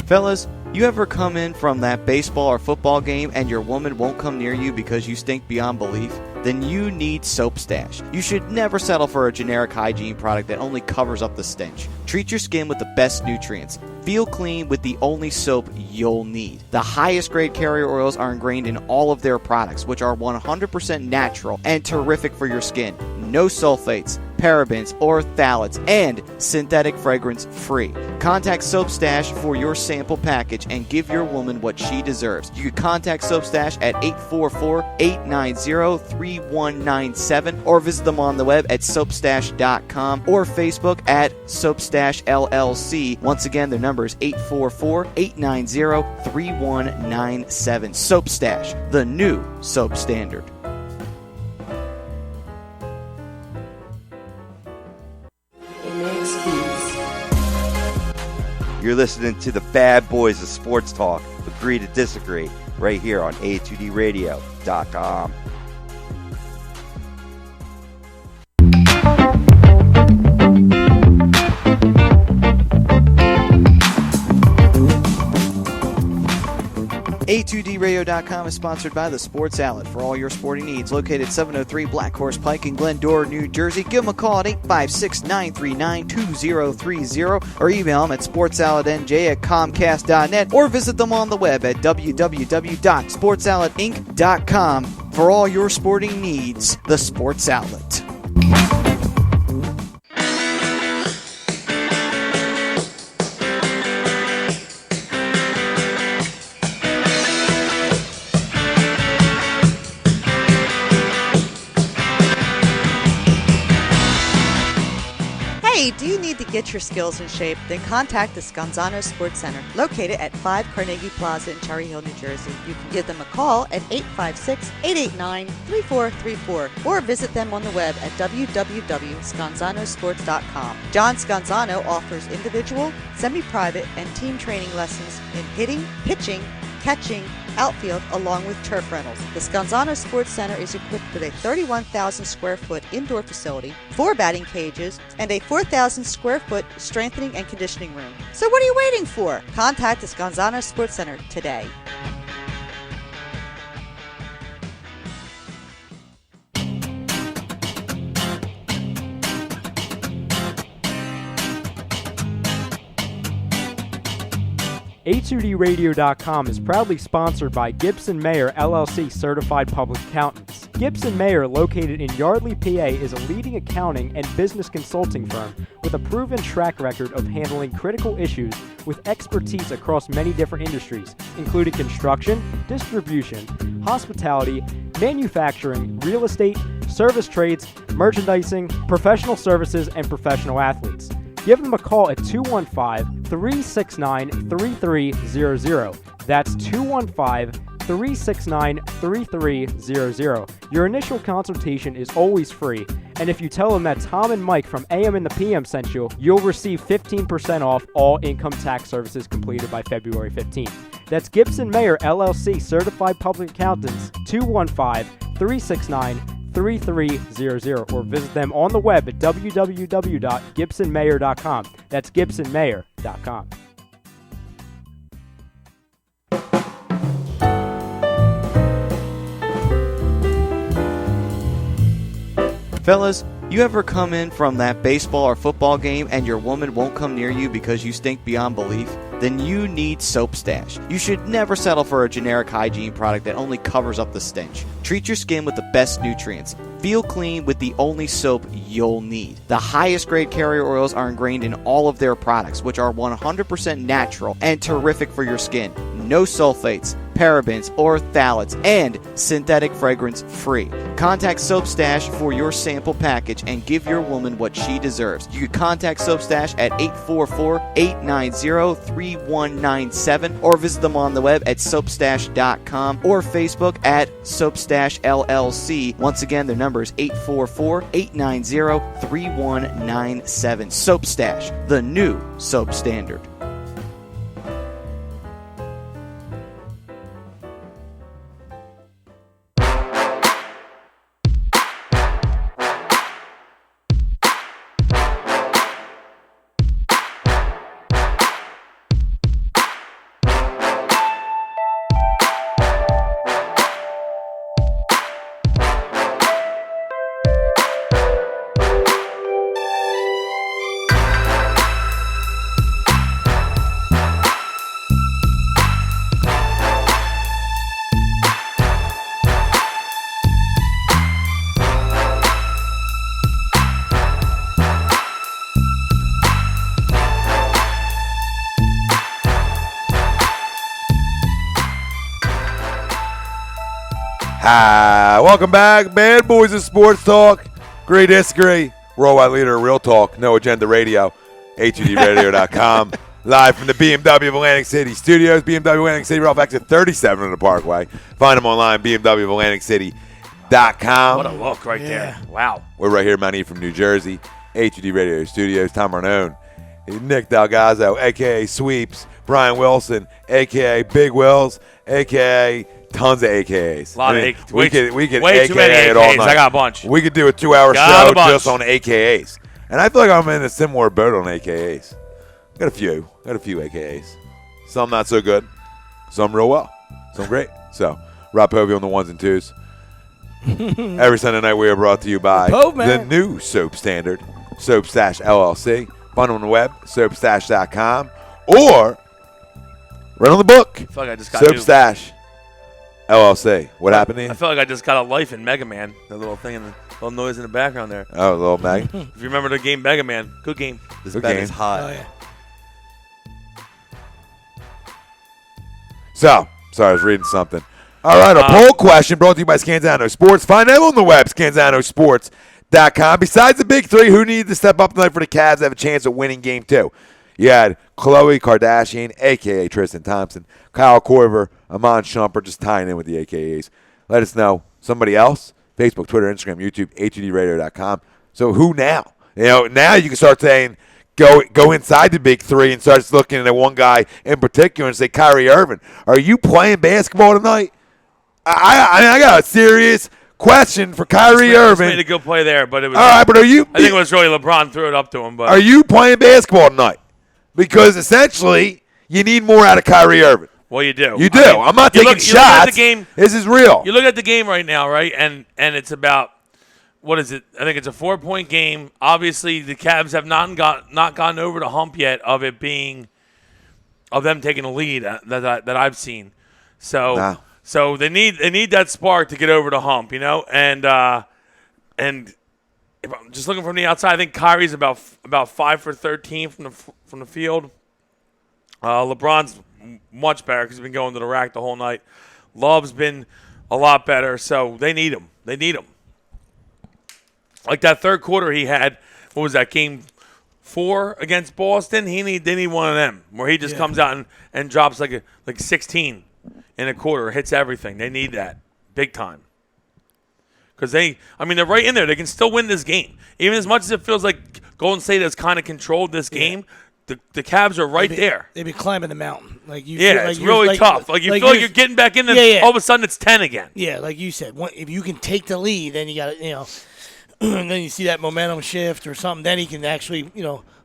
Fellas, you ever come in from that baseball or football game and your woman won't come near you because you stink beyond belief? Then you need Soap Stash. You should never settle for a generic hygiene product that only covers up the stench. Treat your skin with the best nutrients. Feel clean with the only soap you'll need. The highest grade carrier oils are ingrained in all of their products, which are 100% natural and terrific for your skin. No sulfates, parabens, or phthalates, and synthetic fragrance free. Contact Soap Stash for your sample package and give your woman what she deserves. You can contact Soap Stash at 844-890-3197 or visit them on the web at soapstash.com or Facebook at Soapstash LLC. Once again, their number is 844-890-3197. Soap Stash, the new soap standard. You're listening to the Bad Boys of Sports Talk. Agree to disagree right here on A2DRadio.com. A2DRadio.com is sponsored by The Sports Outlet for all your sporting needs. Located 703 Black Horse Pike in Glendora, New Jersey. Give them a call at 856-939-2030 or email them at sportsoutletnj@comcast.net or visit them on the web at www.sportsoutletinc.com for all your sporting needs. The Sports Outlet. Hey, Hey, do you need to get your skills in shape? Then contact the Scanzano Sports Center, located at 5 Carnegie Plaza in Cherry Hill, New Jersey. You can give them a call at 856-889-3434 or visit them on the web at www.scanzanosports.com. John Scanzano offers individual, semi-private, and team training lessons in hitting, pitching, catching, outfield, along with turf rentals. The Scanzano Sports Center is equipped with a 31,000 square foot indoor facility, 4 batting cages, and a 4,000 square foot strengthening and conditioning room. So what are you waiting for? Contact the Scanzano Sports Center today. A2DRadio.com is proudly sponsored by Gibson Mayer LLC Certified Public Accountants. Gibson Mayer, located in Yardley, PA, is a leading accounting and business consulting firm with a proven track record of handling critical issues with expertise across many different industries, including construction, distribution, hospitality, manufacturing, real estate, service trades, merchandising, professional services, and professional athletes. Give them a call at 215-369-3300. That's 215-369-3300. Your initial consultation is always free, and if you tell them that Tom and Mike from AM and the PM sent you, you'll receive 15% off all income tax services completed by February 15th. That's Gibson Mayer LLC Certified Public Accountants, 215-369-3300, or visit them on the web at www.gibsonmayer.com. That's gibsonmayer.com. Fellas, you ever come in from that baseball or football game and your woman won't come near you because you stink beyond belief? Then you need Soap Stash. You should never settle for a generic hygiene product that only covers up the stench. Treat your skin with the best nutrients. Feel clean with the only soap you'll need. The highest grade carrier oils are ingrained in all of their products, which are 100% natural and terrific for your skin. No sulfates, parabens, or phthalates, and synthetic fragrance free. Contact Soap Stash for your sample package and give your woman what she deserves. You can contact Soap Stash at 844-890-3197 or visit them on the web at soapstash.com or Facebook at Soapstash LLC. Once again, their number is 844-890-3197. Soap Stash, the new soap standard. Hi, welcome back, Bad Boys of Sports Talk. Agree, disagree. Worldwide leader of Real Talk, No Agenda Radio, A2DRadio.com. Live from the BMW of Atlantic City studios. BMW Atlantic City, Ralph exit 37 on the Parkway. Find them online, BMWAtlanticCity.com. What a look right there. Wow. We're right here, Mount E from New Jersey. A2D Radio Studios. Tom Arnone, Nick Delgazzo, a.k.a. Sweeps. Brian Wilson, a.k.a. Big Wills, a.k.a. tons of AKAs. A lot of AKAs. We could way AKA too many it all AKAs. night. I got a bunch. We could do a 2-hour Got a show bunch. just on AKAs. And I feel like I'm in a similar boat on AKAs. Got a few AKAs. Some not so good. Some real well. Some great. So, Rob Povey on the ones and twos. Every Sunday night we are brought to you by the new soap standard, Soap Stash LLC. Find them on the web, soapstash.com, or right on the book, I feel like I just got Soap Stash LLC. What happened to you? I feel like I just got a life in Mega Man. That little thing and the little noise in the background there. Oh, little Meg. If you remember the game Mega Man, good game. This Good bet game. is hot. Oh, yeah. So, sorry, I was reading something. All right, a poll question brought to you by Scanzano Sports. Find them on the web, scanzanosports.com. BMWBaseball.com. Besides the big three, who needed to step up tonight for the Cavs to have a chance of winning game 2? You had Khloe Kardashian, a.k.a. Tristan Thompson, Kyle Korver, Amon Shumpert, just tying in with the a.k.a.s. Let us know. Somebody else? Facebook, Twitter, Instagram, YouTube, a2dradio.com. So who now? Now you can start saying, go inside the big three and start looking at one guy in particular and say, Kyrie Irving, are you playing basketball tonight? I got a serious question for Kyrie Irving. Made a good play there, but it was all right. But are you? I think it was really LeBron threw it up to him. But are you playing basketball tonight? Because essentially, you need more out of Kyrie Irving. Well, you do. You do. I'm not taking shots. You look at the game. This is real. You look at the game right now, right? And it's about, what is it? I think it's a 4-point game. Obviously, the Cavs have not gotten over the hump yet of them taking a lead that I've seen. So. Nah. So they need that spark to get over the hump, and if I'm just looking from the outside, I think Kyrie's about 5 for 13 from the field. LeBron's much better because he's been going to the rack the whole night. Love's been a lot better, so they need him. They need him. Like that third quarter he had, what was that, game 4 against Boston? They need one of them where he just comes out and drops like 16. In a quarter, hits everything. They need that big time. Because they're right in there. They can still win this game. Even as much as it feels like Golden State has kind of controlled this game, the Cavs are right there. They've been climbing the mountain. It's really tough. You feel like you're getting back in there, all of a sudden it's 10 again. Yeah, like you said, if you can take the lead, then you got to, and then you see that momentum shift or something, then he can actually,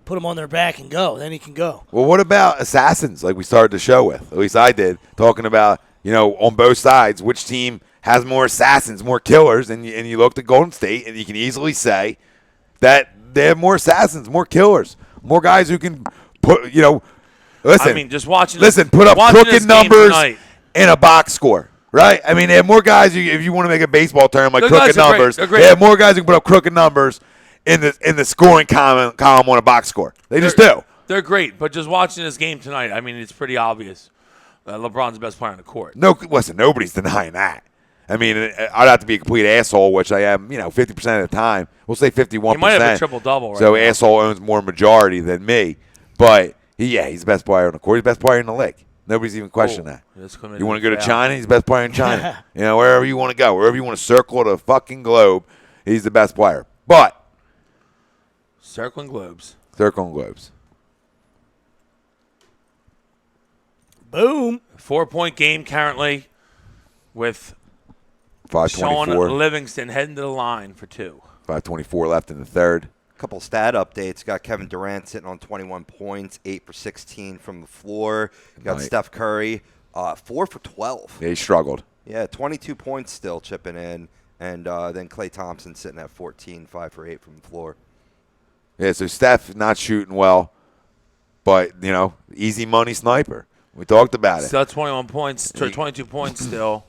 put them on their back and go. Then he can go. Well, what about assassins like we started the show with? At least I did, talking about, on both sides, which team has more assassins, more killers, and you looked at Golden State, and you can easily say that they have more assassins, more killers, more guys who can put, listen. Just watching. Put up crooked numbers tonight. In a box score, right? They have more guys, if you want to make a baseball term like crooked numbers, great. they have more guys who can put up crooked numbers in the scoring column on a box score. They just do. They're great, but just watching this game tonight, it's pretty obvious. LeBron's the best player on the court. No, listen, nobody's denying that. I'd have to be a complete asshole, which I am, 50% of the time. We'll say 51%. He might have a triple-double right so now. asshole owns more majority than me. But, he's the best player on the court. He's the best player in the league. Nobody's even questioning that. You want to go to China? He's the best player in China. Wherever you want to go. Wherever you want to circle the fucking globe, he's the best player. But. Circling globes. Boom. 4-point game currently with 5:24. Sean Livingston heading to the line for 2. 5:24 left in the third. Couple stat updates. Got Kevin Durant sitting on 21 points, 8 for 16 from the floor. Got Steph Curry, 4 for 12. Yeah, he struggled. Yeah, 22 points still chipping in. And then Klay Thompson sitting at 14, 5 for 8 from the floor. Yeah, so Steph not shooting well, but, easy money sniper. We talked about it. Still 21 points, 22 points still.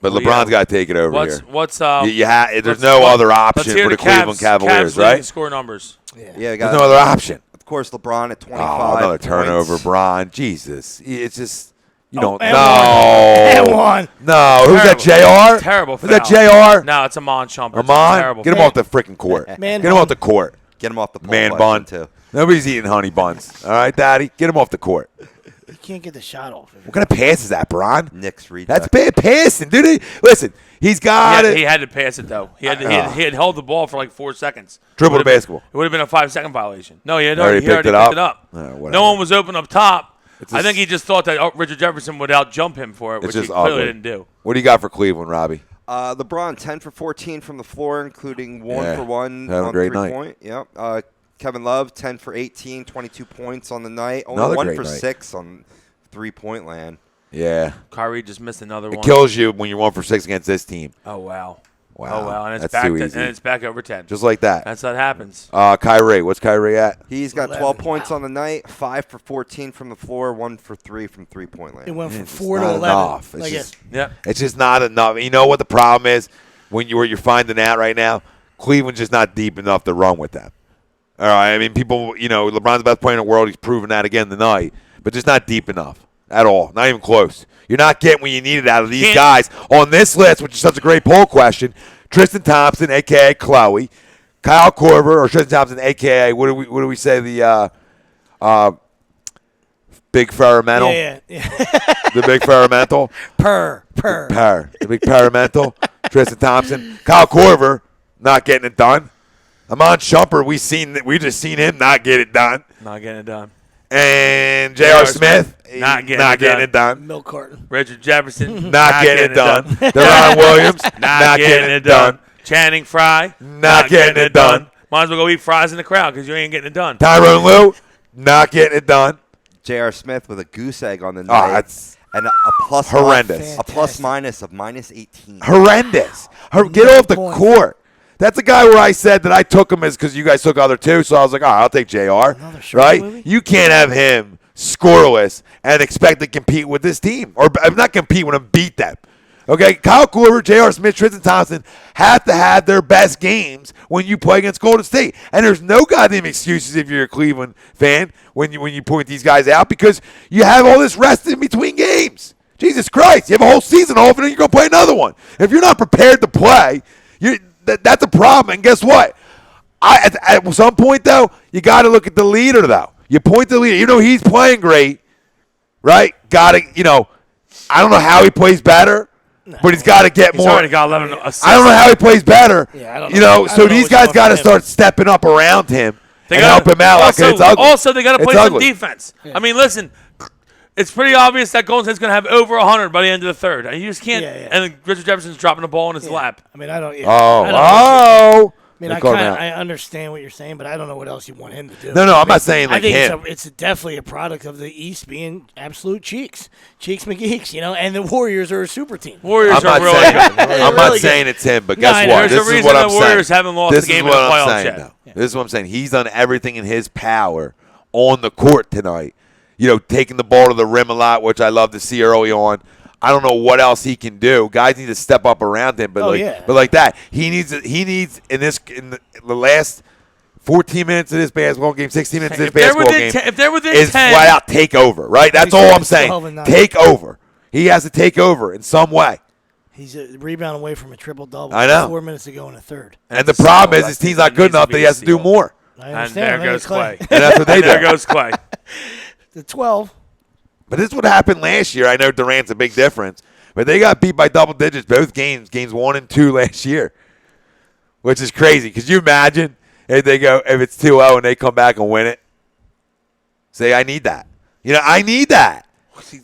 But LeBron's got to take it over here. There's There's no other option for the Cleveland Cavaliers, right? Score numbers. Yeah, there's no other option. Of course, LeBron at 25. Oh, another turnover, points. Bron. Jesus. It's just, don't know. And one. No. Who's that, JR? Terrible Who's foul. that, JR? No, it's Amon Shumpert. Amon? Get him off the freaking court. Get him off the court. Get him off the pole Man button, bun. too. Nobody's eating honey buns. All right, Daddy? Get him off the court. You can't get the shot off. What kind of pass is that, Bron? Knicks reject. That's bad passing, dude. Listen, he's got it. He had to pass it, though. He had held the ball for like 4 seconds. Dribble the basketball. It would have been a 5-second violation. No, he Already already picked it up. Whatever. No one was open up top. It's I think he just thought that Richard Jefferson would out-jump him for it, which he clearly didn't do. What do you got for Cleveland, Robbie? LeBron, 10 for 14 from the floor, including 1 for 1 Having a on great three-point. Yep. Kevin Love, 10 for 18, 22 points on the night. Only Another 1 great for night. 6 on three-point land. Yeah. Kyrie just missed another one. It kills you when you're 1 for 6 against this team. Oh, wow. Wow. Oh, wow. And it's That's back too to, easy. and it's back over 10. Just like that. That's what happens. Kyrie. What's Kyrie at? He's got 12 points on the night, 5 for 14 from the floor, 1 for 3 from three-point land. It went from It's 4 to not 11. enough. It's Like just, Yeah. it's not enough. You know what the problem is when you're finding out right now? Cleveland's just not deep enough to run with them. All right. People, LeBron's the best player in the world. He's proven that again tonight, but just not deep enough at all. Not even close. You're not getting what you needed out of these guys on this list, which is such a great poll question. Tristan Thompson, a.k.a. Chloe, Kyle Korver, or Tristan Thompson, a.k.a. What do we say, the big ferramental? Yeah. The big ferramental? Per. The big ferramental. Tristan Thompson. Kyle Korver, not getting it done. Amon Shumpert, we just seen him not get it done. Not getting it done. And J.R. Smith, not getting it done. Milk carton. Richard Jefferson, Not getting it done. Deron Williams, not getting it done. Channing Frye, Not getting it done. Might as well go eat fries in the crowd because you ain't getting it done. Tyrone Lue, not getting it done. J.R. Smith with a goose egg on the Oh, night. that's And a plus horrendous. A plus minus of -18. Horrendous. Get off the court. That's a guy where I said that I took him as because you guys took other two, so I was like, I'll take JR. Right? movie? You can't have him scoreless and expect to compete with this team, or not compete with him, beat them. Okay, Kyle Korver, J.R. Smith, Tristan Thompson have to have their best games when you play against Golden State. And there's no goddamn excuses if you're a Cleveland fan when you point these guys out because you have all this rest in between games. Jesus Christ, you have a whole season off and then you're going to play another one. If you're not prepared to play, that's a problem. And guess what? At some point, though, you got to look at the leader, though. You point to the leader. You know he's playing great, right? Got to, I don't know how he plays better. But he's got to get He's more. already got 11 assists. I don't know how he plays better. Yeah, I don't know. So these guys got to start stepping up around him and help him out. Also, it's ugly. Also, they got to play It's some ugly. defense. I mean, listen, it's pretty obvious that Golden State's going to have over 100 by the end of the third. And you just can't. Yeah. And then Richard Jefferson's dropping the ball in his lap. I mean, I don't. Yeah, Oh. I mean, I understand what you're saying, but I don't know what else you want him to do. No, I'm not saying I like think him. it's definitely a product of the East being absolute cheeks McGeeks, and the Warriors are a super team. Warriors I'm not are really saying, good. I'm not saying it's him, but guess I what? know. There's This a is reason what the I'm saying. Warriors haven't lost This a game is in the what I'm playoffs saying, yet. though. This is what I'm saying. He's done everything in his power on the court tonight. Taking the ball to the rim a lot, which I love to see early on. I don't know what else he can do. Guys need to step up around him, but but like that, he needs in the last 14 minutes of this basketball game, 16 minutes of this basketball game, if they're within is 10, flat out take over. Right? That's all I'm saying. 12 and 9. Take over. He has to take over in some way. He's a rebound away from a triple double. I know. 4 minutes to go in the third. And the problem is his team's not good enough that he has to do more. I And understand. there goes Clay. And that's what they There do. goes Clay. The 12. But this is what happened last year. I know Durant's a big difference, but they got beat by double digits both games 1 and 2 last year, which is crazy. Could you imagine if it's 2-0 and they come back and win it? Say, I need that. I need that.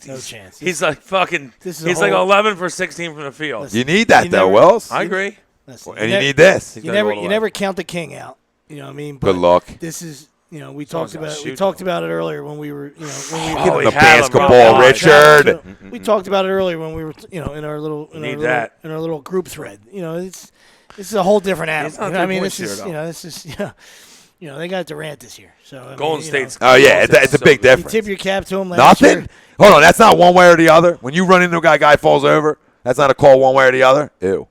No chance. He's like fucking. This is He's a like whole- 11 for 16 from the field. Listen, You need that, You though, never- Wells. I agree. Listen, And you need this. You gotta never, go all the you way. never count the king out. You know what I mean? Good But luck. This is, we Someone's talked gotta about shoot it earlier when we were, when we were Give him he the had him, basketball, bro. Richard. We talked about it earlier when we were, in our little, Need that. in our little group thread. This is a whole different animal. He's not You know what I mean, three-point this is, shooter, this is, they got Durant this year. So I mean, Golden State's. Oh, yeah, it's a big You difference. tip your cap to him last Nothing? year. Hold on, that's not one way or the other. When you run into a guy falls over, that's not a call one way or the other. Ew.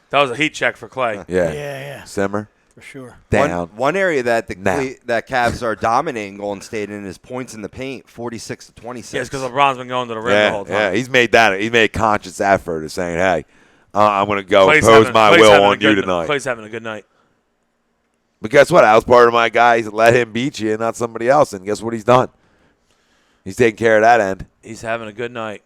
That was a heat check for Clay. Yeah. Yeah, Simmer. for sure. Down. One area that Now. that Cavs are dominating Golden State in is points in the paint, 46-26. Yes, because LeBron's been going to the rim the Yeah, whole time. yeah. He's made a conscious effort of saying, hey, I'm going to go Clay's impose having- my Clay's will having a on you good- tonight. Clay's having a good night. But guess what? I was part of my guys that let him beat you and not somebody else. And guess what he's done? He's taking care of that end. He's having a good night.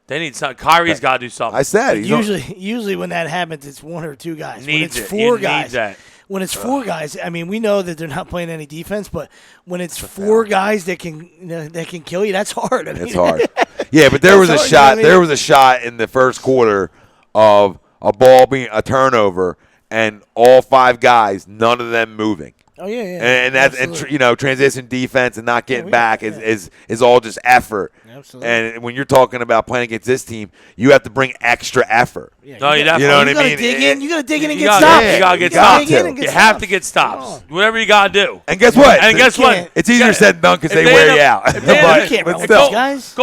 They need something. Kyrie's got to do something. I said he's Usually when that happens, it's one or two guys. When Needs it's it. four He guys, needs that. when it's four guys, I mean, we know that they're not playing any defense, but when it's four guys that can kill you, that's hard. I mean, It's hard. Yeah, but there was a That's hard, shot. you know what I mean? There was a shot in the first quarter of a ball being a turnover and all five guys, none of them moving. Oh yeah, yeah. And that's Absolutely. transition defense and not getting we- back yeah. is all just effort. Absolutely. And when you're talking about playing against this team, you have to bring extra effort. Yeah, No, you got- definitely- You know what I gotta mean? Dig in. You got to dig in and You get gotta- stops. You got to get You got stops. to. You have to get stops. Whatever you got to do. And guess what? And guess what? It's easier said than done because If they they wear end you up- out. if they end but, up- can't but run with still, those guys.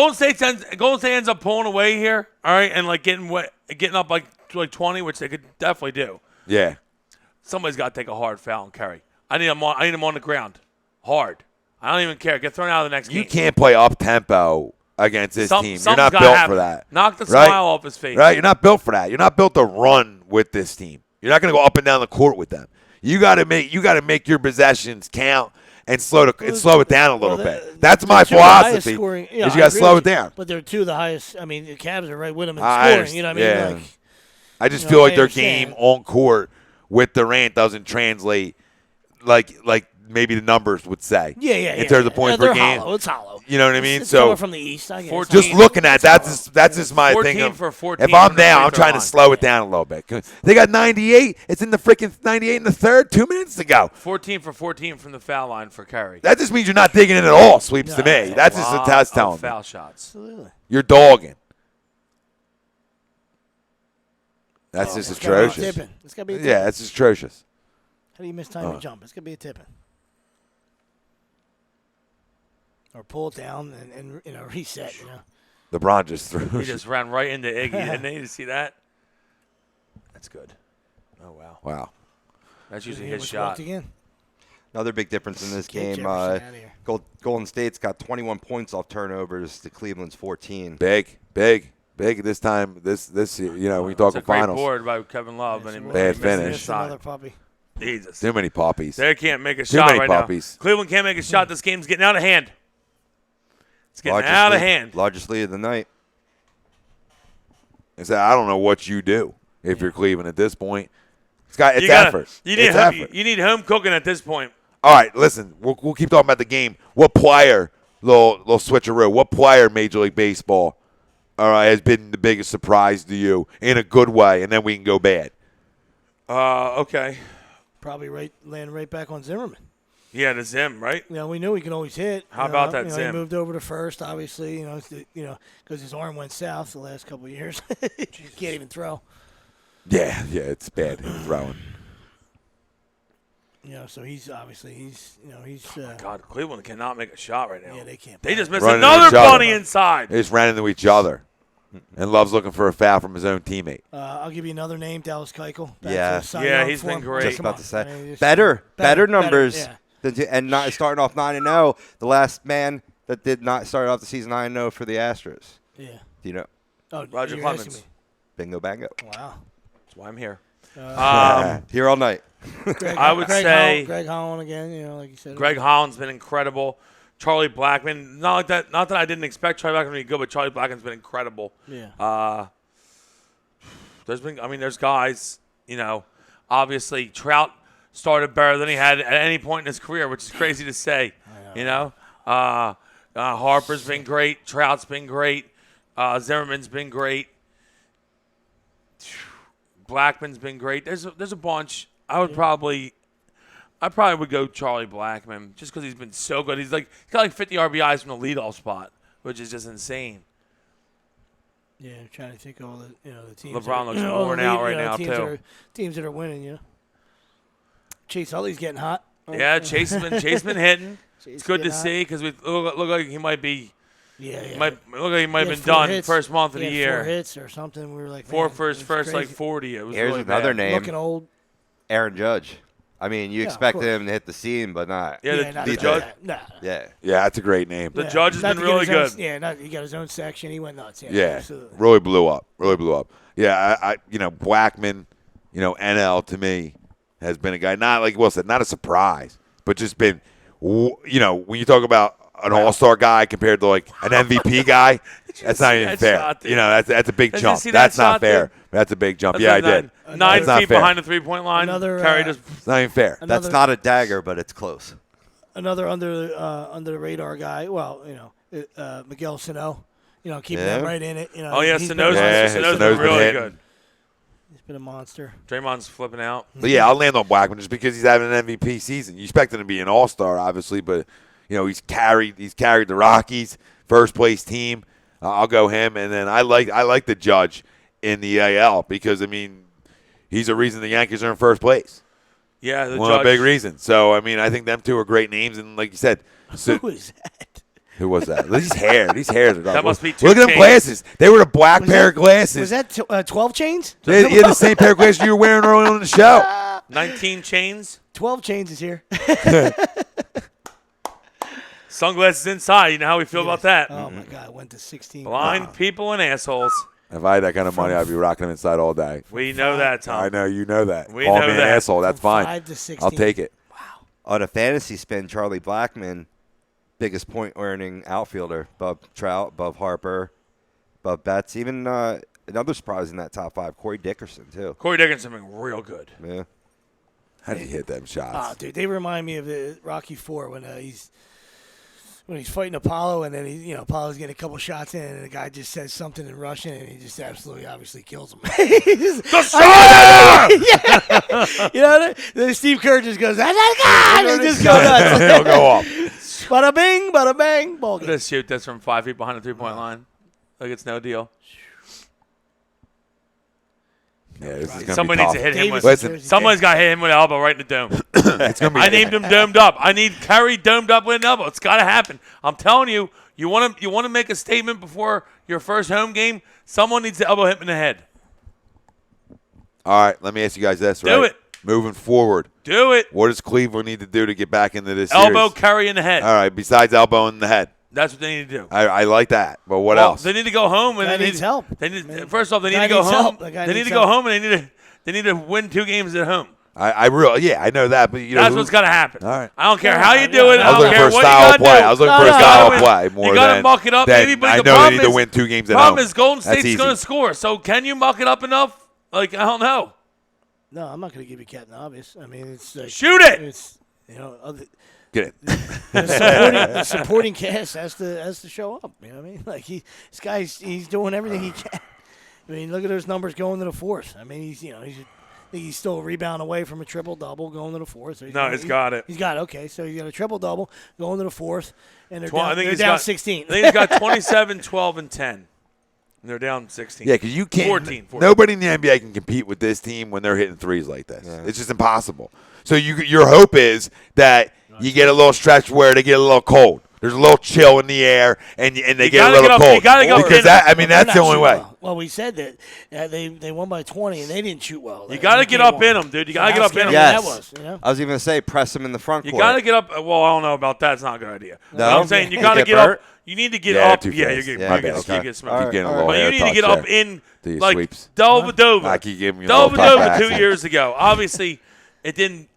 Golden State ends up pulling away here, all right, and like getting up like 20, which they could definitely do. yeah. Somebody's got to take a hard foul and carry. I need him on the ground, hard. I don't even care. Get thrown out of the next You game. can't play up tempo against this team. You're Something's not gotta built happen. for that. Knock the right? smile off his face. Right? You're not built for that. You're not built to run with this team. You're not going to go up and down the court with them. You got to make your possessions count and slow it down a little bit. That's my philosophy. Scoring, is you got to slow it down. But they're two of the highest. I mean, the Cavs are right with them in I scoring. understand. You know what I mean? Yeah. Like, I just feel like their understand. game on court with Durant doesn't translate like maybe the numbers would say. yeah. In terms of points per they're game. Hollow. It's hollow. You know what I mean? It's So coming from the East. I guess. 14 just looking at that's just my 14 thing. for 14 If I'm from the down, free I'm throw trying to line. slow it down a little bit. They got 98. It's in the freaking 98 in the third. 2 minutes to go. 14 for 14 from the foul line for Curry. That just means you're not digging in at all. Sweeps to me. No. That's just a Lot test of telling me. foul shots. Absolutely. You're dogging. That's just It's gotta be a atrocious. tipping. It's gotta be a tipping. Yeah, it's atrocious. How do you miss time to jump? It's gonna be a tipping. Or pull it down and reset. You know. LeBron just threw. He just ran right into Iggy, didn't he? Did you see that? That's good. Oh, wow. Wow. That's usually Yeah, his which shot. walked again. Another big difference in this Get game. Jefferson outta here. Golden State's got 21 points off turnovers to Cleveland's 14. Big this time. This when you talk It's a of great finals. board by Kevin Love. Yes, and it he was. Bad missed finish. his shot. Another puppy. Jesus. Too many poppies. They can't make a Too shot many right puppies. now. Cleveland can't make a shot. This game's getting out of hand. It's getting out of hand. Largest lead of the night. I don't know what you do if you're Cleveland at this point. It's You gotta- effort. You need It's home, effort. you need home cooking at this point. All right, listen. We'll keep talking about the game. What player, little switcheroo? What player, Major League Baseball, all right, has been the biggest surprise to you in a good way, and then we can go bad. Okay. Probably land right back on Zimmerman. Yeah, the Zim, right? You know, we knew he could always hit. How about that He Zim? moved over to first, obviously. Because his arm went south the last couple of years. He can't even throw. Yeah, it's bad throwing. So he's obviously God, Cleveland cannot make a shot right now. yeah, they can't. They just missed Running another each other. bunny inside. They just ran into each other, and Love's looking for a foul from his own teammate. I'll give you another name, Dallas Keuchel. Back Yeah. to his Cy Yeah, Young he's been form. great. Just Come about on. to say. I mean, just- Better numbers. yeah. And not starting off 9-0. The last man that did not start off the season 9-0 for the Astros. Yeah. Do you know? Oh, Roger you're asking Clemens. Bingo bango. me. Wow. That's why I'm here. Here all night. Greg, I would say- Greg Holland again. Like you said. Greg Holland's been incredible. Charlie Blackman, not that I didn't expect Charlie Blackman to be good, but Charlie Blackman's been incredible. Yeah. There's guys, obviously Trout started better than he had at any point in his career, which is crazy to say. Harper's been great. Trout's been great. Zimmerman's been great. Blackman's been great. There's a bunch. I probably would go Charlie Blackman just because he's been so good. He's got like 50 RBIs from the leadoff spot, which is just insane. Yeah, I'm trying to think of all the teams. LeBron looks all the worn out right lead- now, teams too. That are, teams that are winning. Chase Utley's getting hot. Yeah, Chase been hitting. It's good to getting hot. see because we look like he might be. Yeah, yeah. Look like he might He have had been 4 done hits. first month of He the had 4 year. hits or something. We were like, 4 man, for his it's first crazy. 40. It was Here's really another bad. name. Looking old. Aaron Judge. I mean, you Yeah, of expect course. him to hit the scene, but not. Yeah, not the like judge. that. Nah. Yeah. Yeah, that's a great name. The judge has Not been to get really his own- good. Yeah, he got his own section. He went nuts. Yeah, Yeah, absolutely. really blew up. Yeah, I Blackman, NL to me has been a guy not like Will said, not a surprise, but just been, when you talk about an all-star guy compared to like an MVP guy, that's not see even that fair. shot, dude? That's a big Did you jump. see that That's not shot, fair. dude? That's a big jump. That's Yeah, I like did. 9 That's not feet fair. behind the 3-point line. Another, Carry just. It's not even fair. That's Another- not a dagger, but it's close. Another under the radar guy. Well, Miguel Sano. Keeping Yeah. that right in it. Oh yeah, he's Sano's been, Yeah, Sano's Sano's been been really hitting. good. he's been a monster. Draymond's flipping out. But yeah, I'll land on Blackman just because he's having an MVP season. You expect him to be an all-star, obviously, but he's carried the Rockies first place team. I'll go him, and then I like the Judge in the AL because he's a reason the Yankees are in first place. Yeah, the One judge. of the big reasons. So I think them two are great names, and like you said, Who is that? who was that? These hairs are That must be two Look at them chains. glasses. They were the black pair of glasses. Was that 12 chains? They had the same pair of glasses you were wearing earlier on the show. 19 chains. 12 chains is here. sunglasses inside. You know how we feel about that. Oh my God, went to 16. Blind people and assholes. If I had that kind of money, I'd be rocking them inside all day. We know that, Tom. I know you know that. We Call know me an that. asshole. That's fine. 5 to 16. I'll take it. On a fantasy spin, Charlie Blackman, biggest point earning outfielder, above Trout, above Harper, above Betts. Even another surprise in that top 5, Corey Dickerson too. Corey Dickinson been real good. Yeah. How did he hit them shots? Oh, dude, they remind me of the Rocky IV when he's fighting Apollo, and then Apollo's getting a couple shots in, and the guy just says something in Russian, and he just absolutely obviously kills him. You know, then Steve Kerr just goes, and they just go nuts. They'll go off. Bada bing, bada bang, ball game. Let's shoot this from 5 feet behind the 3-point line. Like it's no deal. Yeah, this is gonna Somebody be needs tough. to hit him with. Listen, Somebody's got to hit him with an elbow right in the dome. it's gonna be. I named him domed up. I need Curry domed up with an elbow. It's got to happen. I'm telling you. You want to make a statement before your first home game? Someone needs to elbow him in the head. All right, let me ask you guys this. Do right? it. Moving forward, Do it. what does Cleveland need to do to get back into this Elbow series? Curry in the head. All right, besides elbow in the head. That's what they need to do. I like that, but what Well, else? They need to go home and Guy they needs need help. They need, Man. first off, they need Guy to go needs home. help. The guy They need needs to go help. home and they need to win 2 games at home. I really, I know that, but you know, That's what's got to happen. All right. I don't care how you do it. I I was don't looking care for a what you style got of to play. do. I was looking You for a gotta style of win. play more You got to than muck it up, than maybe. But I the know they problem need to is, win 2 games at problem home. is Golden That's State's easy. going to score. So can you muck it up enough? Like, I don't know. No, I'm not going to give you Captain Obvious. I mean, it's like, Shoot it. It's Get it. the supporting cast has to show up. You know what I mean? Like this guy's he's doing everything he can. I mean, look at those numbers going to the fourth. I mean, he's still a rebound away from a triple double going to the fourth. So He's got it. He's got it. Okay, so he's got a triple double going to the fourth, and I think they're he's down got 16. I think he's got 27, 12, and 10. And they're down 16. Yeah, because you can't. 14. Nobody in the NBA can compete with this team when they're hitting threes like this. It's just impossible. So your hope is that you get a little stretch where they get a little cold. There's a little chill in the air, and they get a little cold. You gotta get up because in that's the only way. Well, we said that they won by 20, and they didn't shoot well. You got to get up in them, dude. You got to get up in them. Yes. That was, you know? I was even going to say press him in the front You court. got to get up. Well, I don't know about that. It's not a good idea. No? But I'm saying you You got to get get hurt? up. You need to get Yeah, up. too Yeah, fast. you get, Yeah, you get, okay. you get smoked. All Keep getting a right. little But you hair need to touch get up there. in Do your like sweeps. Dellavedova. I keep giving you a little Dellavedova touch 2 back. years ago. Obviously, it didn't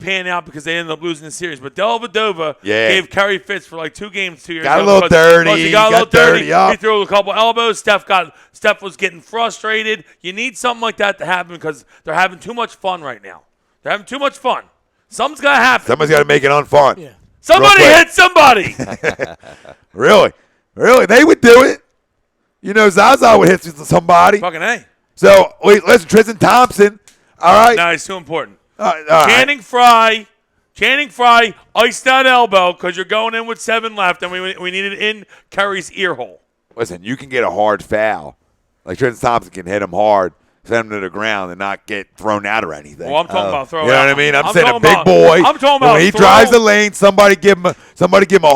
pan out because they ended up losing the series. But Dellavedova gave Curry fits for like 2 games 2 years Got a ago. little dirty. He got a little dirty. Yup. He threw a couple elbows. Steph was getting frustrated. You need something like that to happen because they're having too much fun right now. They're having too much fun. Something's got to happen. Somebody's got to make it unfun. Yeah. Somebody Real quick. hit somebody. Really? They would do it. You know, Zaza would hit somebody. Fucking A. So, wait, listen, Tristan Thompson. All right. No, it's too important. All right. Channing Frye, ice that elbow because you're going in with 7 left, and we need it in Curry's ear hole. Listen, you can get a hard foul. Like Tristan Thompson can hit him hard, send him to the ground, and not get thrown out or anything. Well, I'm talking about throw. You know what I mean? I'm saying a talking big about- boy. I'm talking about when he throw. drives the lane, somebody give him a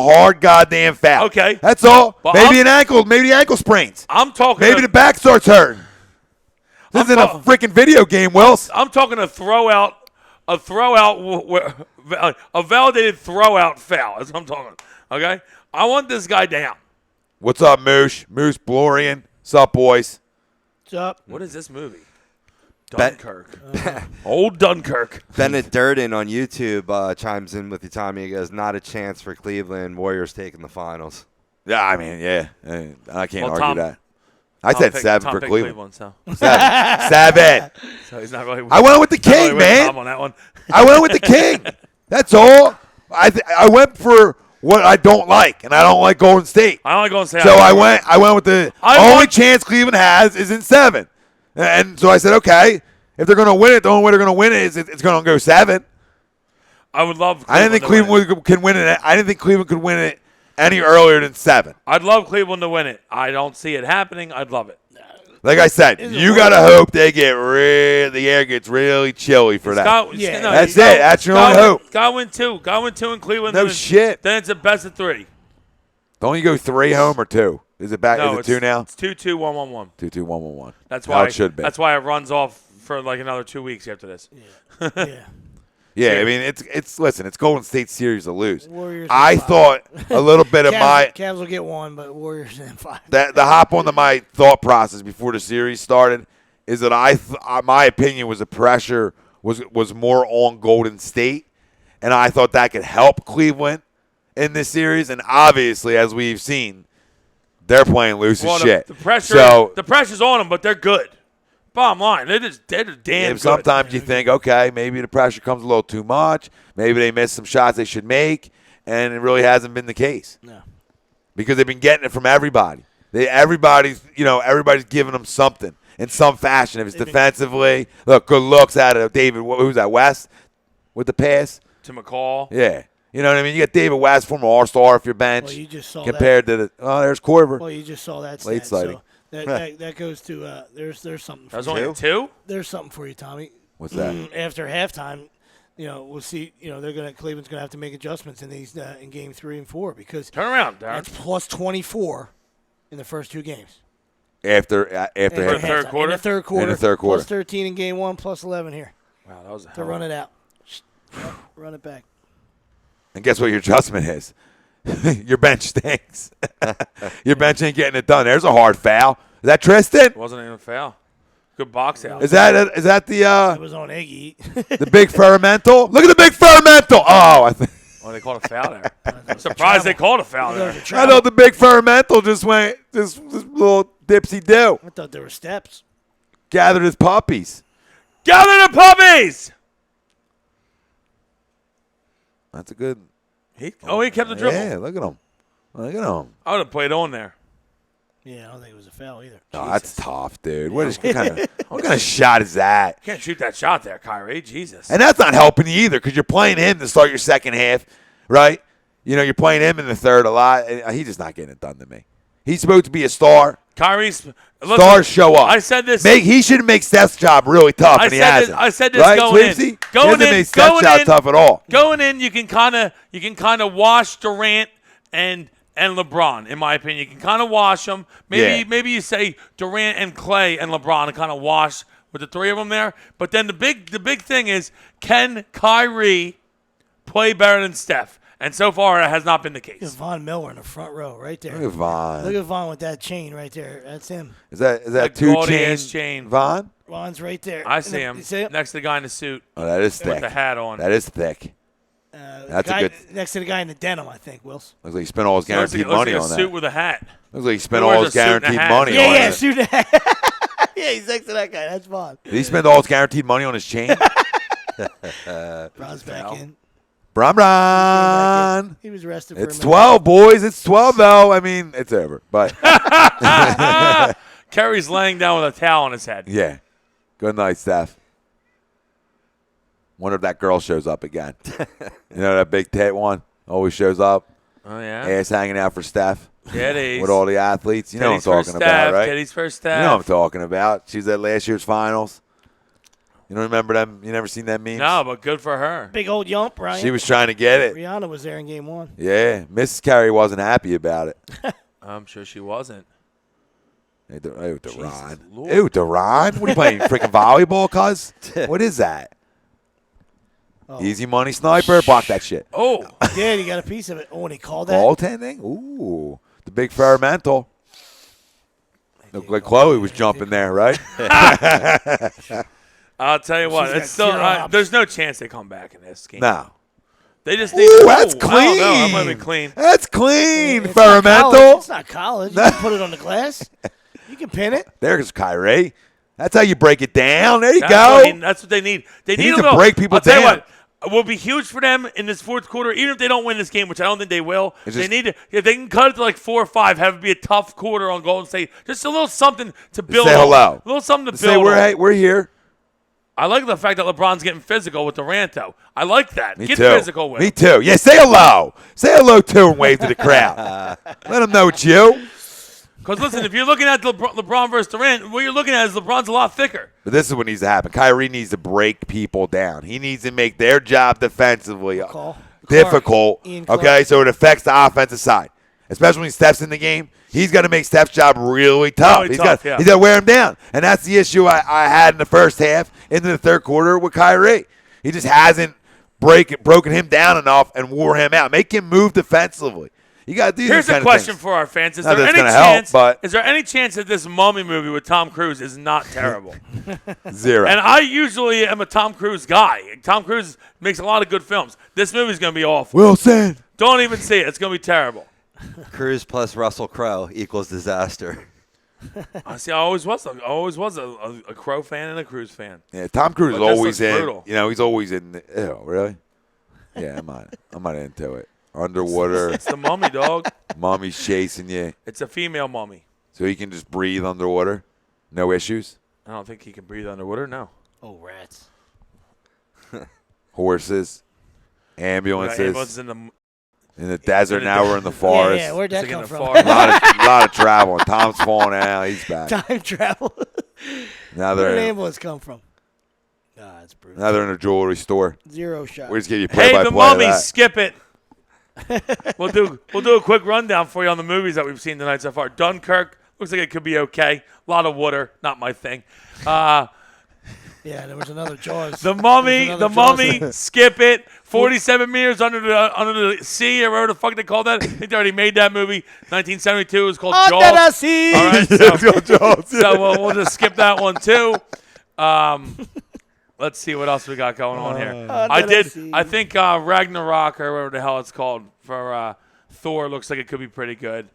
hard goddamn foul. Okay. That's all. But Maybe the ankle sprains. I'm talking. Maybe the back starts hurting. This isn't a freaking video game, Wills. I'm talking a validated throw-out foul. That's what I'm talking. Okay, I want this guy down. What's up, Moosh? Moose Blorian. What's up, boys? What's up? What is this movie? Dunkirk. Old Dunkirk. Bennett Durden on YouTube chimes in with you, Tommy. He goes, not a chance for Cleveland. Warriors taking the finals. Yeah, I mean, yeah. I can't Well, argue Tom- that. I said Tom 7 for picked Cleveland. so. 7. So he's not really. I went with the not really king, with man. Tom on that one. I went with the king. That's all. I went for what I don't like, and I don't like Golden State. I only go and say. So I went with the I only want- chance Cleveland has is in 7. And so I said, okay, if they're going to win it, the only way they're going to win it is it's going to go 7. I would love. I didn't think to win it. Cleveland can win it. I didn't think Cleveland could win it any earlier than 7. I'd love Cleveland to win it. I don't see it happening. I'd love it. Like I said, you got to hope the air gets really chilly for that. That's it. That's your only hope. Got win 2. Got win 2 in Cleveland. No then- shit. Then it's a best of 3. Don't you go 3 home or 2? Is it back? No, is it 2 now? It's 2-2, 1-1-1. 2-2, 1-1-1. That's How why it should be. That's why it runs off for like another 2 weeks after this. Yeah. Yeah, I mean it's listen, it's Golden State series to lose. Warriors I in 5. thought a little bit of Cavs will get 1, but Warriors in 5. the hop on to my thought process before the series started is that my opinion was the pressure was more on Golden State, and I thought that could help Cleveland in this series. And obviously, as we've seen, they're playing loose as shit. The pressure's on them, but they're good. Bottom line, they're just damn good. Sometimes you think, okay, maybe the pressure comes a little too much. Maybe they missed some shots they should make, and it really hasn't been the case. No. Because they've been getting it from everybody. Everybody's giving them something in some fashion. If it's defensively, look, good looks out of David. Who's that? West with the pass To McCall. Yeah, you know what I mean. You got David West, former All-Star, if you're bench. Well, you just saw compared to there's Korver. Well, you just saw that Late stat, sliding. so that goes to there's something. That was for only you. 2. There's something for you, Tommy. What's that? After halftime, we'll see. Cleveland's gonna have to make adjustments in these in game 3 and 4 because Turn around, Darren. that's plus 24 in the first 2 games. After the halftime. third quarter? In the third quarter. In the third quarter. Plus 13 in game 1, plus 11 here Wow, that was a to hell. run it out. Run it back. And guess what your adjustment is? Your bench stinks. Your bench ain't getting it done. There's a hard foul. Is that Tristan? It wasn't even a foul. Good box out. Is that It was on Iggy. the big fermental? Look at the big fermental. Oh, I think. Oh, they called a foul there. I'm surprised they called a foul there. I thought the big fermental just went this little dipsy do. I thought there were steps. Gathered his puppies. Gather the puppies! That's a good. He kept the dribble. Yeah, look at him. Look at him. I would have played on there. Yeah, I don't think it was a foul either. Oh, that's tough, dude. What kind of shot is that? You can't shoot that shot there, Kyrie. Jesus. And that's not helping you either because you're playing him to start your second half, right? You're playing him in the third a lot. And he's just not getting it done to me. He's supposed to be a star. Kyrie's Stars show up. I said this. He should make Steph's job really tough, and he hasn't. I said this right, going Sweepsy? in. Going he hasn't in. made Steph's Going job in. tough at all. Going in, you can kind of wash Durant and LeBron. In my opinion, you can kind of wash them. Maybe you say Durant and Clay and LeBron and kind of wash with the 3 of them there. But then the big thing is, can Kyrie play better than Steph? And so far, it has not been the Look at case. Von Miller in the front row, right there. Look at Vaughn. Look at Von with that chain right there. That's him. Is that The 2 gaudy-ass chain? chain. Vaughn? Von's right there. I see him You see him? next to the guy in the suit Oh, that is with thick. the hat on. That is thick. That's a guy, good. Next to the guy in the denim, I think, Wills. Looks like he spent all his Looks guaranteed like money a on suit that. with a hat. Looks like he spent He wears all a his suit and a guaranteed hat. money Yeah, on yeah, it. shoot. Yeah, he's next to that guy. That's Von. Did he spend all his guaranteed money on his chain? Ron's back in. Bron. He was arrested for It's a minute. 12, boys. It's 12, though. I mean, it's over. But, Kerry's laying down with a towel on his head. yeah. Good night, Steph. Wonder if that girl shows up again. You know that big tit one? Always shows up. Oh, yeah? Ass hanging out for Steph. Kitties. With all the athletes. You know what I'm Kitties for talking about, Steph. right? Kitties for You Steph. know what I'm talking about. She was at last year's finals. You don't remember them? You never seen that meme? No, but good for her. Big old yump, Ryan. She was trying to get it. Rihanna was there in game 1. Yeah. Mrs. Carey wasn't happy about it. I'm sure she wasn't. Hey, Deron. Lord. Ew, Deron? What are you playing? Freaking volleyball, cuz? What is that? Easy money sniper? Block that shit. Oh, Yeah, he got a piece of it. Oh, and he called that. Goaltending? Ooh. The big fermental. Looked like Chloe was jumping there, right? I'll tell you what. She's It's got still. 0 ops. There's no chance they come back in this game. No. They just need. Ooh, that's I clean. don't know. That might be clean. That's clean, It's not college. fermental. It's not college. You can put it on the glass. You can pin it. There's Kyrie. That's how you break it down. There you That's go. that's what they need. They He need needs a to break people I'll tell you down. what. It will be huge for them in this fourth quarter, even if they don't win this game, which I don't think they will. It's They just- need to. If they can cut it to like 4 or 5, have it be a tough quarter on Golden State. Just a little something to build. say on. hello. A little something to Say build. on. we're here. I like the fact that LeBron's getting physical with Durant, though. I like that. Me Get too. physical with Me him. too. Yeah, say hello. Say hello too and wave to the crowd. Let them know it's you. Because listen, if you're looking at LeBron versus Durant, what you're looking at is LeBron's a lot thicker. But this is what needs to happen. Kyrie needs to break people down. He needs to make their job defensively Call. difficult. Ian Clark. Okay, so it affects the offensive side. Especially when Steph's in the game. He's got to make Steph's job really tough. Really He's tough, got yeah. to wear him down. And that's the issue I had in the first half into the third quarter with Kyrie. He just hasn't broken him down enough and wore him out. Make him move defensively. You got to do Here's these a kind of question things. for our fans: Is Not there that it's any gonna help, chance? but- Is there any chance that this Mummy movie with Tom Cruise is not terrible? Zero. And I usually am a Tom Cruise guy. Tom Cruise makes a lot of good films. This movie's going to be awful. Wilson. Don't even see it. It's going to be terrible. Cruise plus Russell Crowe equals disaster. I see. I always was a Crow fan and a Cruise fan. Yeah, Tom Cruise is But this always looks in. brutal. You know, he's always in. Ew, really? Yeah, I'm not into it. Underwater, It's the Mummy, dog. mommy's chasing you, It's a female mummy. so he can just breathe underwater, no issues. I don't think he can breathe underwater. No. Oh, rats. Horses, ambulances Ambulance in the in the desert. in the Now we're in the forest. Yeah, where'd It's that like in come the from? forest. a lot of travel. And Tom's falling out. He's back. Time travel. Now Where'd they're an in, ambulance come from? Nah, it's brutal. now they're in a jewelry store. Zero shot. We just give you Hey, play by the play. Mummy, skip it. We'll do a quick rundown for you on the movies that we've seen tonight so far. Dunkirk looks like it could be okay. A lot of water, not my thing. Yeah, there was another Jaws. The Mummy, There's the another Jaws. Mummy, skip it. 47 meters under the sea, or whatever the fuck they call that. I think they already made that movie. 1972. It was called Under Jaws. the sea. All right, so we'll just skip that one too. Let's see what else we got going on here. I think Ragnarok, or whatever the hell it's called, for Thor looks like it could be pretty good.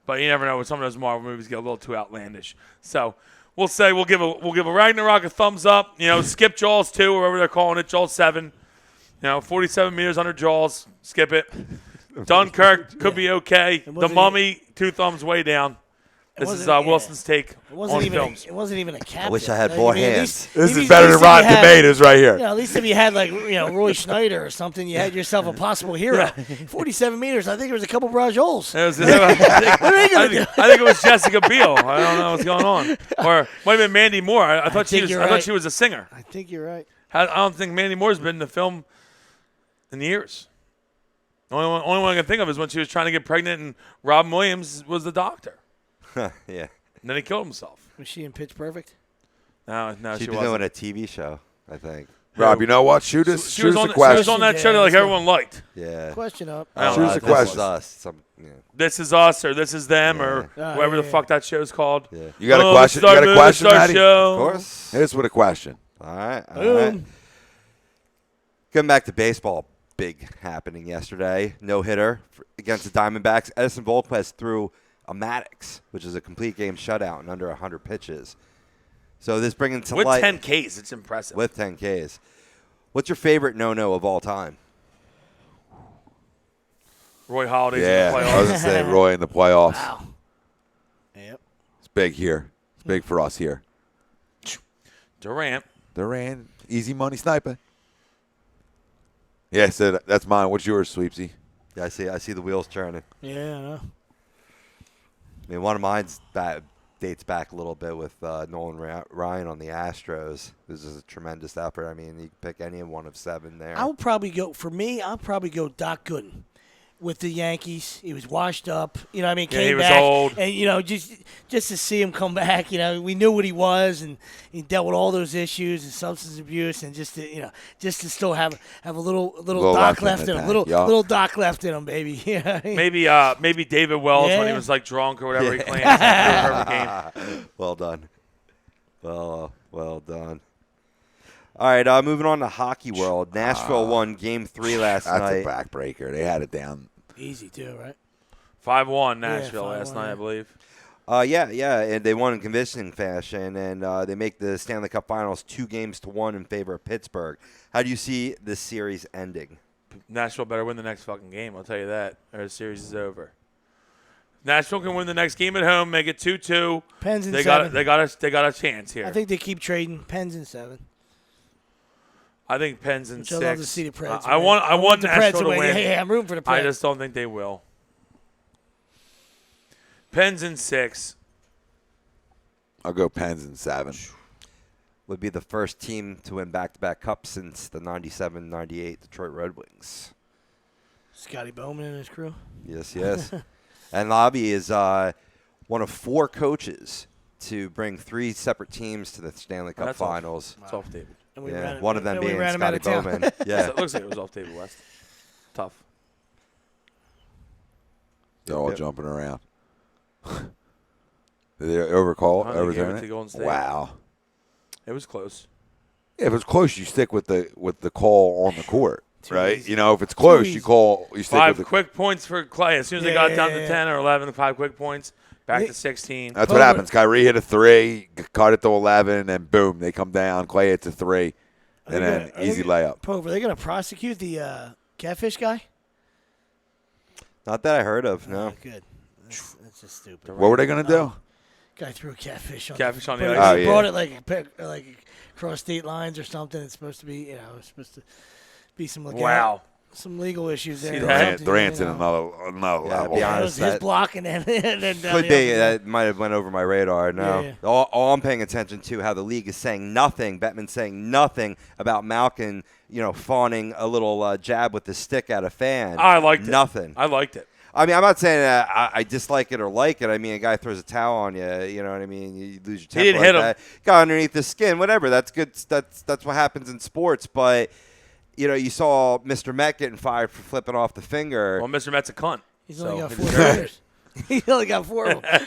But you never know when some of those Marvel movies get a little too outlandish. So we'll say we'll give a Ragnarok a thumbs up. You know, skip Jaws 2, or whatever they're calling it, Jaws 7. You know, 47 meters under Jaws, skip it. Dunkirk could be okay. The wasn't Mummy, 2 thumbs way down. This is wasn't- Wilson's take It on wasn't even. films. It wasn't even a captain. wish I had more at hands. least- This at is least- better at than least if Rotten you had- Tomatoes right here. You know, at least if you had Roy Schneider or something, you had yourself a possible hero. 47 meters. I think there was a couple Rajols. It was- I do? think it was Jessica Biel. I don't know what's going on. Or might have been Mandy Moore. I thought think you're I thought right. she was a singer. I think you're right. I don't think Mandy Moore's been in the film in years. Only one I can think of is when she was trying to get pregnant and Robin Williams was the doctor. Yeah. And then he killed himself. Was she in Pitch Perfect? No, She's she been wasn't. doing a TV show, I think. Rob, you know what? Shoot us. She Shoot was us on a she question. was on that show that Yeah, like that's everyone liked. Yeah. Question up. Oh, Shoot us a This question. Is Us. This is Us or This is Them or Yeah. whatever the Yeah. fuck that show's called. Yeah. You got a Oh, question? You Star got a Movie, question, Star Matty? Show. Of course. Hit us with a question. All right. All Boom. right. Going back to baseball, big happening yesterday. No hitter against the Diamondbacks. Edison Volquez threw a Maddox, which is a complete game shutout in under 100 pitches. So this bringing to With light 10 Ks, it's impressive. with 10 Ks. What's your favorite no-no of all time? Roy Holiday's Yeah, in the I was playoffs. gonna say Roy in the playoffs. Wow. Yep. It's big here. It's big for us here. Durant. Durant, easy money sniper. Yeah, so that's mine. What's yours, Sweepsy? Yeah, I see the wheels turning. Yeah, I know. I mean, one of mine's dates back a little bit with Nolan Ryan on the Astros. This is a tremendous effort. I mean, you can pick any one of 7 there. I'll probably go Doc Gooden with the Yankees. He was washed up. You know what I mean? Yeah, Came he was back. old. And, you know, just to see him come back, you know, we knew what he was, and he dealt with all those issues and substance abuse, and just to still have a little Doc left in him. Little Doc left in him, baby. Yeah. Maybe David Wells when he Yeah. was like drunk or whatever he claims. Perfect game. Well done. Well done. All right, moving on to hockey world. Nashville won Game 3 last That's night. a backbreaker. They had it down. Easy too, right? 5-1 Nashville 5-1, last night, yeah. I believe. Yeah, and they won in convincing fashion, and they make the Stanley Cup Finals 2-1 in favor of Pittsburgh. How do you see this series ending? Nashville better win the next fucking game. I'll tell you that, or the series is over. Nashville can win the next game at home, make it 2-2. Pens in They 7. got a chance here. I think they keep trading Pens in 7. I think Pens in Which 6. I love to see the Preds. I win. want the Nashville Preds to win. Yeah, I'm rooting for the Preds. I just don't think they will. Pens in 6. I'll go Pens in 7. Would be the first team to win back-to-back cups since the 97-98 Detroit Red Wings. Scotty Bowman and his crew. Yes. And Lobby is one of 4 coaches to bring 3 separate teams to the Stanley Cup That's awful. Finals. It's off, David. And we Yeah, ran, one of them and we being ran him out Scotty of town. Bowman. Yeah. It looks like it was off David West. Tough. They're all Yep. jumping around. Did they overcall? They gave Overturn it to Golden it? State. Wow. It was close. Yeah, if it's close, you stick with the call on the court, Too right? easy. You know, if it's close, easy. you stick 5 with the. quick points for Clay. As soon as they Yeah, got down yeah, to yeah. 10 or 11, 5 quick points, back They- to 16. That's what happens. Kyrie hit a 3, cut it to 11, and boom, they come down. Clay hits a 3, and then easy layup. Pope, are they going to prosecute the catfish guy? Not that I heard of. No. Oh, good. That's just stupid. What were they going to do? Guy threw a catfish on Catfish on the but ice. Oh, he yeah. brought it like across state lines or something. It's supposed to be, it's supposed to be some Wow. some legal issues there. See or that? something, Durant's you in know. another Yeah, level. be It honest, was his that- blocking and then down Could the be. other. That might have went over my radar. No. Yeah. All I'm paying attention to how the league is saying nothing. Bettman's saying nothing about Malkin, fawning a little jab with the stick at a fan. I liked it. Nothing. I liked it. I mean, I'm not saying that I dislike it or like it. I mean, a guy throws a towel on you. You know what I mean? You lose your temper. didn't like hit him. that. Got underneath the skin. Whatever. That's good. That's what happens in sports. But you saw Mr. Met getting fired for flipping off the finger. Well, Mr. Met's a cunt. He's only So, got it's 4 very- years. He only got 4 of them.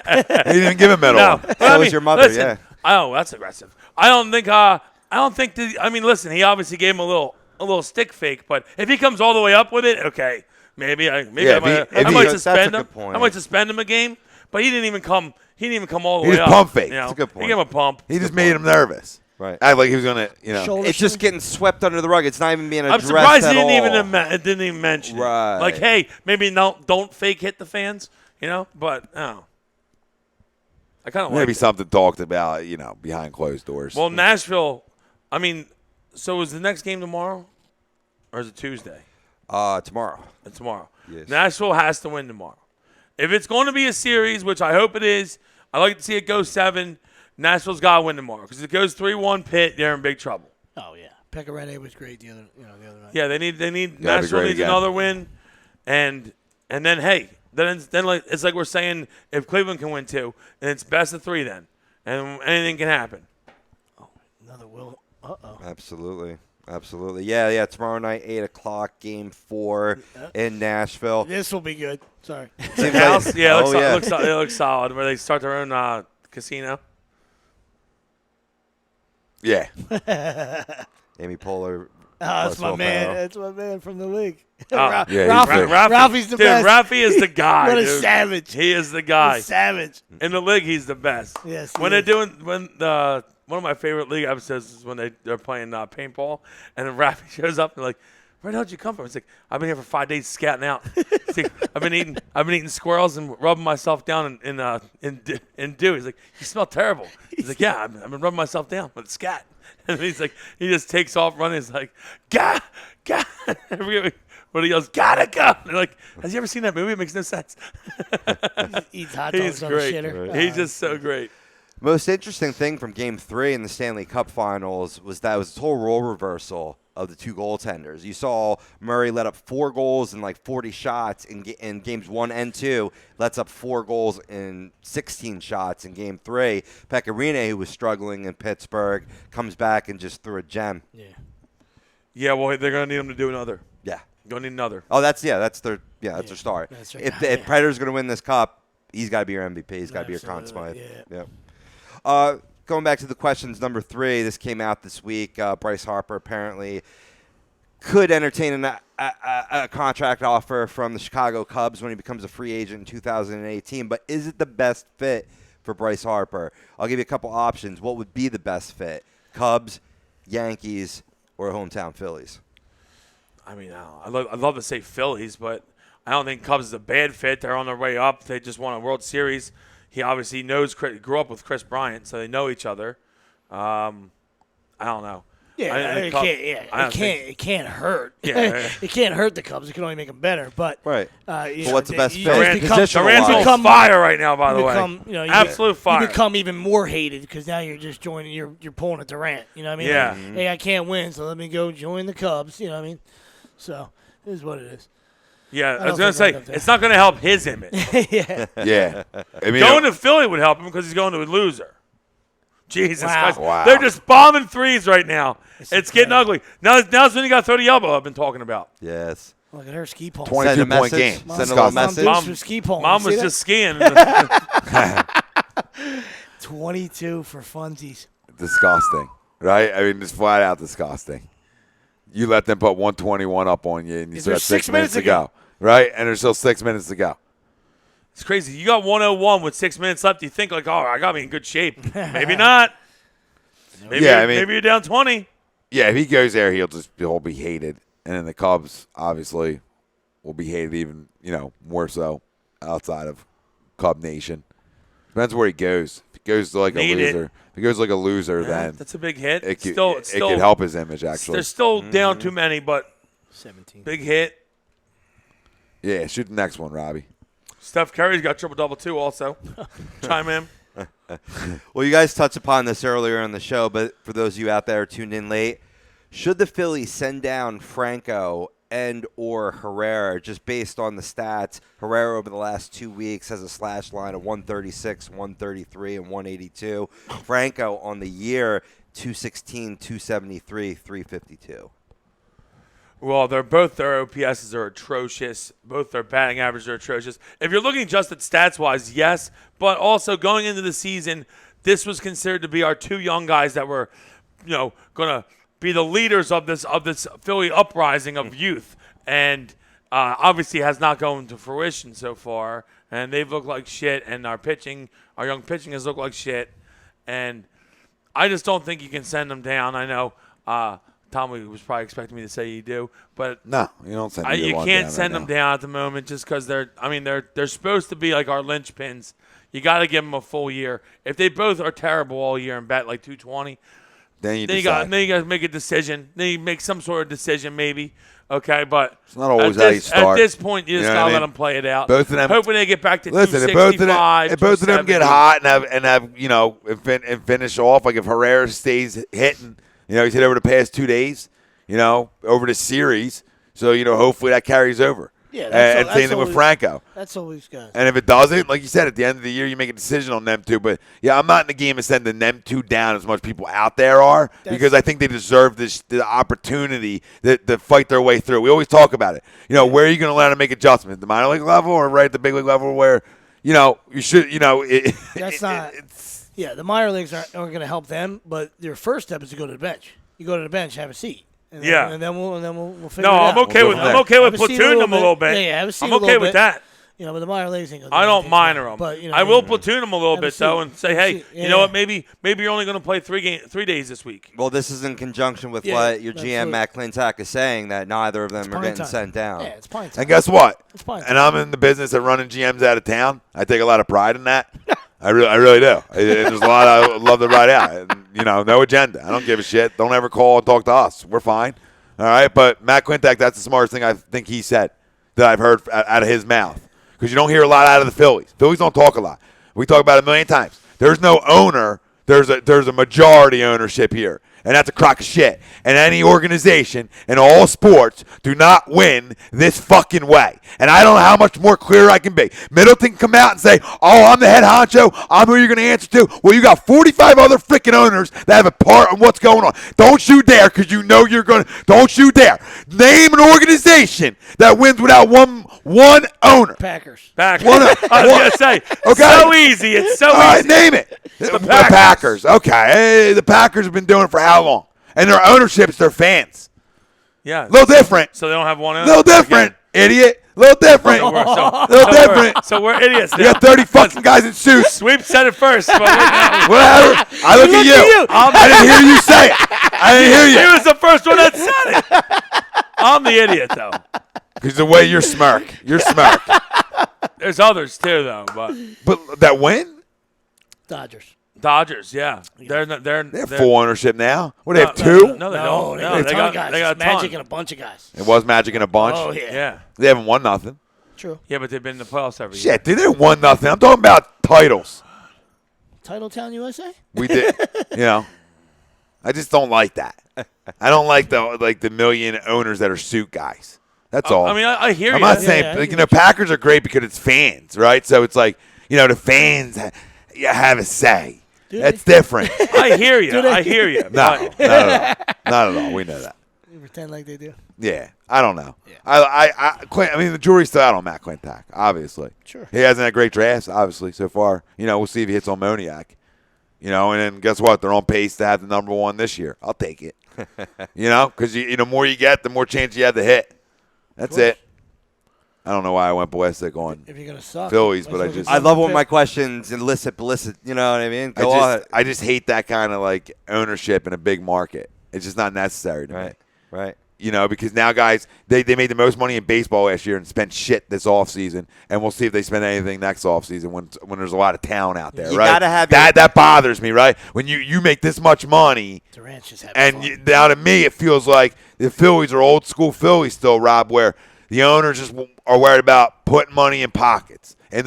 He didn't give him medal. No, but So I was mean, your mother, listen, yeah. Oh, that's aggressive. I don't think. I mean, listen. He obviously gave him a little stick fake, but if he comes all the way up with it, okay, maybe Yeah, I if might that's a suspend good him. point. I might suspend him a game, but he didn't even come. He didn't even come all the He way just up. pump faked. You know? That's a good point. He gave him a pump. He just made him nervous. Right. Act like he was going to, Shoulder It's just shimmy. getting swept under the rug. It's not even being I'm addressed surprised he at didn't all. didn't even mention Right. it. Like, hey, maybe don't fake hit the fans, But I kind of like maybe it. something talked about, behind closed doors. Well, Nashville. I mean, so is the next game tomorrow, or is it Tuesday? Tomorrow. It's tomorrow. Yes. Nashville has to win tomorrow. If it's going to be a series, which I hope it is, I like to see it go 7. Nashville's got to win tomorrow because if it goes 3-1 Pitt, they're in big trouble. Oh yeah, Pecorine was great the other night. Yeah, they need Yeah, it'd be Nashville great needs again. another win, and then hey, then like it's like we're saying if Cleveland can win 2, then it's best of 3 then, and anything can happen. Another Will. Absolutely. Yeah. Tomorrow night, 8:00, Game 4 in Nashville. This will be good. Sorry. Seems House, like- yeah, oh, it looks solid. Where they start their own casino. yeah. Amy Poehler. That's my Will man. Ferrell. That's my man from the league. Oh, yeah, Ralphie, he's Ralphie's the dude, best. Rafi is the guy. What a dude. savage. He is the guy. Savage. In the league, he's the best. Yes, he When they're is. doing one of my favorite league episodes is when they're playing paintball, and then Rafi shows up and like, where the hell did you come from? It's like, I've been here for 5 days scouting out. It's like, I've been eating squirrels and rubbing myself down in dew. He's like, you smell terrible. He's like, yeah, I've been rubbing myself down with scat. And he's like, he just takes off running. He's like, God. When he goes, gotta go. They're like, has you ever seen that movie? It makes no sense. Eats hot He's dogs on the great. shitter. He's just so great. Most interesting thing from Game 3 in the Stanley Cup Finals was that it was a total role reversal of the two goaltenders. You saw Murray let up 4 goals in like 40 shots in Games 1 and 2. Lets up 4 goals in 16 shots in Game 3. Pecorine, who was struggling in Pittsburgh, comes back and just threw a gem. Yeah, well, they're going to need him to do another. Yeah. Going to need another. Oh, that's their start. That's right. If Predator's going to win this cup, he's got to be your MVP. He's got to be your Conn Smythe. Yeah. Going back to the questions, number 3, this came out this week. Bryce Harper apparently could entertain a contract offer from the Chicago Cubs when he becomes a free agent in 2018. But is it the best fit for Bryce Harper? I'll give you a couple options. What would be the best fit? Cubs, Yankees, or hometown Phillies? I mean, I'd love to say Phillies, but I don't think Cubs is a bad fit. They're on their way up. They just won a World Series. He obviously grew up with Chris Bryant, so they know each other. I don't know. Yeah, it can't hurt. Yeah. It can't hurt the Cubs. It can only make them better. But Right. you But know, what's the best you fit? just become- Positional-wise. Durant's on fire right now, by the you way. become, Absolute fire. You become even more hated because now you're just joining. You're pulling a Durant. You know what I mean? Yeah. Like, hey, I can't win, so let me go join the Cubs. You know what I mean? So it is what it is. Yeah, I was don't going to say, think I'd have to- it's not going to help his image. Yeah. Yeah. I mean, Going to Philly would help him because he's going to a loser. Jesus Wow. Christ. Wow. They're just bombing threes right now. It's getting incredible. ugly. Now's when you got to throw the elbow I've been talking about. Yes. Look at her ski pole. 22 Send a point message. game. Send a Disgusting. little Mom message. dukes for ski pole. Mom You was see just that? skiing. 22 for funsies. Disgusting, right? I mean, it's flat out disgusting. You let them put 121 up on you, and you Is still there got 6 6 minutes minutes to to go, right? And there's still 6 minutes to go. It's crazy. You got 101 with 6 minutes left. You think like, oh, I got me in good shape. Maybe not. Maybe, Yeah, I mean- maybe you're down 20. Yeah, if he goes there, he'll be hated, and then the Cubs obviously will be hated even more so outside of Cub Nation. Depends where he goes. If he goes to like Need a it. loser, if he goes like a loser, Yeah, then that's a big hit. it could, still, it could help his image actually. They're still down too many, but 17. big hit. Yeah, shoot the next one, Robbie. Steph Curry's got triple-double too also. Chime in. Well, you guys touched upon this earlier in the show, but for those of you out there tuned in late, should the Phillies send down Franco and or Herrera just based on the stats? Herrera over the last 2 weeks has a slash line of 136, 133, and 182. Franco on the year, 216, 273, 352. Well, their OPSs are atrocious. Both their batting averages are atrocious. If you're looking just at stats-wise, yes. But also going into the season, this was considered to be our two young guys that were, going to be the leaders of this Philly uprising of youth. And obviously has not gone to fruition so far. And they've looked like shit. And our young pitching has looked like shit. And I just don't think you can send them down. I know Tommy was probably expecting me to say you do, but No, you don't send. you can't send them down at the moment just because they're supposed to be like our linchpins. You got to give them a full year. If they both are terrible all year and bat like 220, Then you you got to make a decision. Then you make some sort of decision maybe. Okay, but It's not always how you start. At this point, you just You know what gotta I let mean? them play it out. Both of them- hoping they get back to Listen, if 265. both of them get 270. hot and have and finish off, like if Herrera stays hitting, he's hit over the past 2 days, over the series. So hopefully that carries over. Yeah, and same thing with Franco. That's always good. And if it doesn't, like you said, at the end of the year, you make a decision on them two. But, yeah, I'm not in the game of sending them two down as much people out there are because I think they deserve the opportunity to fight their way through. We always talk about it. Where are you going to learn to make adjustments? The minor league level or right at the big league level where, you should, That's not. Yeah, the minor leagues aren't going to help them, but your first step is to go to the bench. You go to the bench, have a seat. And Yeah. then we'll figure No, it I'm out. okay with Have platooning them a little bit. Yeah, have a seat I'm a little okay with bit. that. But the minor leagues ain't going to I don't minor them. But, I will platoon them a little Have a bit though, seat. and say, hey, See, you know yeah. what? Maybe you're only going to play 3 days this week. Well, this is in conjunction with Yeah, what your that's GM, what- Matt Clintock, is saying, that neither of them are pine getting time. sent down. Yeah, it's pine time. And guess what? It's fine. And I'm in the business of running GMs out of town. I take a lot of pride in that. I really do. There's a lot I love to write out. And, no agenda. I don't give a shit. Don't ever call and talk to us. We're fine. All right? But Matt Quintak, that's the smartest thing I think he said that I've heard out of his mouth. Because you don't hear a lot out of the Phillies. Phillies don't talk a lot. We talk about it a million times. There's no owner. There's a majority ownership here. And that's a crock of shit. And any organization in all sports do not win this fucking way. And I don't know how much more clear I can be. Middleton can come out and say, oh, I'm the head honcho. I'm who you're going to answer to. Well, you got 45 other freaking owners that have a part in what's going on. Don't you dare, because you know you're going to. Don't you dare. Name an organization that wins without one owner. Packers. Back. One- I was going to say, Okay. so easy. It's so All right, easy. name it. The Packers. Okay. Hey, the Packers have been doing it for how long? And their ownership's their fans. Yeah. A little different. So they don't have one A owner. little different, idiot. A little different. So we're, so, Little different. So we're idiots. You got 30 fucking guys in suits. Sweep said it first. But Whatever. I look at you. I didn't hear you say it. I didn't hear he you. was the first one that said it. I'm the idiot, though. Because the way you're smirk. You're smirk. There's others, too, though. But that win? Dodgers. Dodgers, yeah. They have full ownership now. What, they have No, two? No, they No, don't. they No, got a they ton got of guys. They got It's a ton. Magic and a bunch of guys. It was Magic in a bunch. Oh, yeah. Yeah. They haven't won nothing. True. Yeah, but they've been in the playoffs every year. Shit, dude, they won nothing. I'm talking about titles. Title Town USA? We did, I just don't like that. I don't like the million owners that are suit guys. That's all. I mean, I hear I'm you. not saying I like, get Packers are great because it's fans, right? So it's like the fans have a say. That's different. I hear you. I hear you. No, not at all. Not at all. We know that. You pretend like they do. Yeah, I don't know. Yeah. I mean, the jury's still out on Matt Klentak, obviously. Sure. He hasn't had great drafts, obviously, so far. We'll see if he hits on Moniak. And then guess what? They're on pace to have the number one this year. I'll take it. Because the more you get, the more chance you have to hit. That's it. I don't know why I went ballistic on if you're gonna suck, Phillies, but I love when my questions elicit. You know what I mean? Go on. I just hate that kind of like ownership in a big market. It's just not necessary to me. Right. Because now guys, they made the most money in baseball last year and spent shit this offseason, and we'll see if they spend anything next offseason when there's a lot of talent out there, You right? gotta have that bothers me, right? When you make this much money, Durant's just and having fun. now to me it feels like the Phillies are old school Phillies still, Rob, where the owners just are worried about putting money in their pockets, and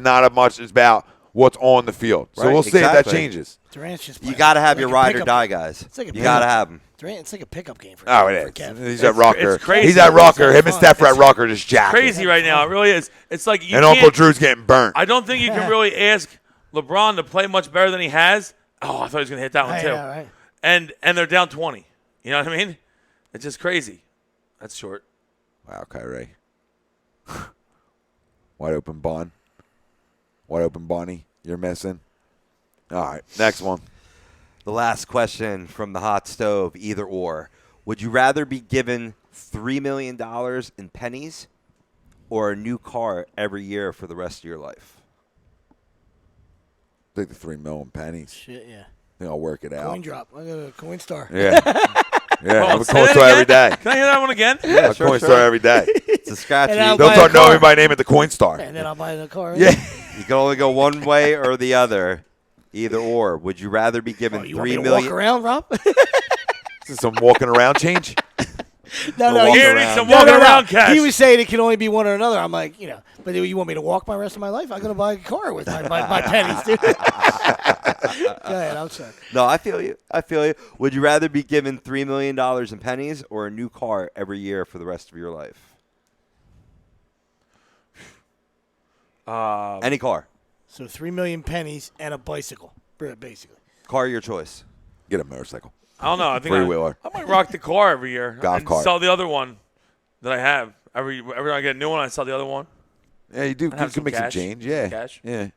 not as much about what's on the field. So Right, we'll see if that exactly. changes. Durant's just You got to have like your a ride or pickup- die guys. It's like a You got to pickup- have them. Durant, it's like a pickup game for Oh, for it is. Kevin. He's at Rucker. it's crazy. He's at Rucker. Him and It's Steph are at fun. Rucker just jacking. Crazy right now. It really is. It's like you And can't, Uncle Drew's getting burnt. I don't think you can really ask LeBron to play much better than he has. Oh, I thought he was going to hit that one I too. know, right? And they're down 20. You know what I mean? It's just crazy. That's short. Wow, Kyrie. Wide open Bon. Wide open Bonnie. You're missing. All right, next one. The last question from the hot stove, either or. Would you rather be given $3 million in pennies or a new car every year for the rest of your life? Take the 3 million pennies. Shit, yeah. I think I'll work it out. Coin drop. I got a coin star. Yeah. Yeah, I'm a Say coin that star again? every day. Can I hear that one again? I'm a coin star every day. It's a scratchy. And I'll They'll buy a start knowing car. me by name at the coin star. And then I'll buy the car. Yeah. You can only go one way or the other. Either or. Would you rather be given Oh, you want me $3 to million? walk around, Rob? This is some walking around change. No, walk Here, around. need some No, walking no, around no. cash. He was saying it can only be one or another. I'm like, but you want me to walk my rest of my life? I'm going to buy a car with my pennies, dude. Go ahead, I'm sorry. No, I feel you. Would you rather be given $3 million in pennies or a new car every year for the rest of your life? Any car. So 3 million pennies and a bicycle, basically. Car your choice. Get a motorcycle. I don't know. I think Three-wheeler. I might rock the car every year. Golf and cart. Sell the other one that I have. Every time I get a new one, I sell the other one. Yeah, you do. You have can some make some cash. change. Yeah. Cash. Yeah.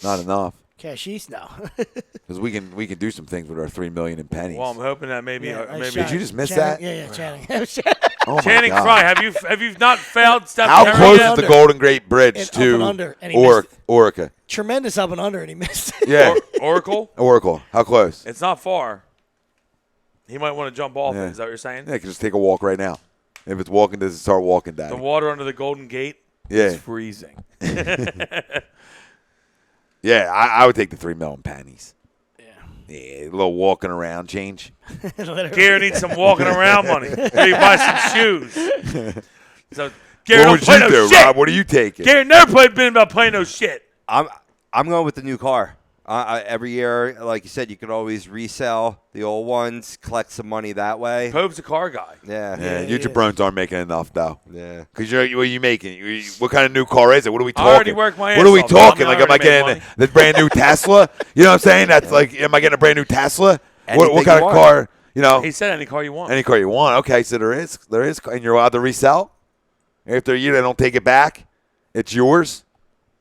Not enough. Cash East now. Because we can do some things with our 3 million in pennies. Well, I'm hoping that maybe Did you just miss that? Yeah, Channing. Oh my Channing God. Frye. Have you not failed Steph How Curry close yet? is the Golden Gate Bridge And up to and under, and he missed it. Orica? Tremendous up and under, and he missed. Yeah. Oracle? Oracle. How close? It's not far. He might want to jump off Yeah. it. Is that what you're saying? Yeah, I can just take a walk right now. If it's walking, does it start walking, Daddy? The water under the Golden Gate Yeah. is freezing. Yeah, I would take the 3 million pennies. Yeah. Yeah, a little walking around change. Gary needs some walking around money. Maybe buy some shoes. So Gary What don't would play you no do, shit. Rob? What are you taking? Gary never been about playing no shit. I'm going with the new car. Every year, like you said, you could always resell the old ones, collect some money that way. Pope's a car guy. Yeah. Yeah, you jabrones aren't making enough, though. Yeah. Because what are you making? What kind of new car is it? What are we I talking? already worked my What are ass we off, man. talking? I mean, Like, am I I already made getting the brand new Tesla? You know what I'm saying? That's like, am I getting a brand new Tesla? Anything What kind you of want. car? You know, He said any car you want. any car you want. Okay, so there is, and you're allowed to resell. After a year, they don't take it back. It's yours.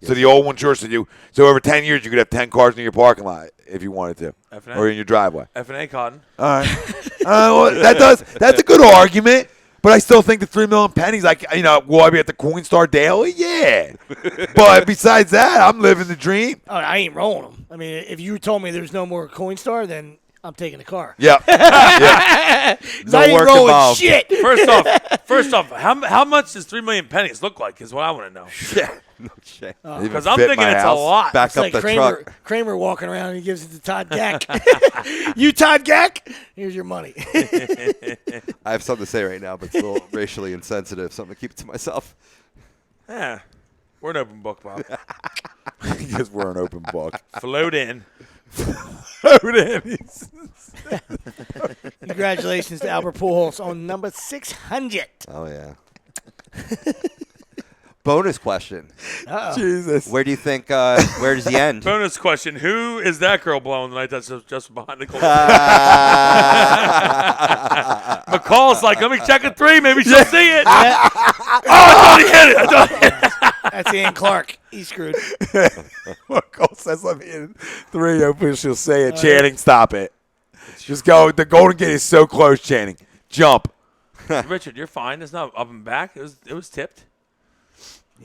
So the old one's yours. So over 10 years, you could have 10 cars in your parking lot if you wanted to, F&A. or in your driveway. F&A Cotton. All right. Well, that's a good argument. But I still think the 3 million pennies, will I be at the Coinstar daily? Yeah. But besides that, I'm living the dream. Oh, I ain't rolling them. I mean, if you told me there's no more Coinstar, then I'm taking the car. Yeah. Yeah. 'Cause I ain't work rolling involved. shit. First off, how much does 3 million pennies look like? Is what I want to know. No shit. Even Because I'm fit thinking my it's house. a lot. Back It's up like the Kramer, truck. Kramer walking around and he gives it to Todd Gack. You Todd Gack? Here's your money. I have something to say right now, but it's a little racially insensitive. Something to keep to myself. Yeah. We're an open book, Bob. Because we're an open book. Float in. Congratulations to Albert Pujols on number 600. Oh, yeah. Bonus question. Jesus. Where do you think? Where does he end? Bonus question: who is that girl blowing tonight? That's just behind the goal. McCall's like, let me check a three. Maybe she'll see it. Oh, I thought he hit it. I thought he hit it. That's Ian Clark. He's screwed. Cole says, let me in 3. Hopefully she'll say it. Channing, stop it. Just go. The Golden Gate is so close, Channing. Jump. Richard, you're fine. It's not up and back. It was tipped.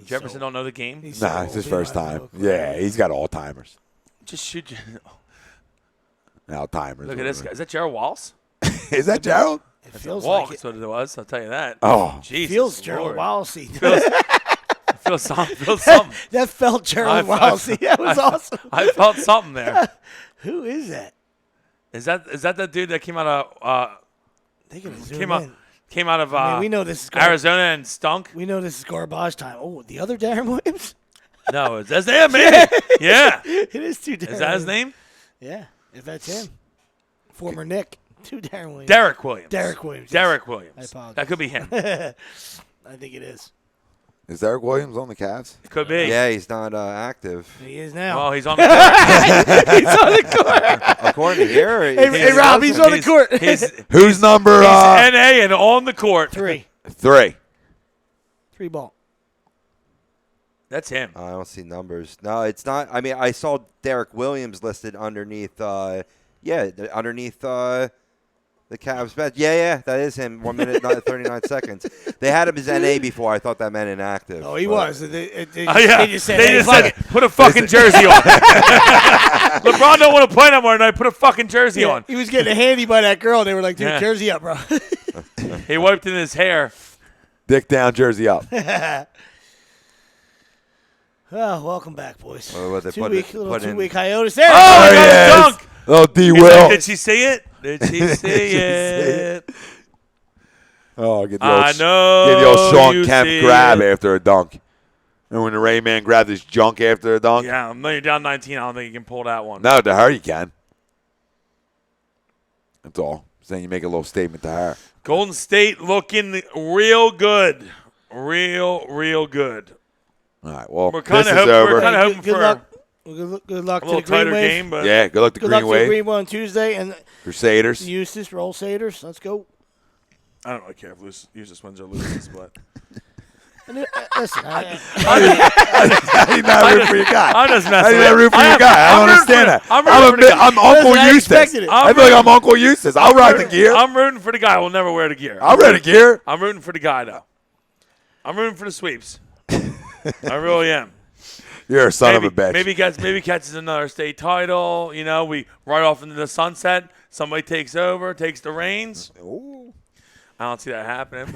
Jefferson don't know the game. Nah, it's his first time. Yeah, he's got all-timers. Just shoot. All-timers. Look at this guy. Is that Gerald Wallace? Is that Gerald? It feels Walk. like it. That's what it was. I'll tell you that. Oh. Jesus. Feels Gerald Lord. Wallacey. Feels something. That felt Gerald Wallacey. That was awesome. I felt something there. Who is that? Is that the dude that came out of They can zoom in. came out of I mean, we know this is Arizona and stunk? We know this is garbage time. Oh, the other Darren Williams? No, that's him, maybe. Yeah. It is two Darren Is that his Williams. name? Yeah, if that's him. Former Nick. Two Darren Williams. Derek Williams. Derek Williams. Derek Williams. I apologize. That could be him. I think it is. Is Derek Williams on the Cavs? It could be. Yeah, he's not active. He is now. Well, he's on the court. He's on the court. According to here, Hey, Rob, he's on the court. Who's number He's NA and on the court. 3 3? 3 ball. That's him. I don't see numbers. No, it's not. I mean, I saw Derek Williams listed underneath. Underneath the Cavs bench. Yeah, that is him. 1 minute, 39 seconds. They had him as NA before. I thought that meant inactive. Oh, he was. They just said, They hey, just fuck said, it. put a fucking jersey on. LeBron don't want to play no more tonight. Put a fucking jersey Yeah, on. he was getting a handy by that girl. They were like, dude, Yeah. jersey up, bro. He wiped in his hair. Dick down, jersey up. Oh, welcome back, boys. What they put Little in- 2-week hiatus there. Oh, I got he a is. dunk. Oh, D. He's like, Will. did she see it? Did she see it? Oh, get the I old, know get the old Sean you Kemp see grab it. after a dunk. And when the Ray Man grabbed his junk after a dunk. Yeah, when you're down 19, I don't think you can pull that one. No, to her you can. That's all. Saying you make a little statement to her. Golden State looking real good. Real good. All right, well, We're kind this of is over. hoping Good for luck. Good luck a to little the Green tighter Wave. game, but Yeah, good luck to Good luck Green to the Wave. Green Wave on Tuesday. And Crusaders. Eustace, roll Saders. Let's go. I don't really care if Eustace wins or loses, but Listen, How do you not root for your guy? I'm just How do messing you with not root for your guy? I don't understand that. I'm rooting for I'm Uncle Listen, I Eustace. expected it. I feel like I'm Uncle Eustace. I'll ride the gear. I'm rooting for the guy who will never wear the gear. I'll ride the gear. I'm rooting for the guy, though. I'm rooting for the sweeps. I really am. You're a son of a bitch. Maybe catches another state title. You know, we ride off into the sunset. Somebody takes over, takes the reins. Ooh. I don't see that happening,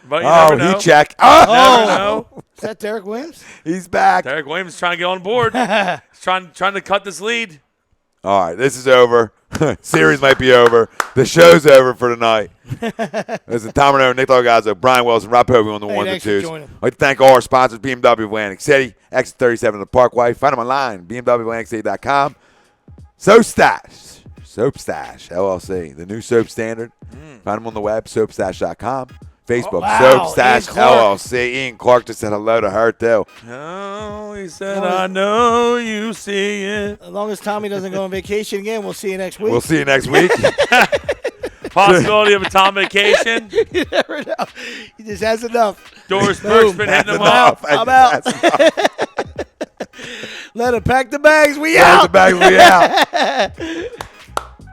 but you never know. he checked. Never Oh, know. is that Derek Williams? he's back. Derek Williams is trying to get on board. He's trying to cut this lead. All right, this is over. Series might be over. The show's over for tonight. This is Tom Renner, Nick Delgado, Brian Wilson, Rob Hogan on the Hey, ones and thanks for twos. joining. I'd like to thank all our sponsors, BMW of Atlantic City, Exit 37 of the Parkway. Find them online, BMWAtlanticCity.com. Soap Stash, LLC, the new soap standard. Find them on the web, soapstash.com. Facebook, Oh, wow, Soap Stash Ian Clark. LLC. Ian Clark just said hello to her, too. Oh, he said, I know you see it. As long as Tommy doesn't go on vacation again, we'll see you next week. We'll see you next week. Possibility of a Tom vacation. You never know. He just has enough. Doris Burke's been hitting him up. I'm out. Let him pack the bags. We Out. out. The bag, we out.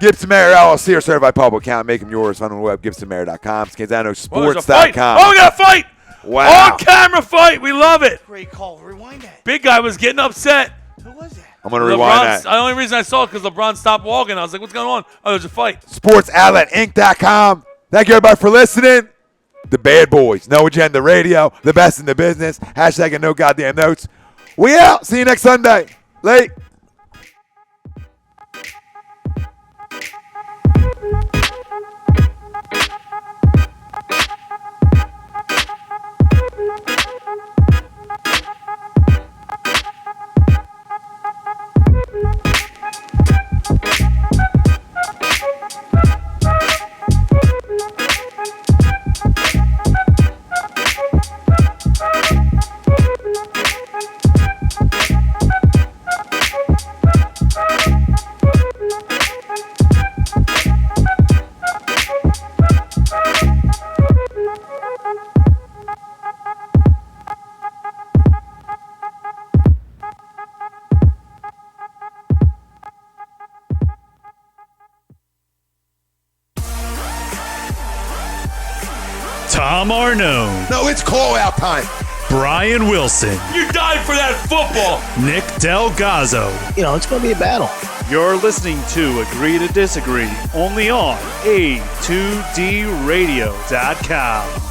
Gibson Mayer LLC, our certified public account. Make them yours. Find them on the web, GibsonMayer.com. Oh, there's a fight. ScanzanoSports.com. Oh, we got a fight. Wow. On camera fight. We love it. Great call. Rewind that. Big guy was getting upset. Who was that? I'm going to rewind that. The only reason I saw it because LeBron stopped walking. I was like, what's going on? Oh, there's a fight. SportsOutletInc.com. Thank you, everybody, for listening. The Bad Boys, No Agenda Radio, the best in the business. Hashtag no goddamn notes. We out. See you next Sunday. Late. Tom Arnone, No, it's call-out time. Brian Wilson, You died for that football. Nick Delgazzo. It's going to be a battle. You're listening to Agree to Disagree, only on A2DRadio.com.